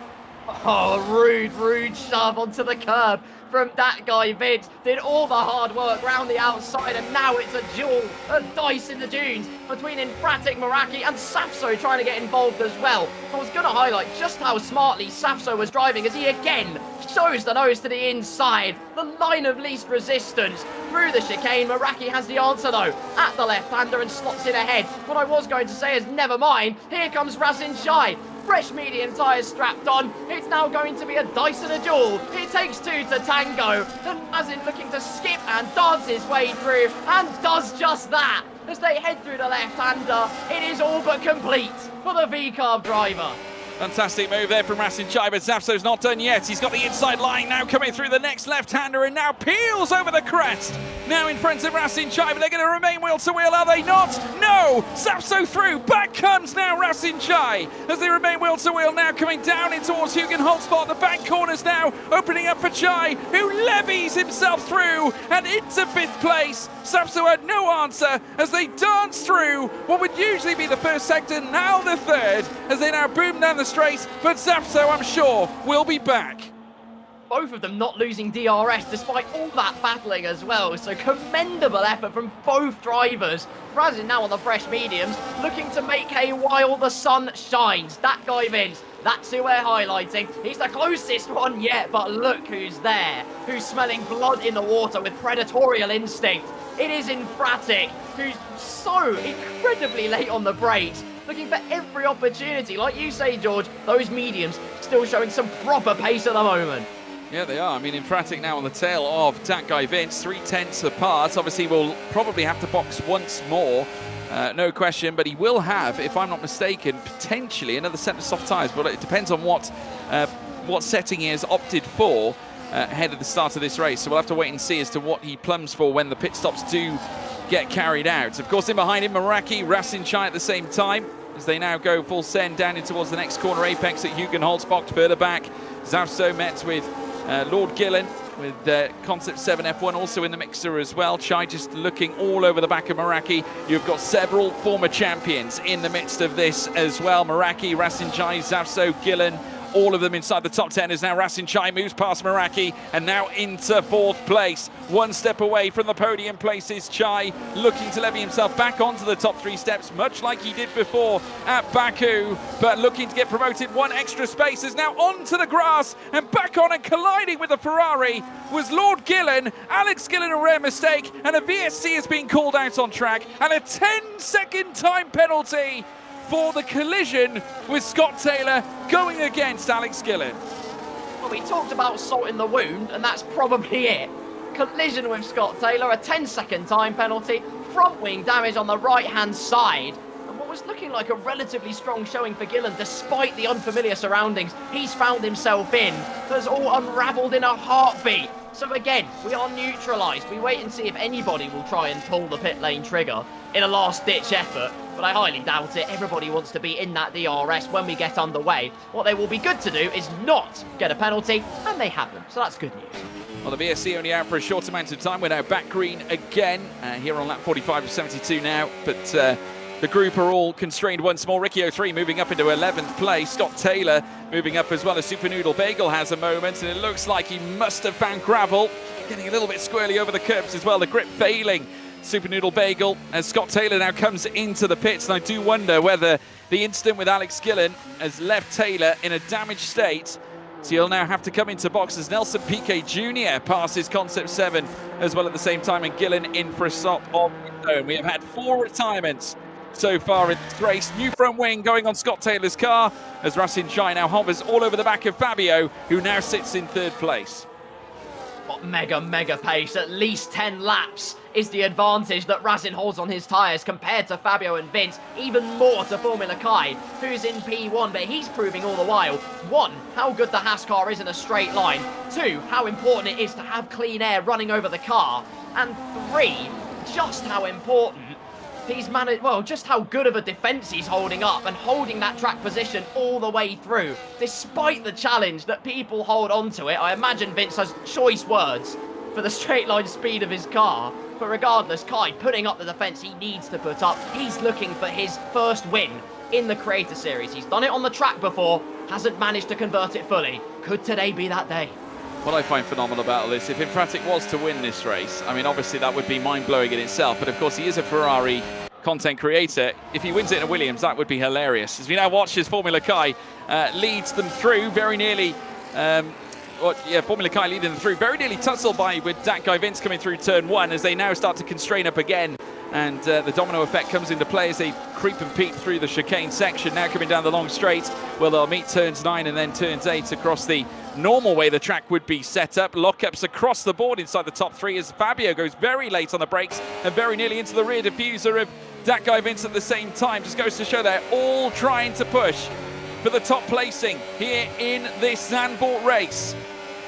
Oh, rude shove onto the curb from that guy Vince. Did all the hard work round the outside, and now it's a duel, a dice in the dunes between Infratic, Meraki and Safso trying to get involved as well. I was going to highlight just how smartly Safso was driving as he again shows the nose to the inside. The line of least resistance through the chicane. Meraki has the answer though at the left-hander and slots it ahead. What I was going to say is never mind. Here comes Razin Shai. Fresh medium tyres strapped on. It's now going to be a dice and a duel. It takes 2 to tango. And Razin looking to skip and dance his way through, and does just that. As they head through the left-hander, it is all but complete for the V-Carb driver. Fantastic move there from Rasin Chai, but Zapso's not done yet. He's got the inside line now coming through the next left-hander and now peels over the crest. Now in front of Rasin Chai, but they're going to remain wheel to wheel, are they not? No! Zapso through. Back comes now Rasin Chai as they remain wheel to wheel now coming down in towards Hugen Holtzbot. The back corners now opening up for Chai, who levies himself through and into 5th place. Zapso had no answer as they dance through what would usually be the first sector, now the third, as they now boom down the straight. But Zapso, I'm sure, will be back. Both of them not losing DRS despite all that battling as well. So commendable effort from both drivers. Razin now on the fresh mediums, looking to make hay while the sun shines. That guy Vince, that's who we're highlighting. He's the closest one yet, but look who's there. Who's smelling blood in the water with predatorial instinct. It is Infratic, who's so incredibly late on the brakes, looking for every opportunity. Like you say, George, those mediums still showing some proper pace at the moment. Yeah, they are. I mean, Infratic now on the tail of that guy Vince, 3/10 apart. Obviously, we'll probably have to box once more, no question. But he will have, if I'm not mistaken, potentially another set of soft tyres. But it depends on what setting he has opted for ahead of the start of this race. So we'll have to wait and see as to what he plums for when the pit stops do get carried out. Of course, in behind him, Meraki, Rasin Chai at the same time, as they now go full send down in towards the next corner apex at Hugen Holtzbox. Further back, Zavso met with Lord Gillen with Concept 7 F1 also in the mixer as well. Chai just looking all over the back of Meraki. You've got several former champions in the midst of this as well. Meraki, Rasin Chai, Zavso, Gillen, all of them inside the top 10 as now Rasin Chai moves past Meraki and now into 4th place. One step away from the podium place is Chai, looking to levy himself back onto the top 3 steps, much like he did before at Baku, but looking to get promoted one extra space is now onto the grass and back on and colliding with the Ferrari was Lord Gillen. Alex Gillen, a rare mistake, and a VSC has been called out on track and a 10-second time penalty for the collision with Scott Taylor going against Alex Gillen. Well, we talked about salt in the wound, and that's probably it. Collision with Scott Taylor, a 10-second time penalty, front wing damage on the right-hand side. And what was looking like a relatively strong showing for Gillen, despite the unfamiliar surroundings he's found himself in, has all unravelled in a heartbeat. So again, we are neutralised. We wait and see if anybody will try and pull the pit lane trigger in a last-ditch effort, but I highly doubt it. Everybody wants to be in that DRS when we get underway. What they will be good to do is not get a penalty, and they haven't, so that's good news. Well, the VSC only out for a short amount of time. We're now back green again here on lap 45 of 72 now, but The group are all constrained once more. Ricky 03 moving up into 11th place. Scott Taylor moving up as well as Super Noodle Bagel has a moment, and it looks like he must have found gravel. Getting a little bit squirrely over the curbs as well. The grip failing Super Noodle Bagel as Scott Taylor now comes into the pits. And I do wonder whether the incident with Alex Gillen has left Taylor in a damaged state. So he'll now have to come into box as Nelson Piquet Jr. passes Concept 7 as well at the same time, and Gillen in for a stop of his own. We have had 4 retirements so far in this race. New front wing going on Scott Taylor's car as Racing Shine now hovers all over the back of Fabio, who now sits in 3rd place. What mega pace, at least 10 laps is the advantage that Razin holds on his tyres compared to Fabio and Vince, even more to Formula Kai, who's in P1, but he's proving all the while, 1, how good the Haas car is in a straight line, 2, how important it is to have clean air running over the car, and 3, just how important he's managed, well, just how good of a defence he's holding up and holding that track position all the way through. Despite the challenge that people hold on to it, I imagine Vince has choice words for the straight line speed of his car. But regardless, Kai putting up the defence he needs to put up. He's looking for his first win in the Creator Series. He's done it on the track before, hasn't managed to convert it fully. Could today be that day? What I find phenomenal about this, if Infratic was to win this race, I mean, obviously that would be mind-blowing in itself, but of course he is a Ferrari content creator. If he wins it in a Williams, that would be hilarious. As we now watch as Formula Kai leads them through very nearly, Formula Kai leading them through, very nearly tussled by with that guy Vince coming through turn 1 as they now start to constrain up again. And the domino effect comes into play as they creep and peep through the chicane section, now coming down the long straight. Well, they'll meet turns 9 and then turns 8 across the normal way the track would be set up. Lockups across the board inside the top 3 as Fabio goes very late on the brakes and very nearly into the rear diffuser of that guy Vince at the same time. Just goes to show they're all trying to push for the top placing here in this Zandvoort race.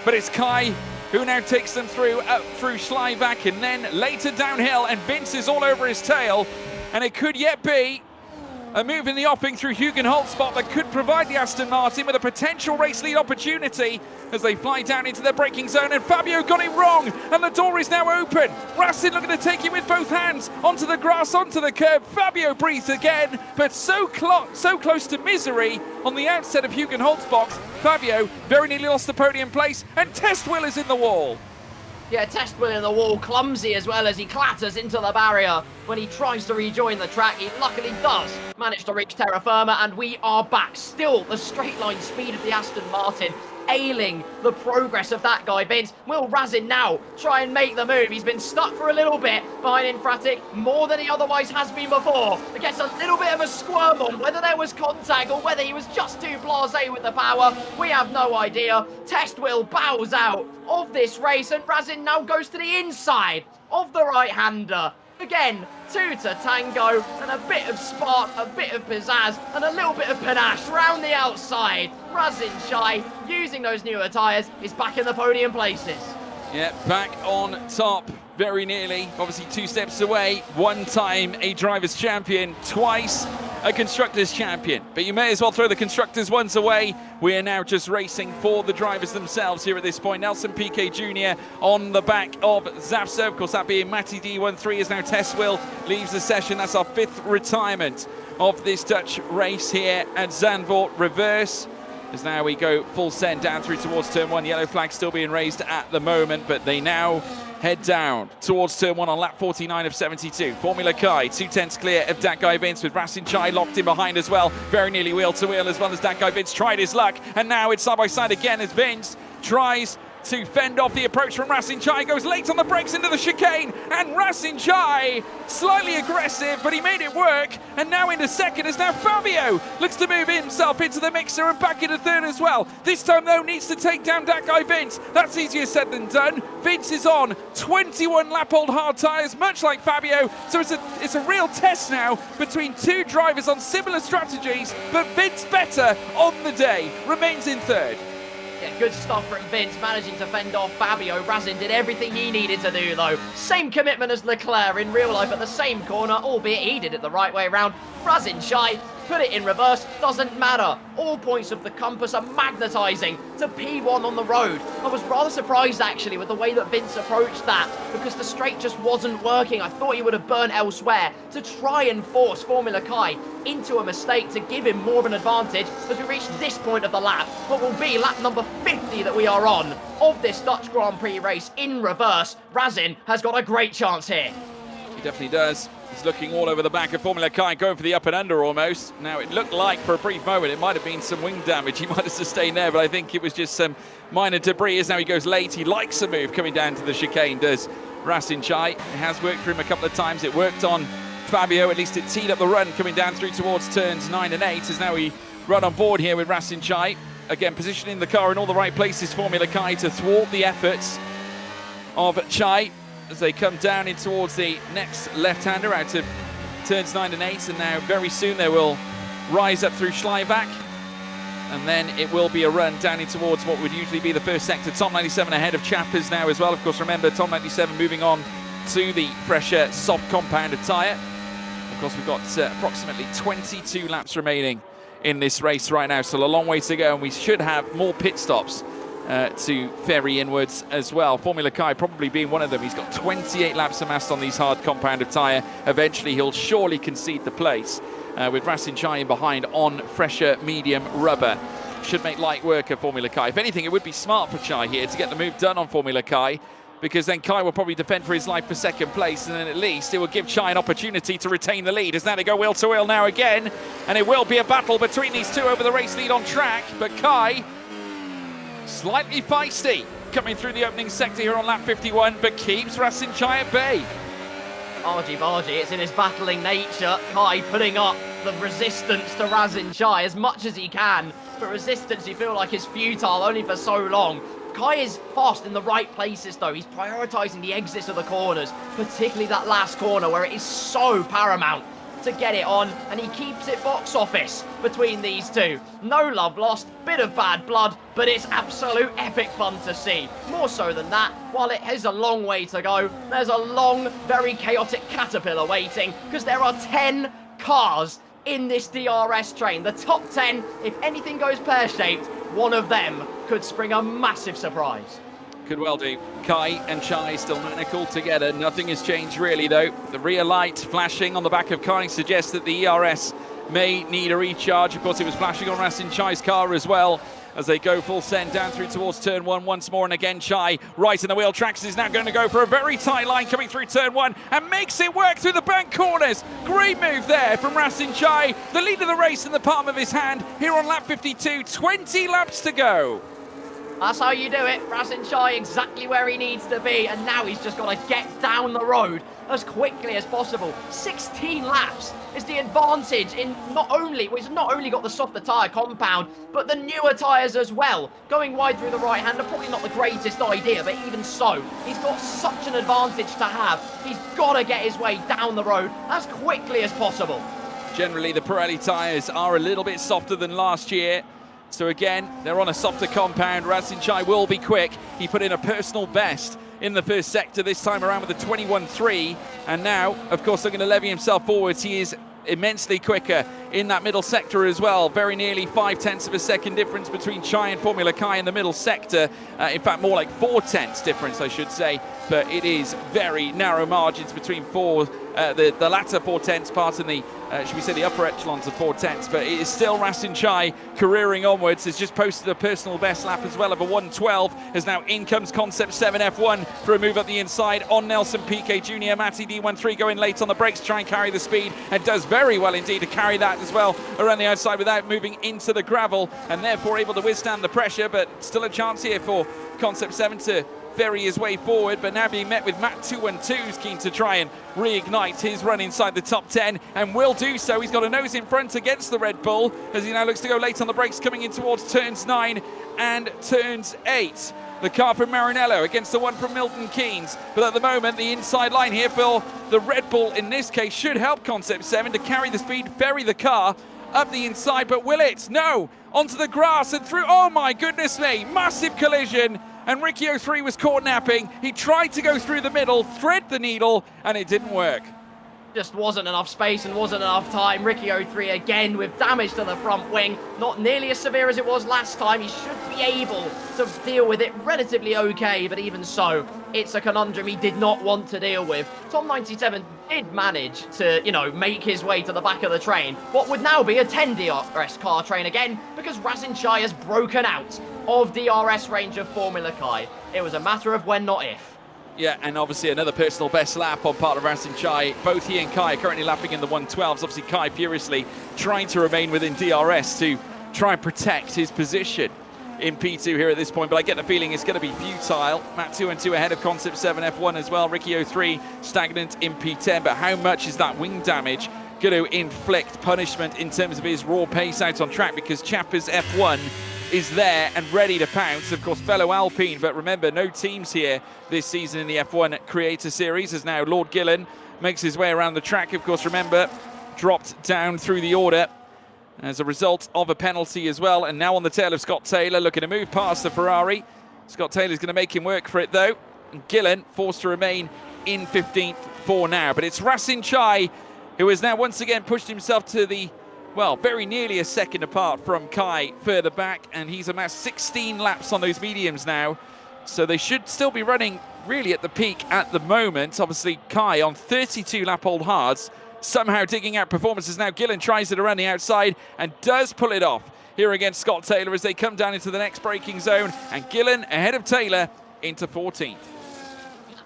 But it's Kai who now takes them through, up through Schleivach and then later downhill, and Vince is all over his tail, and it could yet be a move in the offing through Hugenholtz spot that could provide the Aston Martin with a potential race lead opportunity as they fly down into their braking zone, and Fabio got it wrong and the door is now open. Racing looking to take it with both hands onto the grass, onto the curb. Fabio breathes again, but so close to misery on the outset of Hugenholtz box. Fabio very nearly lost the podium place, and Test Will is in the wall. Yeah, Test Will in the wall, clumsy as well as he clatters into the barrier. When he tries to rejoin the track, he luckily does manage to reach terra firma, and we are back. Still, the straight line speed of the Aston Martin ailing the progress of that guy Vince. Will Razin now try and make the move? He's been stuck for a little bit behind Infratic, more than he otherwise has been before. It gets a little bit of a squirm on whether there was contact or whether he was just too blasé with the power. We have no idea. Test Will bows out of this race, and Razin now goes to the inside of the right-hander. Again, 2 to tango, and a bit of spark, a bit of pizzazz, and a little bit of panache round the outside. Razin Shai, using those newer tyres, is back in the podium places. Yeah, back on top, very nearly. Obviously 2 steps away. 1 time a driver's champion, twice a constructors champion. But you may as well throw the constructors ones away. We are now just racing for the drivers themselves here at this point. Nelson Piquet Jr. on the back of Zapso. Of course, that being Matty D13 as now Tess Will leaves the session. That's our 5th retirement of this Dutch race here at Zandvoort. Reverse as now we go full send down through towards turn 1. Yellow flag still being raised at the moment, but they now head down towards turn 1 on lap 49 of 72. Formula Kai, 2/10 clear of that guy Vince, with Racing Chai locked in behind as well. Very nearly wheel to wheel as well as that guy Vince tried his luck. And now it's side by side again as Vince tries to fend off the approach from Racing Chai, goes late on the brakes into the chicane, and Racing Chai slightly aggressive, but he made it work. And now into second as now Fabio looks to move himself into the mixer and back into third as well. This time though needs to take down that guy Vince. That's easier said than done. Vince is on 21 lap old hard tyres, much like Fabio, so it's a real test now between 2 drivers on similar strategies, but Vince better on the day, remains in third. Yeah, good stuff from Vince, managing to fend off Fabio. Razin did everything he needed to do, though. Same commitment as Leclerc in real life at the same corner, albeit he did it the right way around. Razin Shai put it in reverse, doesn't matter. All points of the compass are magnetising to P1 on the road. I was rather surprised actually with the way that Vince approached that, because the straight just wasn't working. I thought he would have burnt elsewhere to try and force Formula Kai into a mistake to give him more of an advantage as we reach this point of the lap, what will be lap number 50 that we are on of this Dutch Grand Prix race in reverse. Razin has got a great chance here. He definitely does. He's looking all over the back of Formula Kai, going for the up and under almost. Now, it looked like for a brief moment it might have been some wing damage he might have sustained there, but I think it was just some minor debris. As now he goes late, he likes a move coming down to the chicane, does Rasin Chai. It has worked for him a couple of times. It worked on Fabio, at least it teed up the run coming down through towards turns 9 and 8, as now we run on board here with Rasin Chai. Again, positioning the car in all the right places, Formula Kai, to thwart the efforts of Chai as they come down in towards the next left-hander out of turns 9 and 8, and now very soon they will rise up through Schleivach, and then it will be a run down in towards what would usually be the first sector. Tom 97 ahead of Chappers now as well. Of course, remember, Tom 97 moving on to the fresher soft compounded tyre. Of course, we've got approximately 22 laps remaining in this race right now, so a long way to go, and we should have more pit stops to ferry inwards as well. Formula Kai probably being one of them. He's got 28 laps amassed on these hard compounded tyre. Eventually he'll surely concede the place with Rasin Chai in behind on fresher medium rubber. Should make light work of Formula Kai. If anything, it would be smart for Chai here to get the move done on Formula Kai, because then Kai will probably defend for his life for second place, and then at least it will give Chai an opportunity to retain the lead, as now they go wheel to wheel now again, and it will be a battle between these two over the race lead on track, but Kai slightly feisty coming through the opening sector here on lap 51, but keeps Rasin Chai at bay. Bargy, it's in his battling nature. Kai putting up the resistance to Rasin Chai as much as he can, but resistance you feel like is futile only for so long. Kai is fast in the right places though. He's prioritising the exits of the corners, particularly that last corner where it is so paramount to get it on, and he keeps it box office between these two. No love lost, bit of bad blood, but it's absolute epic fun to see. More so than that, while it has a long way to go, there's a long, very chaotic caterpillar waiting, because there are 10 cars in this DRS train. The top 10, if anything goes pear-shaped, one of them could spring a massive surprise. Could well do. Kai and Chai still manacled together. Nothing has changed really though. The rear light flashing on the back of Kai suggests that the ERS may need a recharge. Of course, it was flashing on Rasin Chai's car as well as they go full send down through towards turn 1 once more, and again Chai right in the wheel tracks is now going to go for a very tight line coming through turn 1 and makes it work through the bank corners. Great move there from Rasin Chai, the lead of the race in the palm of his hand here on lap 52. 20 laps to go. That's how you do it. Rasin Chai exactly where he needs to be, and now he's just got to get down the road as quickly as possible. 16 laps is the advantage in he's not only got the softer tyre compound, but the newer tyres as well. Going wide through the right hander, probably not the greatest idea, but even so, he's got such an advantage to have. He's got to get his way down the road as quickly as possible. Generally, the Pirelli tyres are a little bit softer than last year. So again, they're on a softer compound. Rasin Chai will be quick. He put in a personal best in the first sector this time around with a 21.3. And now, of course, they're going to levy himself forwards. He is immensely quicker in that middle sector as well. Very nearly 0.5 of a second difference between Chai and Formula Kai in the middle sector. In fact, more like 0.4 difference, I should say. But it is very narrow margins between the latter 0.4 parts and the, should we say, the upper echelons of 0.4. But it is still Rasin Chai careering onwards. Has just posted a personal best lap as well of a 1:12. As now in comes Concept 7 F1 for a move up the inside on Nelson Piquet Jr. Matty D13 going late on the brakes to try and carry the speed, and does very well indeed to carry that as well around the outside without moving into the gravel, and therefore able to withstand the pressure. But still a chance here for Concept 7 to ferry his way forward, but now being met with Matt 212, who's keen to try and reignite his run inside the top 10, and will do so. He's got a nose in front against the Red Bull as he now looks to go late on the brakes coming in towards turns 9 and turns 8. The car from Maranello against the one from Milton Keynes, but at the moment the inside line here for the Red Bull in this case should help Concept 7 to carry the speed, ferry the car up the inside, but will it? No! Onto the grass and through. Oh my goodness me! Massive collision, and Ricky 03 was caught napping. He tried to go through the middle, thread the needle, and it didn't work. just wasn't enough space and wasn't enough time. Riccio3 again with damage to the front wing. Not nearly as severe as it was last time. He should be able to deal with it relatively okay, but even so, it's a conundrum he did not want to deal with. Tom97 did manage to, make his way to the back of the train. What would now be a 10 DRS car train again, because Razin Chai has broken out of DRS range of Formula Kai. It was a matter of when, not if. Yeah, and obviously another personal best lap on part of Razin Chai. Both he and Kai are currently lapping in the 112s. Obviously, Kai furiously trying to remain within DRS to try and protect his position in P2 here at this point, but I get the feeling it's going to be futile. Matt 2-2 ahead of Concept 7 F1 as well. Riccio3 stagnant in P10, but how much is that wing damage going to inflict punishment in terms of his raw pace out on track? Because Chapper's F1 is there and ready to pounce. Of course, fellow Alpine, but remember, no teams here this season in the F1 Creator Series, as now Lord Gillen makes his way around the track. Of course, remember, dropped down through the order as a result of a penalty as well. And now on the tail of Scott Taylor, looking to move past the Ferrari. Scott Taylor's going to make him work for it, though. And Gillen forced to remain in 15th for now. But it's Razin Chai who has now once again pushed himself to the, well, very nearly a second apart from Kai further back, and he's amassed 16 laps on those mediums now, so they should still be running really at the peak at the moment. Obviously, Kai on 32 lap-old hards, somehow digging out performances now. Gillen tries it around the outside and does pull it off here against Scott Taylor as they come down into the next braking zone, and Gillen ahead of Taylor into 14th.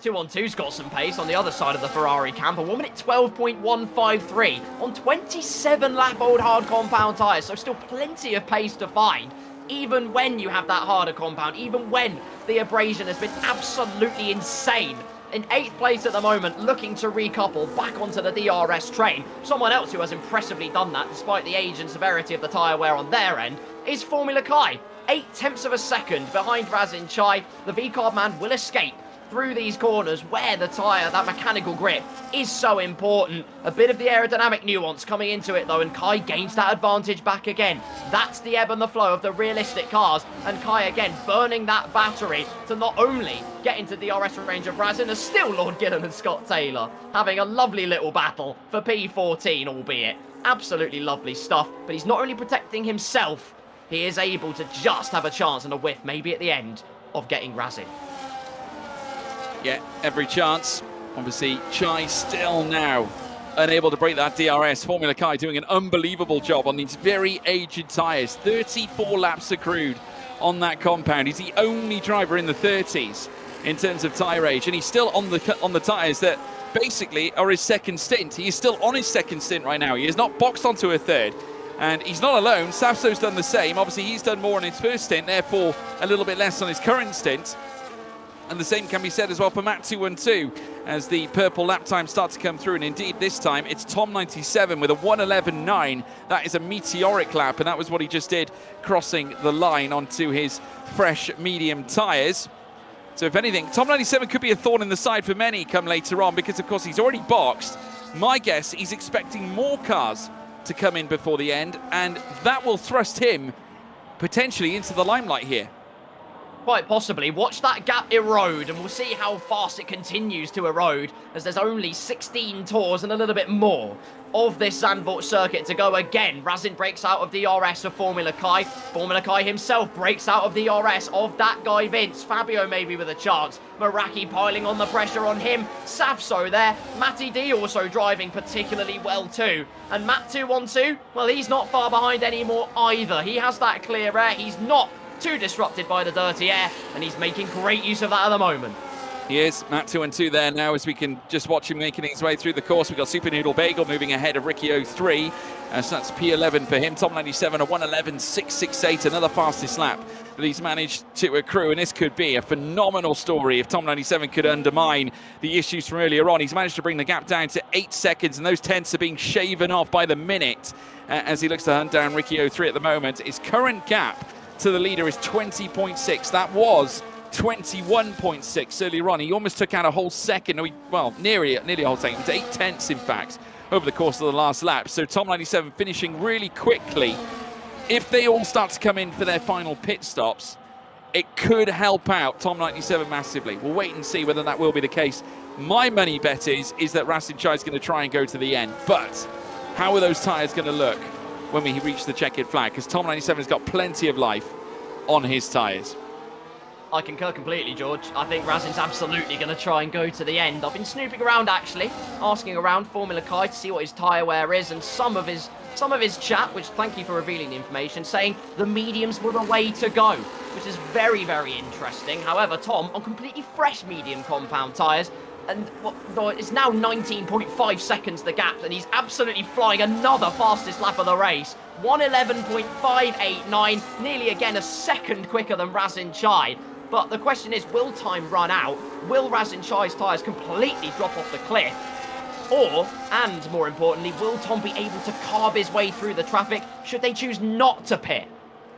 2-on-2's got some pace on the other side of the Ferrari camp. A 1 minute 12.153 on 27 lap-old hard compound tyres, so still plenty of pace to find, even when you have that harder compound, even when the abrasion has been absolutely insane. In 8th place at the moment, looking to recouple back onto the DRS train. Someone else who has impressively done that, despite the age and severity of the tyre wear on their end, is Formula Kai. 0.8 of a second behind Razin Chai. The V-Card man will escape through these corners where the tyre, that mechanical grip, is so important. A bit of the aerodynamic nuance coming into it though, and Kai gains that advantage back again. That's the ebb and the flow of the realistic cars, and Kai again burning that battery to not only get into DRS range of Razin, as still Lord Gillen and Scott Taylor having a lovely little battle for P14, albeit. Absolutely lovely stuff, but he's not only protecting himself, he is able to just have a chance and a whiff, maybe at the end, of getting Razin. Yeah, every chance. Obviously, Chai still now unable to break that DRS. Formula Kai doing an unbelievable job on these very aged tyres. 34 laps accrued on that compound. He's the only driver in the 30s in terms of tyre age, and he's still on the tyres that basically are his second stint. He is still on his second stint right now. He is not boxed onto a third. And he's not alone. Safso's done the same. Obviously, he's done more on his first stint, therefore a little bit less on his current stint. And the same can be said as well for Matt 2-2 as the purple lap times start to come through. And indeed, this time it's Tom97 with a 1:11.9. That is a meteoric lap, and that was what he just did, crossing the line onto his fresh medium tyres. So if anything, Tom97 could be a thorn in the side for many come later on, because of course he's already boxed. My guess, he's expecting more cars to come in before the end, and that will thrust him potentially into the limelight here. Quite possibly. Watch that gap erode, and we'll see how fast it continues to erode, as there's only 16 tours and a little bit more of this Zandvoort circuit to go again. Razin breaks out of DRS of Formula Kai. Formula Kai himself breaks out of DRS of that guy Vince. Fabio maybe with a chance. Meraki piling on the pressure on him. Safso there. Matty D also driving particularly well too. And Matt 2-2, well, he's not far behind anymore either. He has that clear air. He's not too disrupted by the dirty air, and he's making great use of that at the moment. He is. Matt 2-2 there now, as we can just watch him making his way through the course. We've got Super Noodle Bagel moving ahead of Riccio3, so that's P11 for him. Tom97 a 1:11.668, another fastest lap that he's managed to accrue, and this could be a phenomenal story if Tom97 could undermine the issues from earlier on. He's managed to bring the gap down to 8 seconds, and those tenths are being shaven off by the minute as he looks to hunt down Riccio3 at the moment. His current gap to the leader is 20.6. That was 21.6 earlier on. He almost took out a whole second, well, nearly a whole second, 8 tenths in fact, over the course of the last lap. So Tom97 finishing really quickly. If they all start to come in for their final pit stops, it could help out Tom97 massively. We'll wait and see whether that will be the case My money bet is that Rasin Chai is going to try and go to the end. But how are those tyres going to look when we reach the checkered flag? Because Tom 97 has got plenty of life on his tyres. I concur completely, George. I think Razin's absolutely going to try and go to the end. I've been snooping around, actually, asking around Formula Kai to see what his tyre wear is, and some of his chat, which thank you for revealing the information, saying the mediums were the way to go, which is very, very interesting. However, Tom, on completely fresh medium compound tyres, and it's now 19.5 seconds the gap, and he's absolutely flying another fastest lap of the race. 1:11.589, nearly again a second quicker than Rasin Chai. But the question is, will time run out? Will Rasin Chai's tyres completely drop off the cliff? Or, and more importantly, will Tom be able to carve his way through the traffic should they choose not to pit?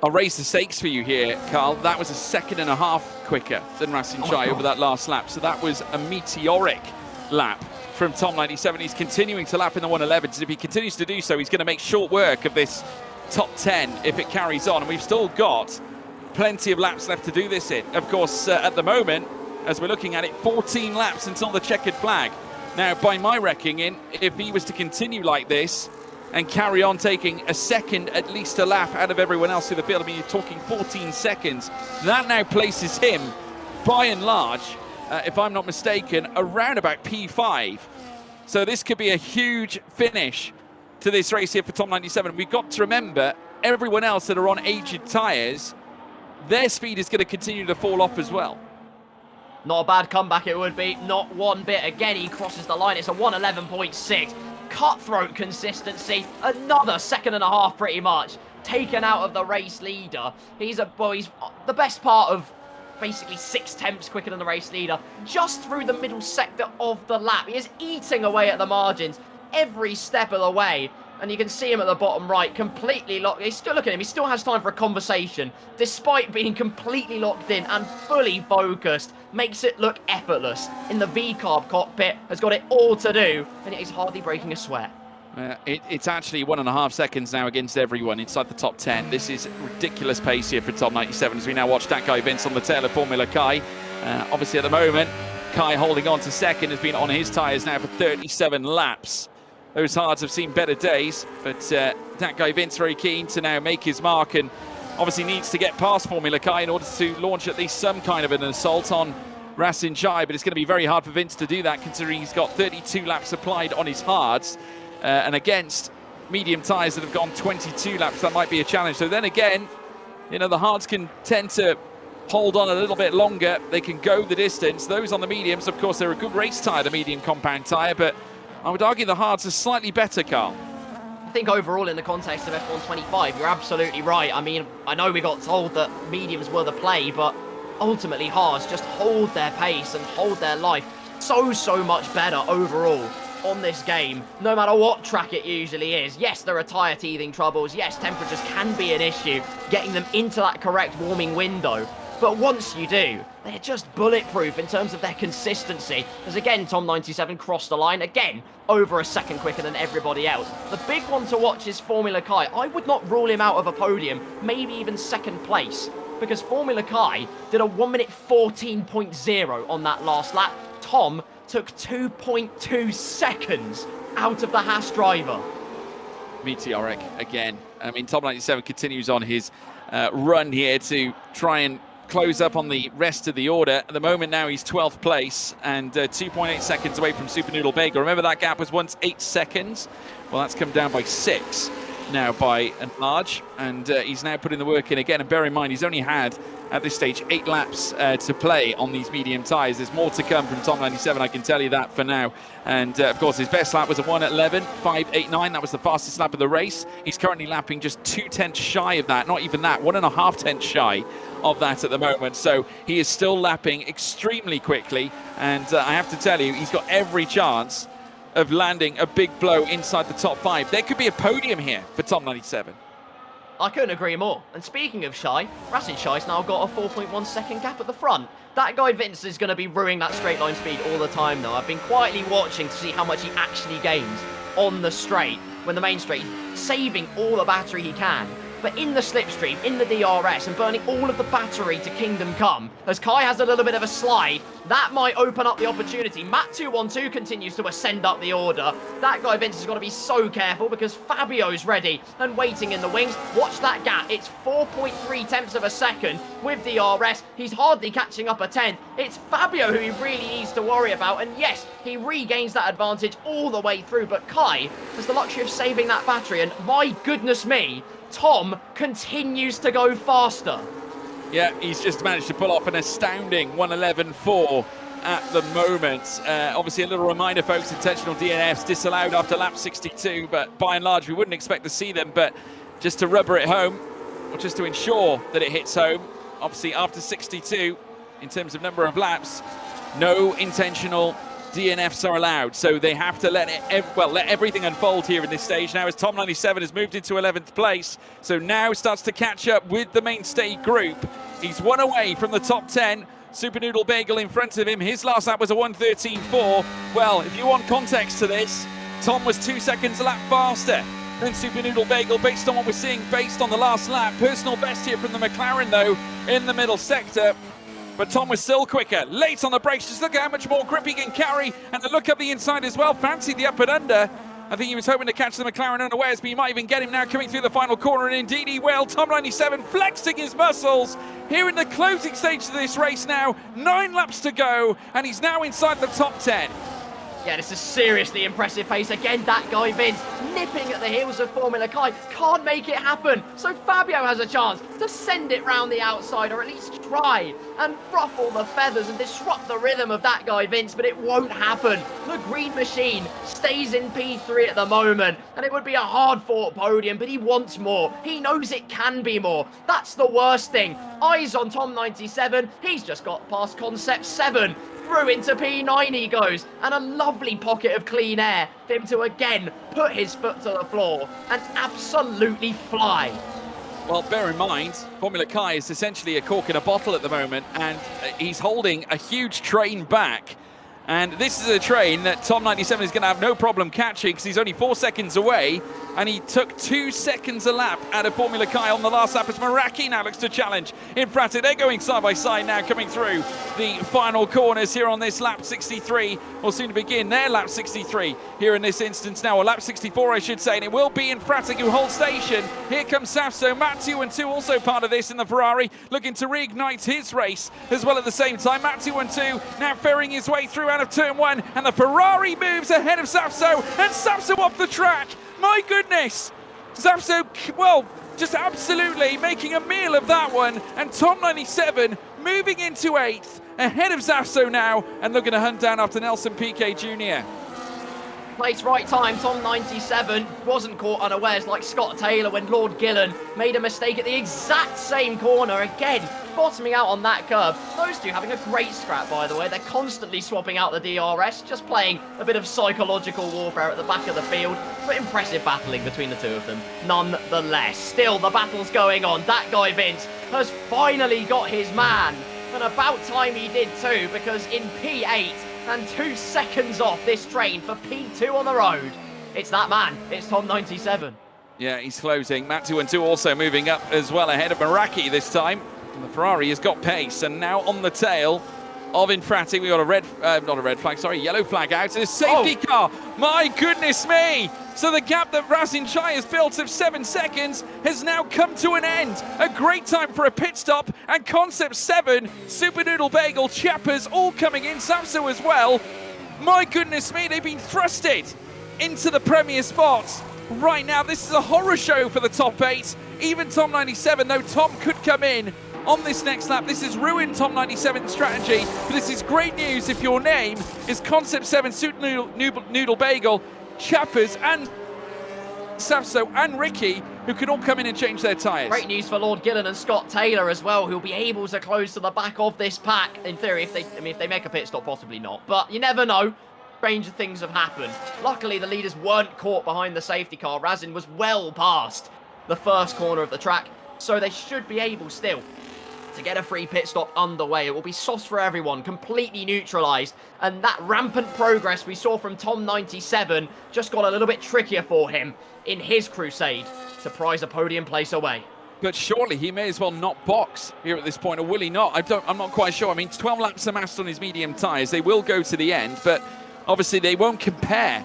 I'll raise the stakes for you here, Carl. That was a second and a half quicker than Rasin Chai over that last lap. So that was a meteoric lap from Tom 97. He's continuing to lap in the 111s. If he continues to do so, he's going to make short work of this top 10 if it carries on. And we've still got plenty of laps left to do this in. Of course, at the moment, as we're looking at it, 14 laps until the checkered flag. Now, by my reckoning, if he was to continue like this and carry on taking a second, at least a lap out of everyone else through the field, I mean, you're talking 14 seconds. That now places him, by and large, if I'm not mistaken, around about P5. So this could be a huge finish to this race here for Tom 97. We've got to remember, everyone else that are on aged tyres, their speed is going to continue to fall off as well. Not a bad comeback it would be, not one bit. Again, he crosses the line. It's a 1:11.6. Cutthroat consistency, another second and a half pretty much, taken out of the race leader. He's the best part of basically 6/10 quicker than the race leader, just through the middle sector of the lap. He is eating away at the margins every step of the way. And you can see him at the bottom right, completely locked. He's still looking at him. He still has time for a conversation, despite being completely locked in and fully focused. Makes it look effortless. In the V-carb cockpit, has got it all to do, and yet he's hardly breaking a sweat. It's actually 1.5 seconds now against everyone inside the top 10. This is ridiculous pace here for Tom 97 as we now watch that guy Vince on the tail of Formula Kai. Obviously, at the moment, Kai holding on to second, has been on his tyres now for 37 laps. Those hards have seen better days, but that guy Vince very keen to now make his mark and obviously needs to get past Formula Kai in order to launch at least some kind of an assault on Rasin Chai, but it's going to be very hard for Vince to do that considering he's got 32 laps applied on his hards and against medium tyres that have gone 22 laps, that might be a challenge. So then again, you know, the hards can tend to hold on a little bit longer. They can go the distance. Those on the mediums, of course, they're a good race tyre, the medium compound tyre, but I would argue the hards are slightly better, Carl. I think overall in the context of F1 25, you're absolutely right. I mean, I know we got told that mediums were the play, but ultimately hards just hold their pace and hold their life so much better overall on this game, no matter what track it usually is. Yes, there are tyre teething troubles. Yes, temperatures can be an issue, getting them into that correct warming window. But once you do, they're just bulletproof in terms of their consistency. As again, Tom 97 crossed the line, again, over a second quicker than everybody else. The big one to watch is Formula Kai. I would not rule him out of a podium, maybe even second place, because Formula Kai did a 1 minute 14.0 on that last lap. Tom took 2.2 seconds out of the Haas driver. Meteoric again. I mean, Tom 97 continues on his run here to try and close up on the rest of the order. At the moment now he's 12th place and 2.8 seconds away from Super Noodle Bagel. Remember that gap was once 8 seconds? Well, that's come down by 6 now by and large, and he's now putting the work in again. And bear in mind, he's only had at this stage 8 laps to play on these medium tyres. There's more to come from Tom 97, I can tell you that for now. And of course, his best lap was a 1:11.589. That was the fastest lap of the race. He's currently lapping just 0.2 shy of that, not even that, 1.5 shy of that at the moment. So he is still lapping extremely quickly, and I have to tell you, he's got every chance of landing a big blow inside the top 5. There could be a podium here for Tom 97. I couldn't agree more. And speaking of Shy, Rasin Shai's now got a 4.1 second gap at the front. That guy Vince is going to be ruining that straight line speed all the time though. I've been quietly watching to see how much he actually gains on the straight, when the main straight, saving all the battery he can. but in the slipstream, in the DRS, and burning all of the battery to Kingdom Come, as Kai has a little bit of a slide, that might open up the opportunity. Matt 212 continues to ascend up the order. That guy Vince has got to be so careful because Fabio's ready and waiting in the wings. Watch that gap. It's 4.3 tenths of a second with DRS. He's hardly catching up a tenth. It's Fabio who he really needs to worry about. And yes, he regains that advantage all the way through. But Kai has the luxury of saving that battery. And my goodness me, Tom continues to go faster. Yeah, he's just managed to pull off an astounding 1:11.4 at the moment. Obviously, a little reminder, folks, intentional DNFs disallowed after lap 62, but by and large, we wouldn't expect to see them. But just to rubber it home, or just to ensure that it hits home, obviously after 62, in terms of number of laps, no intentional DNFs are allowed, so they have to let everything unfold here in this stage now as Tom 97 has moved into 11th place, so now starts to catch up with the mainstay group. He's one away from the top 10. Super Noodle Bagel in front of him. His last lap was a 1:13.4. Well, if you want context to this, Tom was 2 seconds a lap faster than Super Noodle Bagel based on what we're seeing based on the last lap. Personal best here from the McLaren though in the middle sector. But Tom was still quicker. Late on the brakes. Just look at how much more grip he can carry. And the look up the inside as well. Fancied the up and under. I think he was hoping to catch the McLaren unawares, but he might even get him now coming through the final corner. And indeed he will. Tom 97 flexing his muscles here in the closing stage of this race now. 9 laps to go. And he's now inside the top 10. Yeah, this is seriously impressive pace. Again, that guy Vince nipping at the heels of Formula Kai can't make it happen. So Fabio has a chance to send it round the outside, or at least try and ruffle the feathers and disrupt the rhythm of that guy Vince, but it won't happen. The green machine stays in P3 at the moment, and it would be a hard-fought podium, but he wants more. He knows it can be more. That's the worst thing. Eyes on Tom 97. He's just got past Concept 7. Through into P9 he goes, and a lovely pocket of clean air for him to again put his foot to the floor and absolutely fly. Well, bear in mind, Formula Kai is essentially a cork in a bottle at the moment, and he's holding a huge train back. And this is a train that Tom 97 is going to have no problem catching because he's only 4 seconds away. And he took 2 seconds a lap out of Formula Kai on the last lap as Meraki now looks to challenge Infrati. They're going side by side now, coming through the final corners here on this lap 63. Will soon to begin their lap 63 here in this instance now, or lap 64 I should say. And it will be Infrati who holds station. Here comes Safso, Matt 212 also part of this in the Ferrari, looking to reignite his race as well at the same time. Matt 212 now ferrying his way through out of turn 1, and the Ferrari moves ahead of Safso, and Safso off the track. My goodness, Safso, well, just absolutely making a meal of that one, and Tom 97 moving into 8th ahead of Safso now, and looking to hunt down after Nelson Piquet Jr. Place, right time. Tom 97 wasn't caught unawares like Scott Taylor when Lord Gillen made a mistake at the exact same corner. Again, bottoming out on that curb. Those two having a great scrap, by the way. They're constantly swapping out the DRS, just playing a bit of psychological warfare at the back of the field. But impressive battling between the two of them, nonetheless. Still, the battle's going on. That guy, Vince, has finally got his man. And about time he did too, because in P8, and 2 seconds off this train for P2 on the road, it's that man. It's Tom 97. Yeah, he's closing. Matt 212 also moving up as well ahead of Meraki this time. And the Ferrari has got pace, and now on the tail of Infrati, we got a yellow flag out, and a safety car. My goodness me! So the gap that Razin Chai has built of 7 seconds has now come to an end. A great time for a pit stop, and Concept 7, Super Noodle Bagel, Chappers all coming in, Samso as well. My goodness me, they've been thrusted into the premier spots. Right now, this is a horror show for the top 8. Even Tom 97, though Tom could come in on this next lap. This has ruined Tom 97's strategy, but this is great news if your name is Concept 7, Super Noodle Bagel, Chappers and Safso and Ricky, who can all come in and change their tyres. Great news for Lord Gillen and Scott Taylor as well, who'll be able to close to the back of this pack. In theory, if they make a pit stop, possibly not. But you never know. Stranger things have happened. Luckily, the leaders weren't caught behind the safety car. Razin was well past the first corner of the track, so they should be able still to get a free pit stop underway. It will be soft for everyone, completely neutralised, and that rampant progress we saw from Tom 97 just got a little bit trickier for him in his crusade to prize a podium place away. But surely he may as well not box here at this point, or will he not? I'm not quite sure. I mean, 12 laps amassed on his medium tyres. They will go to the end, but obviously they won't compare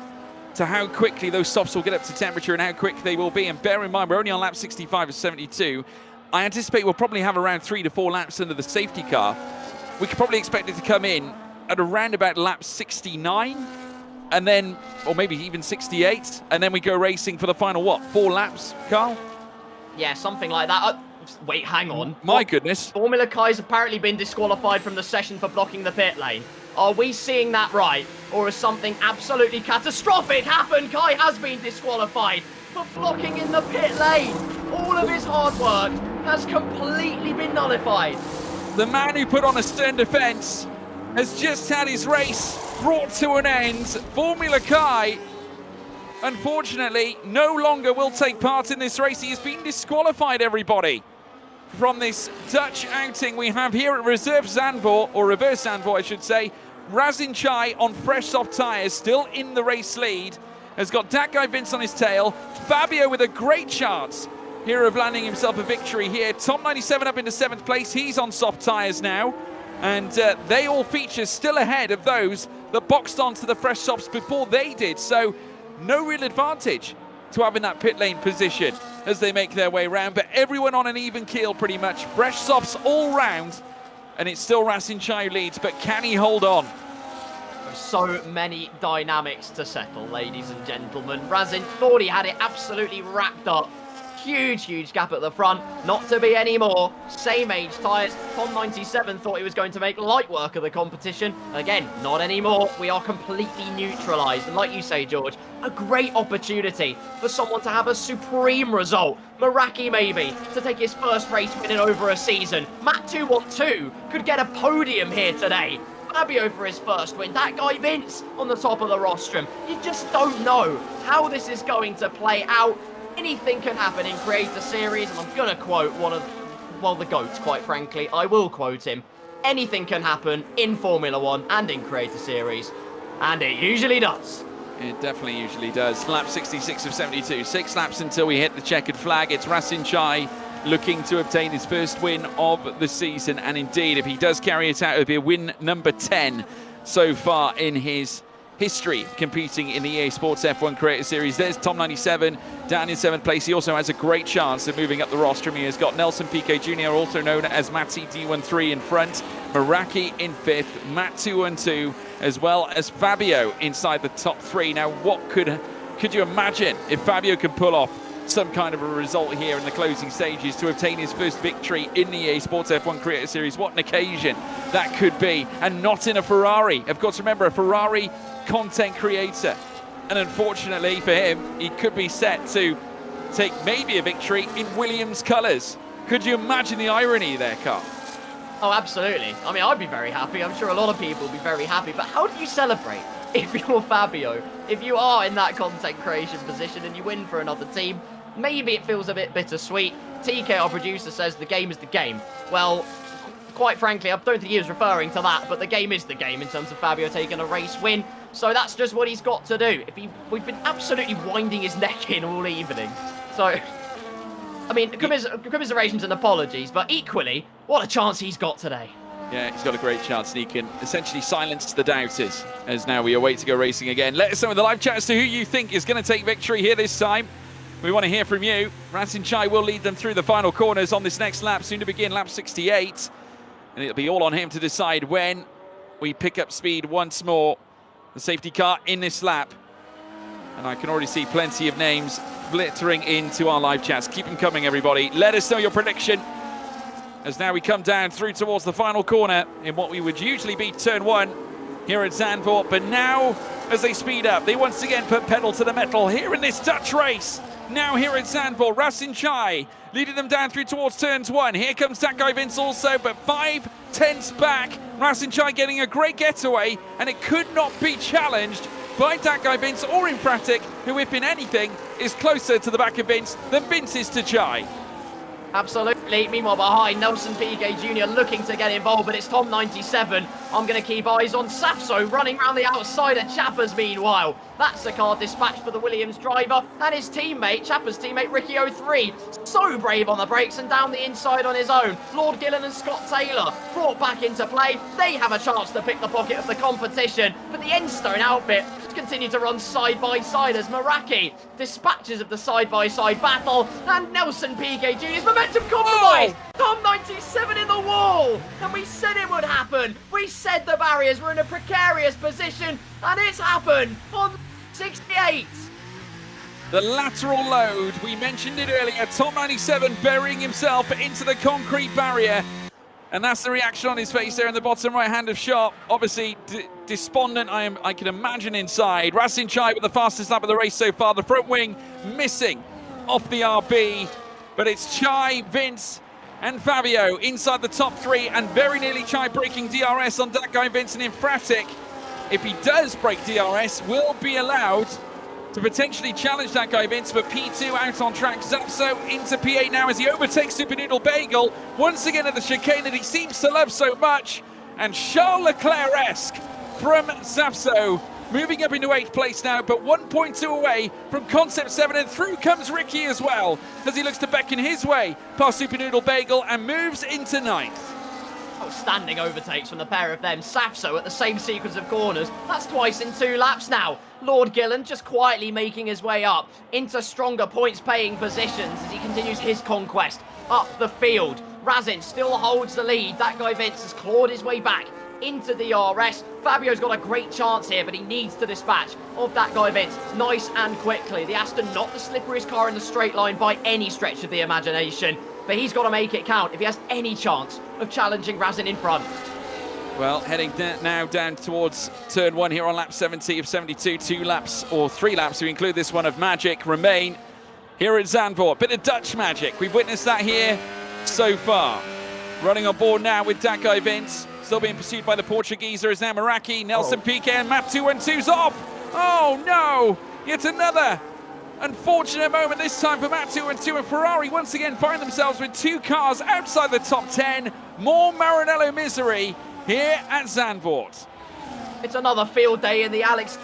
to how quickly those softs will get up to temperature and how quick they will be. And bear in mind, we're only on lap 65 of 72. I anticipate we'll probably have around 3 to 4 laps under the safety car. We could probably expect it to come in at around about lap 69, and then, or maybe even 68, and then we go racing for the final, what, 4 laps, Carl? Yeah, something like that. Wait, hang on. My goodness. Formula Kai's apparently been disqualified from the session for blocking the pit lane. Are we seeing that right? Or has something absolutely catastrophic happened? Kai has been disqualified for blocking in the pit lane. All of his hard work has completely been nullified. The man who put on a stern defence has just had his race brought to an end. Formula Kai, unfortunately, no longer will take part in this race. He has been disqualified, everybody, from this Dutch outing we have here at Reserve Zandvoort, or Reverse Zandvoort, I should say. Razin Chai on fresh soft tyres, still in the race lead, has got that guy Vince on his tail. Fabio with a great chance here of landing himself a victory here. Tom 97 up into 7th place. He's on soft tyres now. And they all feature still ahead of those that boxed onto the fresh softs before they did. So no real advantage to having that pit lane position as they make their way around. But everyone on an even keel pretty much. Fresh softs all round. And it's still Razin Chai who leads, but can he hold on? So many dynamics to settle, ladies and gentlemen. Razin thought he had it absolutely wrapped up. Huge gap at the front. Not to be anymore. Same age tyres. Tom 97 thought he was going to make light work of the competition. Again, not anymore. We are completely neutralised. And like you say, George, a great opportunity for someone to have a supreme result. Meraki, maybe, to take his first race win in over a season. Matt 212 could get a podium here today. Fabio for his first win. That guy Vince on the top of the rostrum. You just don't know how this is going to play out. Anything can happen in Creator Series, and I'm going to quote the GOAT, quite frankly. I will quote him. Anything can happen in Formula 1 and in Creator Series, and it usually does. It definitely usually does. Lap 66 of 72. 6 laps until we hit the checkered flag. It's Razin Chai looking to obtain his first win of the season, and indeed, if he does carry it out, it'll be a win number 10 so far in his history competing in the EA Sports F1 Creator Series. There's Tom 97 down in 7th place. He also has a great chance of moving up the rostrum. He has got Nelson Piquet Jr., also known as Matty D13 in front, Meraki in 5th, Matt 212, as well as Fabio inside the top 3. Now, what could you imagine if Fabio could pull off some kind of a result here in the closing stages to obtain his first victory in the EA Sports F1 Creator Series? What an occasion that could be, and not in a Ferrari. Of course, remember, a Ferrari content creator, and unfortunately for him, he could be set to take maybe a victory in Williams colours. Could you imagine the irony there, Carl? Oh, absolutely. I mean, I'd be very happy. I'm sure a lot of people would be very happy, but how do you celebrate if you're Fabio? If you are in that content creation position and you win for another team, maybe it feels a bit bittersweet. TK, our producer, says the game is the game. Well, quite frankly, I don't think he was referring to that, but the game is the game in terms of Fabio taking a race win. So that's just what he's got to do. We've been absolutely winding his neck in all evening. So, I mean, commiserations and apologies, but equally, what a chance he's got today. Yeah, he's got a great chance, and he can essentially silence the doubters as now we await to go racing again. Let us know in the live chat as to who you think is going to take victory here this time. We want to hear from you. Razin Chai will lead them through the final corners on this next lap, soon to begin lap 68. And it'll be all on him to decide when we pick up speed once more. The safety car in this lap. And I can already see plenty of names flittering into our live chats. Keep them coming, everybody. Let us know your prediction as now we come down through towards the final corner in what we would usually be turn 1 here at Zandvoort. But now, as they speed up, they once again put pedal to the metal here in this Dutch race. Now here at Zandvoort, Razin Chai leading them down through towards turns 1. Here comes that guy Vince also, but 5/10 back. Razin Chai getting a great getaway, and it could not be challenged by that guy Vince or Infratic, who, if in anything, is closer to the back of Vince than Vince is to Chai. Absolutely. Meanwhile, behind, Nelson Piquet Jr. looking to get involved, but it's Tom 97 I'm going to keep eyes on Safso running around the outside of Chappers meanwhile. That's a car dispatch for the Williams driver and his teammate, Chappers' teammate Ricky 03. So brave on the brakes and down the inside on his own. Lord Gillen and Scott Taylor brought back into play. They have a chance to pick the pocket of the competition, but the Enstone outfit just continue to run side by side as Meraki dispatches of the side-by-side battle, and Nelson PK Jr.'s momentum compromised. Tom 97 in the wall, and we said it would happen. We said the barriers were in a precarious position, and it's happened on 68. The lateral load, we mentioned it earlier, Tom 97 burying himself into the concrete barrier. And that's the reaction on his face there in the bottom right hand of shot. Obviously, despondent, I can imagine inside. Rasin Chai with the fastest lap of the race so far. The front wing missing off the RB. But it's Chai, Vince, and Fabio inside the top three. And very nearly Chai breaking DRS on that guy Vincent Infratic. If he does break DRS, will be allowed to potentially challenge that guy Vince for P2 out on track. Zapso into P8 now as he overtakes Super Noodle Bagel once again at the chicane that he seems to love so much. And Charles Leclerc-esque from Zapso, moving up into 8th place now, but 1.2 away from Concept 7, and through comes Ricky as well as he looks to beckon his way past Super Noodle Bagel and moves into 9th. Outstanding overtakes from the pair of them. Safso at the same sequence of corners. That's twice in 2 laps now. Lord Gillen just quietly making his way up into stronger points-paying positions as he continues his conquest up the field. Razin still holds the lead. That guy Vince has clawed his way back into DRS. Fabio's got a great chance here, but he needs to dispatch of that guy Vince nice and quickly. The Aston not the slipperiest car in the straight line by any stretch of the imagination, but he's got to make it count if he has any chance of challenging Razin in front. Well, heading now down towards turn 1 here on lap 70 of 72. 2 laps, or 3 laps, to include this one of magic, remain here at Zandvoort. Bit of Dutch magic. We've witnessed that here so far. Running on board now with that guy Vince. Still being pursued by the Portugueser is now Meraki, Nelson PK, and Map 212's off. Oh no! Yet another unfortunate moment this time for Map 212, and Ferrari once again find themselves with 2 cars outside the top 10. More Maranello misery here at Zandvoort. It's another field day in the Alex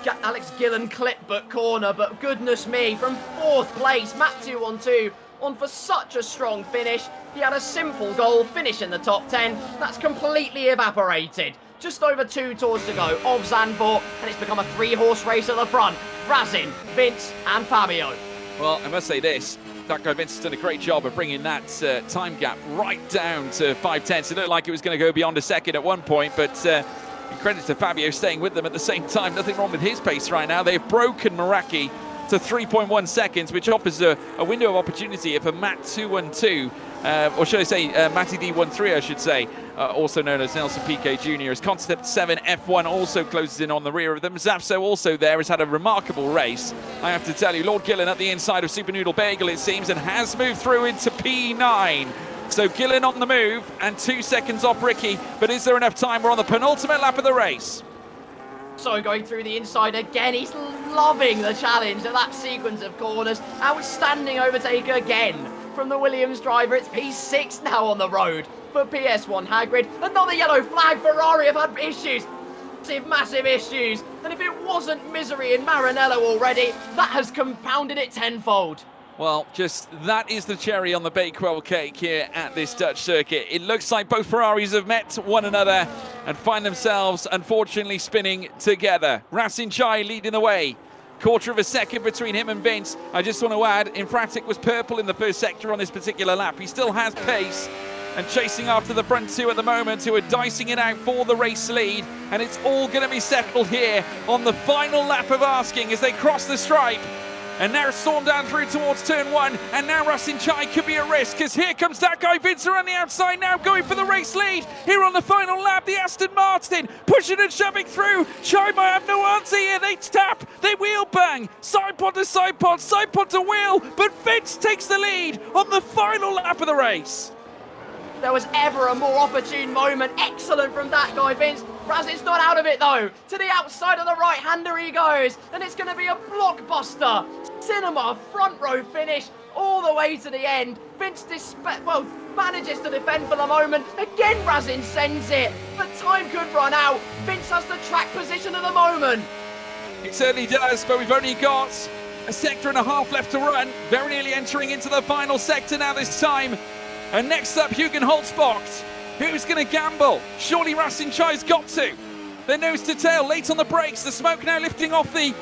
Gillen clipbook corner, but goodness me, from 4th place, Map 212 on for such a strong finish. He had a simple goal, finish in the top 10. That's completely evaporated. Just over 2 tours to go of Zandvoort, and it's become a 3-horse race at the front. Razin, Vince, and Fabio. Well, I must say this. That guy Vince has done a great job of bringing that time gap right down to 5/10. It looked like it was going to go beyond a second at one point, but credit to Fabio staying with them at the same time. Nothing wrong with his pace right now. They've broken Meraki to 3.1 seconds, which offers a window of opportunity for Matt 212, or should I say Matty D13, I should say, also known as Nelson PK Jr. As Concept 7 F1 also closes in on the rear of them. Zapso also there has had a remarkable race. I have to tell you, Lord Gillen at the inside of Super Noodle Bagel, it seems, and has moved through into P9. So Gillen on the move and 2 seconds off Ricky, but is there enough time? We're on the penultimate lap of the race. So going through the inside again, he's loving the challenge of that sequence of corners. Outstanding overtake again from the Williams driver. It's P6 now on the road for PS1 Hagrid. Another yellow flag. Ferrari have had issues. Massive issues. And if it wasn't misery in Maranello already, that has compounded it tenfold. Well, just that is the cherry on the Bakewell cake here at this Dutch circuit. It looks like both Ferraris have met one another and find themselves, unfortunately, spinning together. Rasin Chai leading the way. 1/4 of a second between him and Vince. I just want to add, Infratic was purple in the first sector on this particular lap. He still has pace and chasing after the front 2 at the moment, who are dicing it out for the race lead. And it's all going to be settled here on the final lap of asking as they cross the stripe. And now storm down through towards turn 1, and now Rasin Chai could be at risk, because here comes that guy Vince on the outside now, going for the race lead. Here on the final lap, the Aston Martin pushing and shoving through. Chai might have no answer here. They tap, they wheel bang, side pod to side pod to wheel, but Vince takes the lead on the final lap of the race. There was ever a more opportune moment. Excellent from that guy Vince. Razin's not out of it though. To the outside of the right-hander he goes. And it's going to be a blockbuster cinema front row finish all the way to the end. Vince manages to defend for the moment. Again, Razin sends it. But time could run out. Vince has the track position at the moment. It certainly does, but we've only got a sector and a half left to run. Very nearly entering into the final sector now this time. And next up, Hugen Holtzbocht. Who's going to gamble? Surely Rasin Chai's got to. They're nose to tail, late on the brakes. The smoke now lifting off the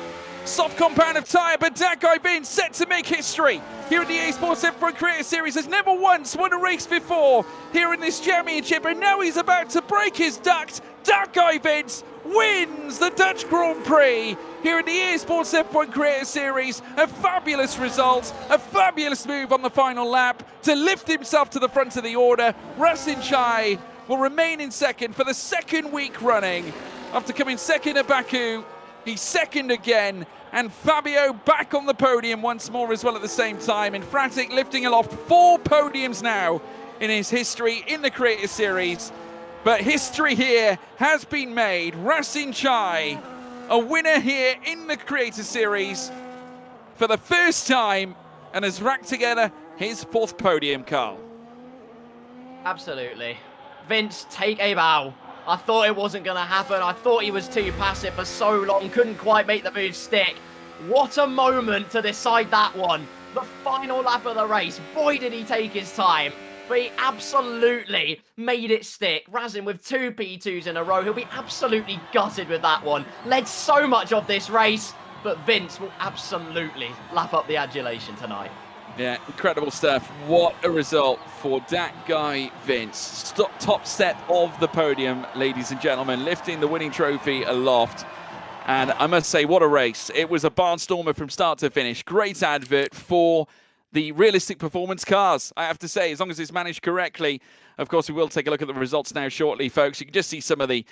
soft compound of tyre, but that guy Vince set to make history here in the EA Sports F1 Career Series. Has never once won a race before here in this championship, and now he's about to break his duct. That guy Vince wins the Dutch Grand Prix here in the EA Sports F1 Career Series. A fabulous result, a fabulous move on the final lap to lift himself to the front of the order. Rasin Chai will remain in second for the second week running. After coming second at Baku, he's second again, and Fabio back on the podium once more as well at the same time. And Fratic lifting aloft 4 podiums now in his history in the Creator Series. But history here has been made. Rasin Chai, a winner here in the Creator Series for the first time, and has racked together his 4th podium, Carl. Absolutely. Vince, take a bow. I thought it wasn't going to happen. I thought he was too passive for so long, couldn't quite make the move stick. What a moment to decide that one. The final lap of the race. Boy, did he take his time. But he absolutely made it stick. Razin with 2 P2s in a row. He'll be absolutely gutted with that one. Led so much of this race, but Vince will absolutely lap up the adulation tonight. Yeah, incredible stuff. What a result for that guy Vince. Top set of the podium, ladies and gentlemen, lifting the winning trophy aloft. And I must say, what a race. It was a barnstormer from start to finish. Great advert for the realistic performance cars, I have to say, as long as it's managed correctly. Of course, we will take a look at the results now shortly, folks. You can just see some of the,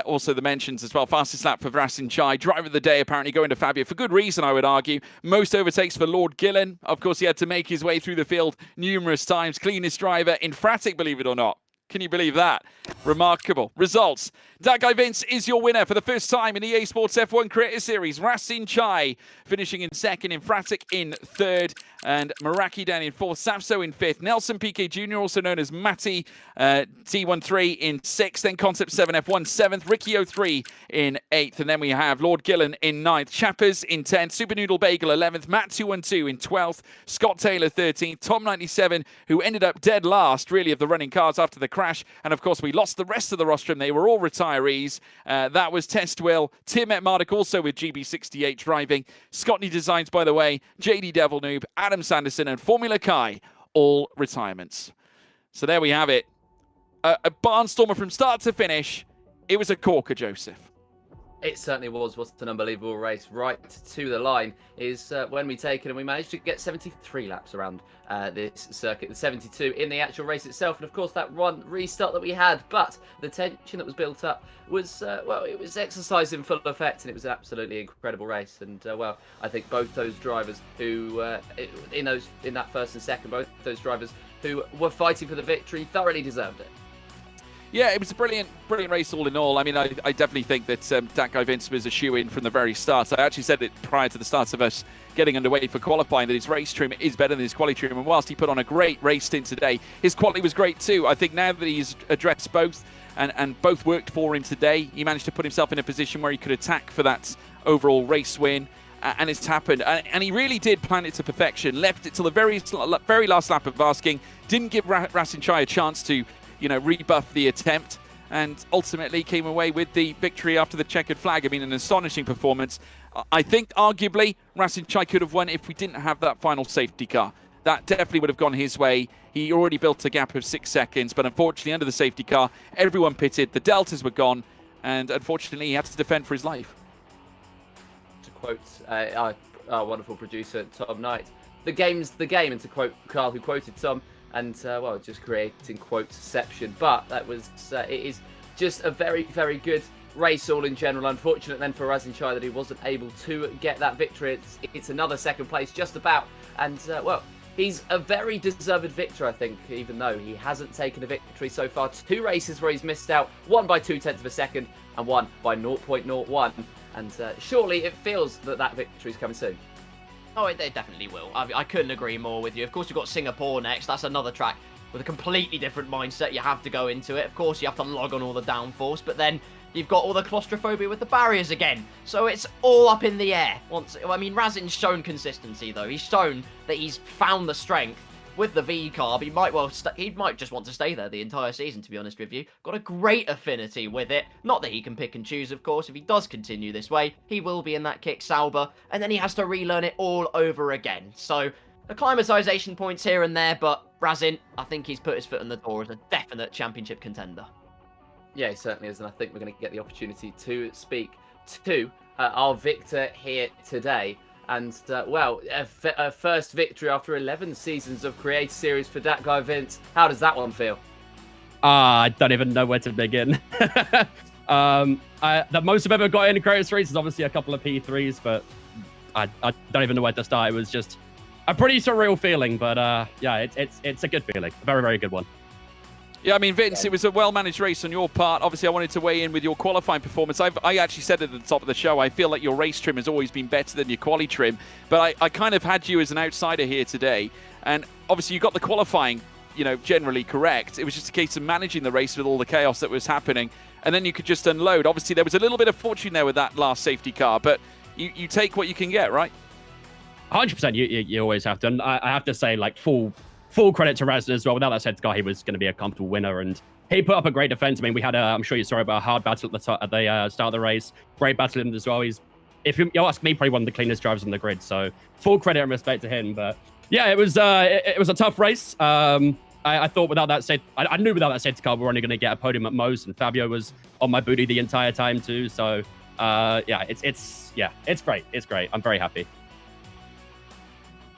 also the mentions as well. Fastest lap for Rasin Chai. Driver of the day, apparently, going to Fabio. For good reason, I would argue. Most overtakes for Lord Gillen. Of course, he had to make his way through the field numerous times. Cleanest driver in Fratic, believe it or not. Can you believe that? Remarkable results. That guy Vince is your winner for the first time in the EA Sports F1 Creator Series. Rasin Chai finishing in second, in Fratic in third, and Meraki down in fourth, Sapso in fifth, Nelson Piquet Jr., also known as Matty T13 in sixth, then Concept 7 F1 seventh, Ricky 03 in eighth, and then we have Lord Gillen in ninth, Chappers in 10th, Super Noodle Bagel 11th, Matt 212 in 12th, Scott Taylor 13th, Tom 97, who ended up dead last, really, of the running cars after the crash, and of course we lost the rest of the rostrum. They were all retirees. That was Test Will, Tim Etmardick also with GB68 driving, Scotney Designs, by the way, JD Devil Noob, Adam Sanderson, and Formula Kai, all retirements. So there we have it. A barnstormer from start to finish. It was a corker, Joseph. It certainly was. What an unbelievable race. Right to the line is when we take it, and we managed to get 73 laps around this circuit, the 72 in the actual race itself. And of course, that one restart that we had, but the tension that was built up was, well, it was exercised in full effect, and it was an absolutely incredible race. And, well, I think both those drivers who, in that first and second, both those drivers who were fighting for the victory thoroughly deserved it. Yeah, it was a brilliant race all in all. I mean, I definitely think that that guy Vince was a shoe-in from the very start. I actually said it prior to the start of us getting underway for qualifying that his race trim is better than his quali trim. And whilst he put on a great race stint today, his quality was great too. I think now that he's addressed both and both worked for him today, he managed to put himself in a position where he could attack for that overall race win. And it's happened. And he really did plan it to perfection. Left it till the very last lap of asking. Didn't give Rasin Chai a chance to, rebuff the attempt, and ultimately came away with the victory after the checkered flag. I mean, an astonishing performance. I think, arguably, Rasin Chai could have won if we didn't have that final safety car. That definitely would have gone his way. He already built a gap of 6 seconds, but unfortunately, under the safety car, everyone pitted, the deltas were gone, and unfortunately, he had to defend for his life. To quote our wonderful producer, Tom Knight, the game's the game, and to quote Carl, who quoted Tom, and, well, just creating quoteception. But that was, it is just a very, very good race all in general. Unfortunate then for Rasin Chai that he wasn't able to get that victory. It's another second place, just about. And, well, he's a very deserved victor, I think, even though he hasn't taken a victory so far. 2 races where he's missed out, one by 0.2 of a second and one by 0.01. And surely it feels that victory's coming soon. Oh, it definitely will. I couldn't agree more with you. Of course, we've got Singapore next. That's another track with a completely different mindset. You have to go into it. Of course, you have to log on all the downforce, but then you've got all the claustrophobia with the barriers again. So it's all up in the air. I mean, Razin's shown consistency, though. He's shown that he's found the strength with the V carb. He might just want to stay there the entire season, to be honest with you. Got a great affinity with it. Not that he can pick and choose, of course. If he does continue this way, he will be in that kick Sauber, and then he has to relearn it all over again. So acclimatization points here and there, but Razin, I think he's put his foot in the door as a definite championship contender. Yeah, he certainly is, and I think we're going to get the opportunity to speak to our victor here today. And, well, a first victory after 11 seasons of Creator Series for that guy, Vince. How does that one feel? I don't even know where to begin. The most I've ever got in a Creator Series is obviously a couple of P3s, but I don't even know where to start. It was just a pretty surreal feeling, but yeah, it's a good feeling. A very, very good one. Yeah, I mean, Vince, it was a well-managed race on your part. Obviously, I wanted to weigh in with your qualifying performance. I actually said at the top of the show, I feel like your race trim has always been better than your quali trim. But I kind of had you as an outsider here today. And obviously, you got the qualifying, generally correct. It was just a case of managing the race with all the chaos that was happening. And then you could just unload. Obviously, there was a little bit of fortune there with that last safety car. But you take what you can get, right? 100%. You always have to. And I have to say, like, full credit to Razin as well. Without that said, he was going to be a comfortable winner, and he put up a great defense. I mean, we had I'm sure you saw about a hard battle at the start of the race. Great battle him as well. If you ask me, probably one of the cleanest drivers on the grid. So full credit and respect to him. But yeah, it was a tough race. I thought without that said, I knew without that safety car we were only going to get a podium at most, and Fabio was on my booty the entire time too. So yeah, it's great. It's great. I'm very happy.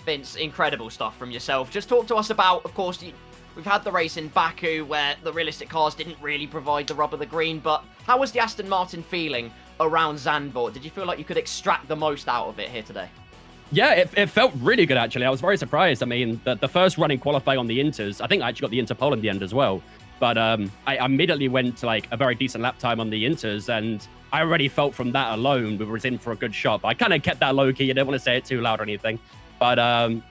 Vince, incredible stuff from yourself. Just talk to us about, of course, we've had the race in Baku where the realistic cars didn't really provide the rub of the green, but how was the Aston Martin feeling around Zandvoort? Did you feel like you could extract the most out of it here today? Yeah, it felt really good, actually. I was very surprised. I mean, the first run in qualifying on the Inters, I think I actually got the Interpole in the end as well. But I immediately went to like a very decent lap time on the Inters, and I already felt from that alone we was in for a good shot. But I kind of kept that low key. You didn't want to say it too loud or anything. But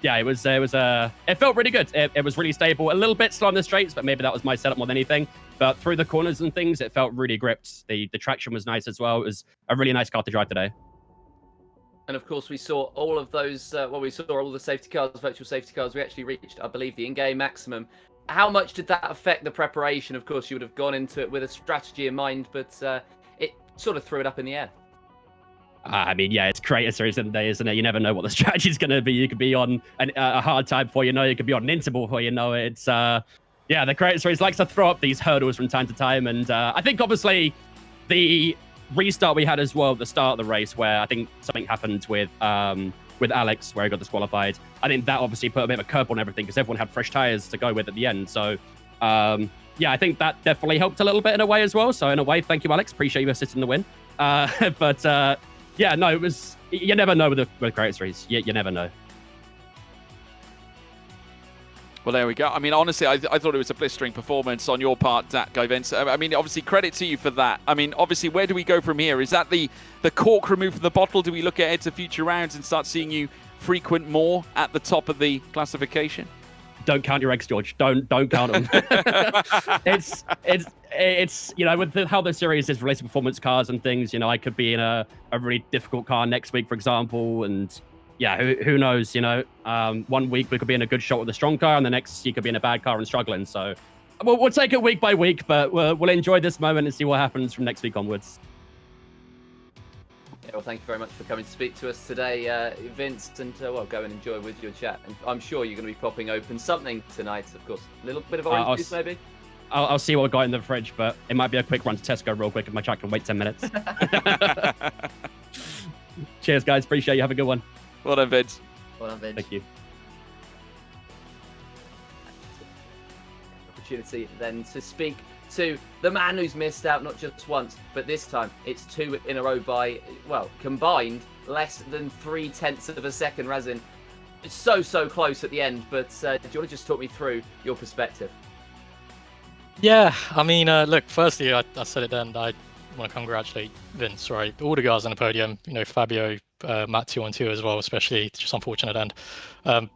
yeah, it felt really good. It was really stable, a little bit slow on the straights, but maybe that was my setup more than anything. But through the corners and things, it felt really gripped. The traction was nice as well. It was a really nice car to drive today. And of course, we saw all of those, we saw all the safety cars, virtual safety cars. We actually reached, I believe, the in-game maximum. How much did that affect the preparation? Of course, you would have gone into it with a strategy in mind, but it sort of threw it up in the air. I mean, yeah, it's Creator Series in the day, isn't it? You never know what the strategy is going to be. You could be on a hard time before you know. You could be on an interval before you know. It's yeah, the Creator Series likes to throw up these hurdles from time to time, and I think obviously the restart we had as well at the start of the race, where I think something happened with Alex, where he got disqualified. I think that obviously put a bit of a curb on everything because everyone had fresh tires to go with at the end. So yeah, I think that definitely helped a little bit in a way as well. So in a way, thank you, Alex. Appreciate you assisting the win. But yeah, no, it was. You never know with the Creator Series. You never know. Well, there we go. I mean, honestly, I thought it was a blistering performance on your part, Zach Vince. I mean, obviously, credit to you for that. I mean, obviously, where do we go from here? Is that the cork removed from the bottle? Do we look ahead to future rounds and start seeing you frequent more at the top of the classification? Don't count your eggs, George. Don't count them. It's with how the series is releasing performance cars and things. I could be in a really difficult car next week, for example, and yeah, who knows? 1 week we could be in a good shot with a strong car, and the next you could be in a bad car and struggling. So we'll take it week by week, but we'll enjoy this moment and see what happens from next week onwards. Yeah, well, thank you very much for coming to speak to us today, Vince, and well, go and enjoy with your chat. And I'm sure you're going to be popping open something tonight, of course. A little bit of orange juice, maybe? I'll see what we've got in the fridge, but it might be a quick run to Tesco real quick if my chat can wait 10 minutes. Cheers, guys. Appreciate you. Have a good one. Well done, Vince. Well done, Vince. Thank you. Opportunity then to speak to the man who's missed out not just once, but this time it's 2 in a row by, well, combined less than 0.3 of a second. Razin, so close at the end. But do you want to just talk me through your perspective? Yeah, I mean, look, firstly, I said it then, I want to congratulate Vince, right? All the guys on the podium, Fabio, Matt 2-on-2 as well, especially, just unfortunate end.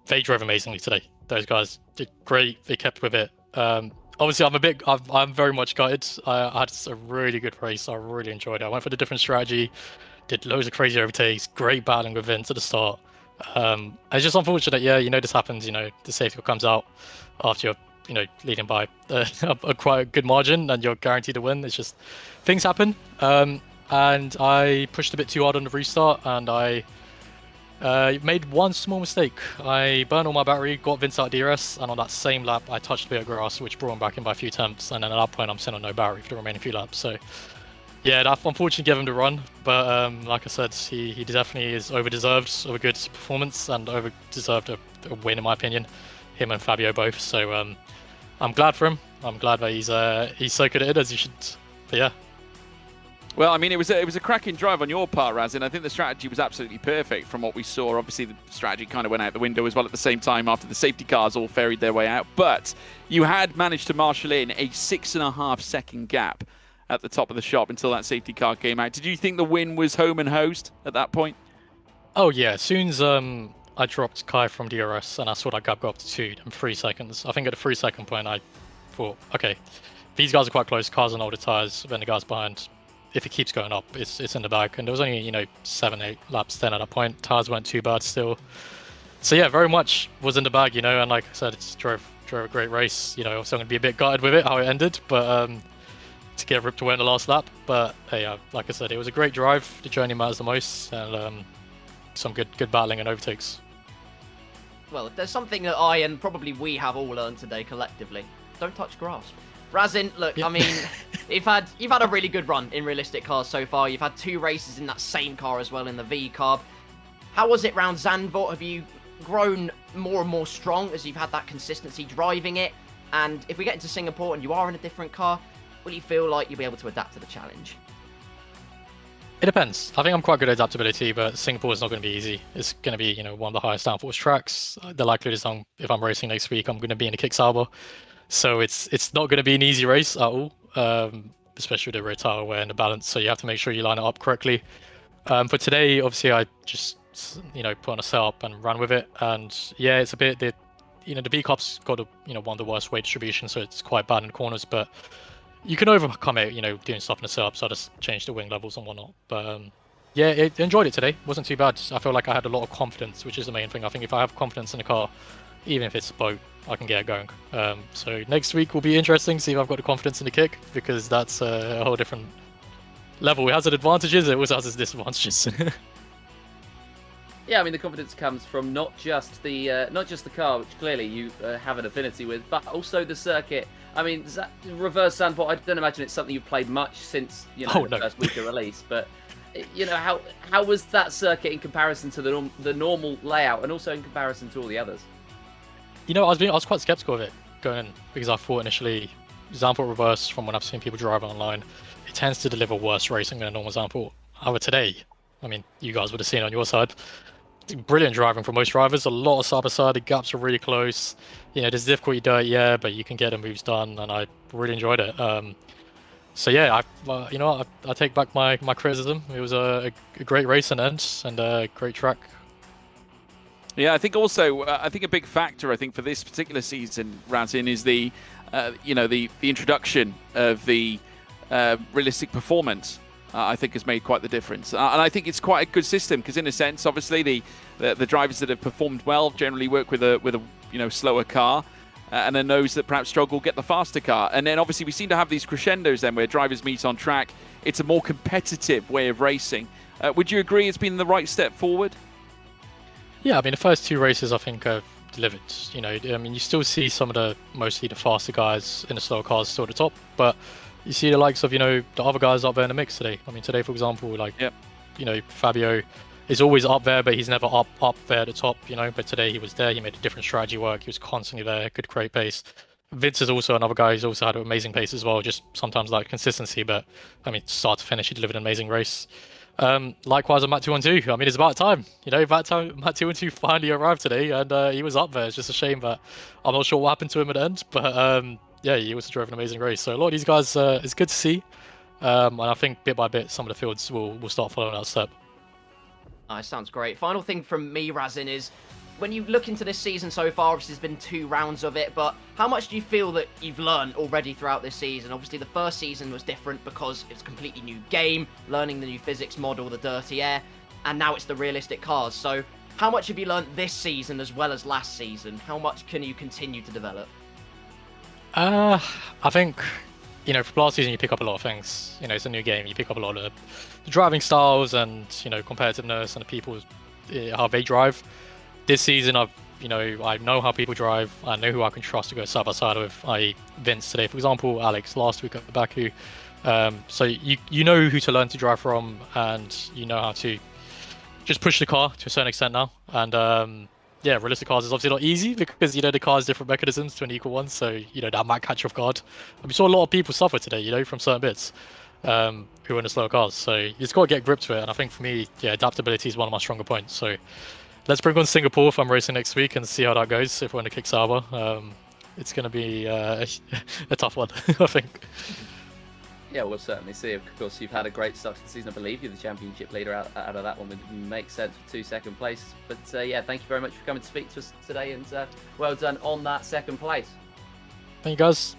They drove amazingly today. Those guys did great. They kept with it. Obviously, I'm very much gutted. I had a really good race. I really enjoyed it. I went for the different strategy, did loads of crazy overtakes, great battling with Vince at the start. It's just unfortunate, this happens, the safety car comes out after you're leading by a quite good margin and you're guaranteed to win. It's just things happen. And I pushed a bit too hard on the restart and I made one small mistake. I burned all my battery, got Vince out DRS, and on that same lap I touched a bit of grass, which brought him back in by a few attempts, and then at that point I'm sitting on no battery for the remaining few laps. So yeah, that unfortunately gave him the run, but like I said, he definitely is over-deserved of a good performance and over-deserved a win in my opinion. Him and Fabio both. So I'm glad for him. I'm glad that he's so good at it as he should. But yeah. Well, I mean, it was a cracking drive on your part, Raz, and I think the strategy was absolutely perfect from what we saw. Obviously, the strategy kind of went out the window as well at the same time after the safety cars all ferried their way out. But you had managed to marshal in a 6.5-second gap at the top of the shop until that safety car came out. Did you think the win was home and hosed at that point? Oh yeah, as soon as I dropped Kai from DRS and I saw that gap go up to 2 in 3 seconds. I think at the 3-second point I thought, okay, these guys are quite close, cars on older tyres, then the guys behind, if it keeps going up, it's in the bag. And there was only, 7, 8 laps then at that point. Tyres weren't too bad still. So yeah, very much was in the bag, and like I said, it drove a great race. So I'm going to be a bit gutted with it, how it ended, but to get ripped away in the last lap. But hey, like I said, it was a great drive. The journey matters the most, and some good battling and overtakes. Well, if there's something that I and probably we have all learned today collectively, don't touch grass. Razin, look, I mean, you've had a really good run in realistic cars so far. You've had 2 races in that same car as well, in the V carb. How was it round Zandvoort? Have you grown more and more strong as you've had that consistency driving it? And if we get into Singapore and you are in a different car, will you feel like you'll be able to adapt to the challenge? It depends. I think I'm quite good at adaptability, but Singapore is not going to be easy. It's going to be, one of the highest downforce tracks. The likelihood is if I'm racing next week, I'm going to be in a kick-sauber. So it's not going to be an easy race at all, especially with the rear tire wear and the balance. So you have to make sure you line it up correctly. For today, obviously, I just, put on a setup and run with it. And yeah, it's a bit, the V-Cup's got one of the worst weight distribution, so it's quite bad in corners, but you can overcome it, doing stuff in the setup, so I just changed the wing levels and whatnot. But yeah, enjoyed it today. Wasn't too bad. I feel like I had a lot of confidence, which is the main thing. I think if I have confidence in the car, even if it's a boat, I can get it going. So next week will be interesting, see if I've got the confidence in the kick, because that's a whole different level. It has its advantages, it also has its disadvantages. Yeah, I mean, the confidence comes from not just the car, which clearly you have an affinity with, but also the circuit. I mean, reverse Zandvoort, I don't imagine it's something you've played much since the first week of release, but how was that circuit in comparison to the normal layout, and also in comparison to all the others? I was quite skeptical of it going in, because I thought initially Zandvoort reverse, from when I've seen people drive online, it tends to deliver worse racing than a normal Zandvoort. However, today, I mean, you guys would have seen on your side, brilliant driving for most drivers. A lot of side-by-side, the gaps are really close. There's difficulty dirt, yeah, but you can get the moves done, and I really enjoyed it. So yeah, I take back my criticism. It was a great race in the end, and a great track. Yeah, I think also, a big factor, for this particular season, Razin, is the introduction of the realistic performance. I think has made quite the difference, and I think it's quite a good system, because in a sense, obviously, the drivers that have performed well generally work with a slower car, and then those that perhaps struggle get the faster car. And then obviously we seem to have these crescendos then where drivers meet on track. It's a more competitive way of racing. Would you agree it's been the right step forward? Yeah, I mean, the first 2 races I think have delivered. You still see mostly the faster guys in the slower cars still at the top, but you see the likes of, the other guys up there in the mix today. I mean, today, for example, Fabio is always up there, but he's never up there at the top, But today he was there, he made a different strategy work, he was constantly there, good, great pace. Vince is also another guy who's also had an amazing pace as well, just sometimes like consistency, but I mean, start to finish, he delivered an amazing race. Likewise on Matt 212. I mean, it's about time. You know, Matt 212 finally arrived today, and he was up there. It's just a shame that I'm not sure what happened to him at the end, but yeah, he also drove an amazing race. So a lot of these guys, it's good to see, and I think bit by bit, some of the fields will start following that step. Nice, sounds great. Final thing from me, Razin, is when you look into this season so far, obviously there's been 2 rounds of it, but how much do you feel that you've learned already throughout this season? Obviously the first season was different because it's a completely new game, learning the new physics model, the dirty air, and now it's the realistic cars. So how much have you learned this season as well as last season? How much can you continue to develop? I think, you know, for last season you pick up a lot of things. You know, it's a new game. You pick up a lot of the driving styles and, you know, competitiveness and the people, how they drive. This season, I know how people drive. I know who I can trust to go side by side with. I.e. Vince today, for example, Alex last week at Baku. So you know who to learn to drive from, and you know how to just push the car to a certain extent now. And yeah, realistic cars is obviously not easy because, you know, the car has different mechanisms to an equal one. So, you know, that might catch you off guard. And we saw a lot of people suffer today, you know, from certain bits who are in the slower cars. So you just got to get grip to it. And I think for me, yeah, adaptability is one of my stronger points. So let's bring on Singapore if I'm racing next week and see how that goes if we're in the Kick Sauber. It's going to be a tough one, I think. Yeah, we'll certainly see. Of course, you've had a great start to the season. I believe you're the championship leader out of that one. It makes sense for 2 second places. But yeah, thank you very much for coming to speak to us today, and well done on that 2nd place. Thank you, guys.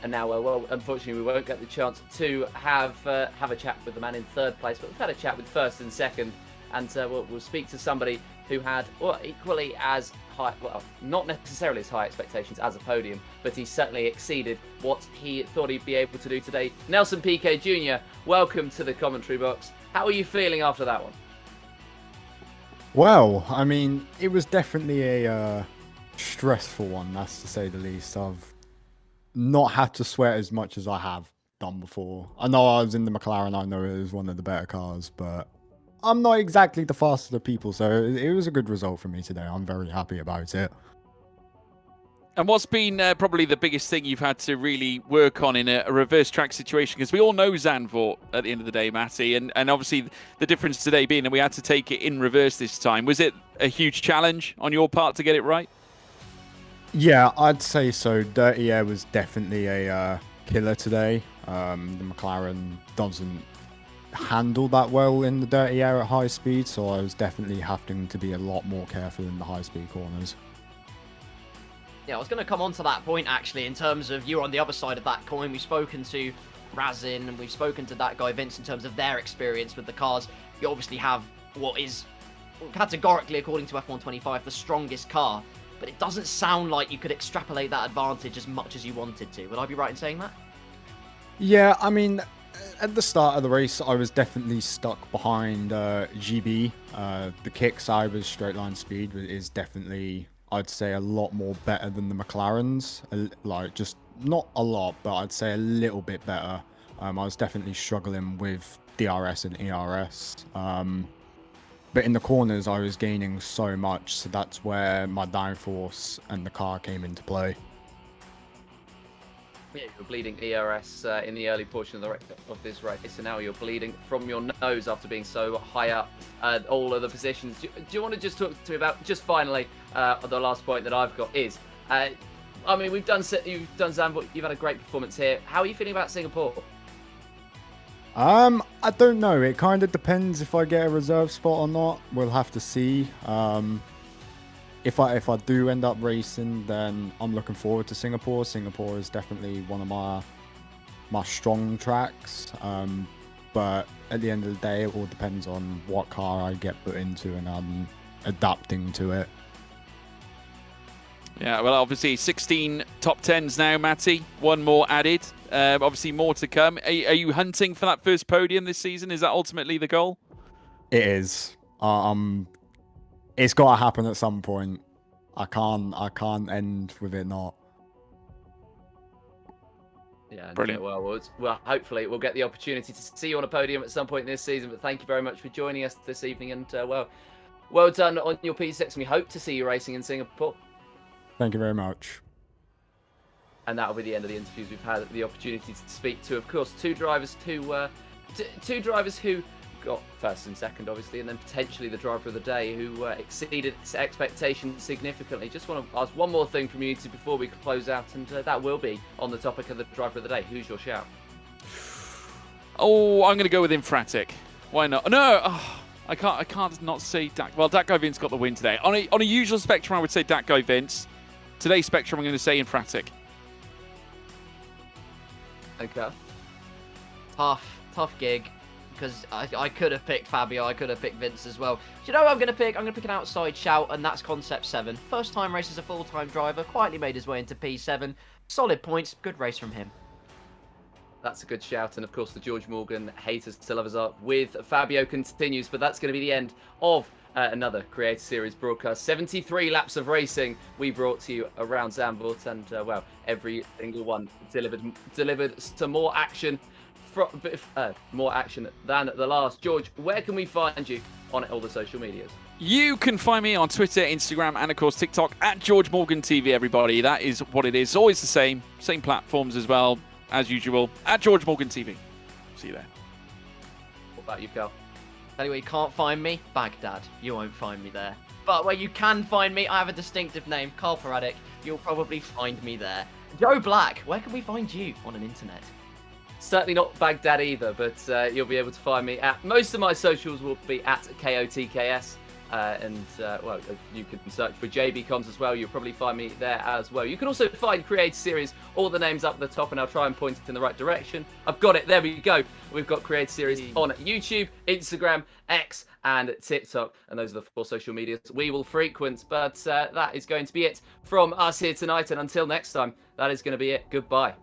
And now, well, unfortunately, we won't get the chance to have a chat with the man in 3rd place, but we've had a chat with 1st and 2nd, and we'll speak to somebody who had, well, equally as high, well, not necessarily as high expectations as a podium, but he certainly exceeded what he thought he'd be able to do today. Nelson Piquet Jr., welcome to the commentary box. How are you feeling after that one? Well, I mean, it was definitely a stressful one, that's to say the least. I've not had to sweat as much as I have done before. I know I was in the McLaren, I know it was one of the better cars, but I'm not exactly the fastest of people, so it was a good result for me today. I'm very happy about it. And what's been probably the biggest thing you've had to really work on in a reverse track situation? Because we all know Zandvoort at the end of the day, Matty, and obviously the difference today being that we had to take it in reverse this time. Was it a huge challenge on your part to get it right? Yeah, I'd say so. Dirty Air was definitely a killer today. The McLaren doesn't handle that well in the dirty air at high speed, so I was definitely having to be a lot more careful in the high speed corners. Yeah, I was going to come on to that point actually, in terms of you on the other side of that coin. We've spoken to Razin and we've spoken to that guy Vince in terms of their experience with the cars. You obviously have what is categorically, according to F125, the strongest car, but it doesn't sound like you could extrapolate that advantage as much as you wanted to. Would I be right in saying that? Yeah, I mean, at the start of the race, I was definitely stuck behind GB. The Kick Sauber's straight line speed is definitely, I'd say, a lot more better than the McLaren's. Like, just not a lot, but I'd say a little bit better. I was definitely struggling with DRS and ERS. But in the corners, I was gaining so much, so that's where my downforce and the car came into play. Yeah, you were bleeding ERS in the early portion of this race, so now you're bleeding from your nose after being so high up all of the positions. Do you want to just talk to me about, just finally, the last point that I've got is, I mean, you've done Zandvoort, you've had a great performance here. How are you feeling about Singapore? I don't know. It kind of depends if I get a reserve spot or not. We'll have to see. If I do end up racing, then I'm looking forward to Singapore. Singapore is definitely one of my strong tracks. But at the end of the day, it all depends on what car I get put into and I'm adapting to it. Yeah, well, obviously 16 top 10s now, Matty. One more added. Obviously more to come. Are you hunting for that first podium this season? Is that ultimately the goal? It is. It's got to happen at some point. I can't end with it not. Yeah, brilliant. Well, hopefully we'll get the opportunity to see you on a podium at some point this season. But thank you very much for joining us this evening, and well done on your P6. And we hope to see you racing in Singapore. Thank you very much. And that'll be the end of the interviews. We've had the opportunity to speak to, of course, 2 drivers who two drivers who got first and second, obviously, and then potentially the driver of the day who exceeded expectations significantly. Just want to ask one more thing from you two before we close out, and that will be on the topic of the driver of the day. Who's your shout? Oh, I'm going to go with Infratic. Why not? No, I can't not say Dak. Well, Dakgo Vince got the win today. On a usual spectrum, I would say Dakgo Vince. Today's spectrum, I'm going to say Infratic. Okay. Tough gig. Because I could have picked Fabio, I could have picked Vince as well. Do you know what I'm going to pick? I'm going to pick an outside shout, and that's Concept 7. First time race as a full-time driver, quietly made his way into P7. Solid points, good race from him. That's a good shout, and of course the George Morgan haters to lovers up with Fabio continues, but that's going to be the end of another Creator Series broadcast. 73 laps of racing we brought to you around Zandvoort, and well, every single one delivered some more action. More action than the last. George, where can we find you on all the social medias? You can find me on Twitter, Instagram, and of course TikTok at George Morgan TV, everybody. That is what it is. Always the same platforms as well, as usual, at George Morgan TV. See you there. What about you, Carl? Tell you where you can't find me, Baghdad. You won't find me there. But where you can find me, I have a distinctive name, Carl Paradic. You'll probably find me there. Joe Black, where can we find you on an internet? Certainly not Baghdad either, but you'll be able to find me at most of my socials will be at KOTKS. Well, you can search for JBComs as well. You'll probably find me there as well. You can also find Creator Series, all the names up at the top, and I'll try and point it in the right direction. I've got it. There we go. We've got Creator Series on YouTube, Instagram, X, and TikTok. And those are the 4 social medias we will frequent. But that is going to be it from us here tonight. And until next time, that is going to be it. Goodbye.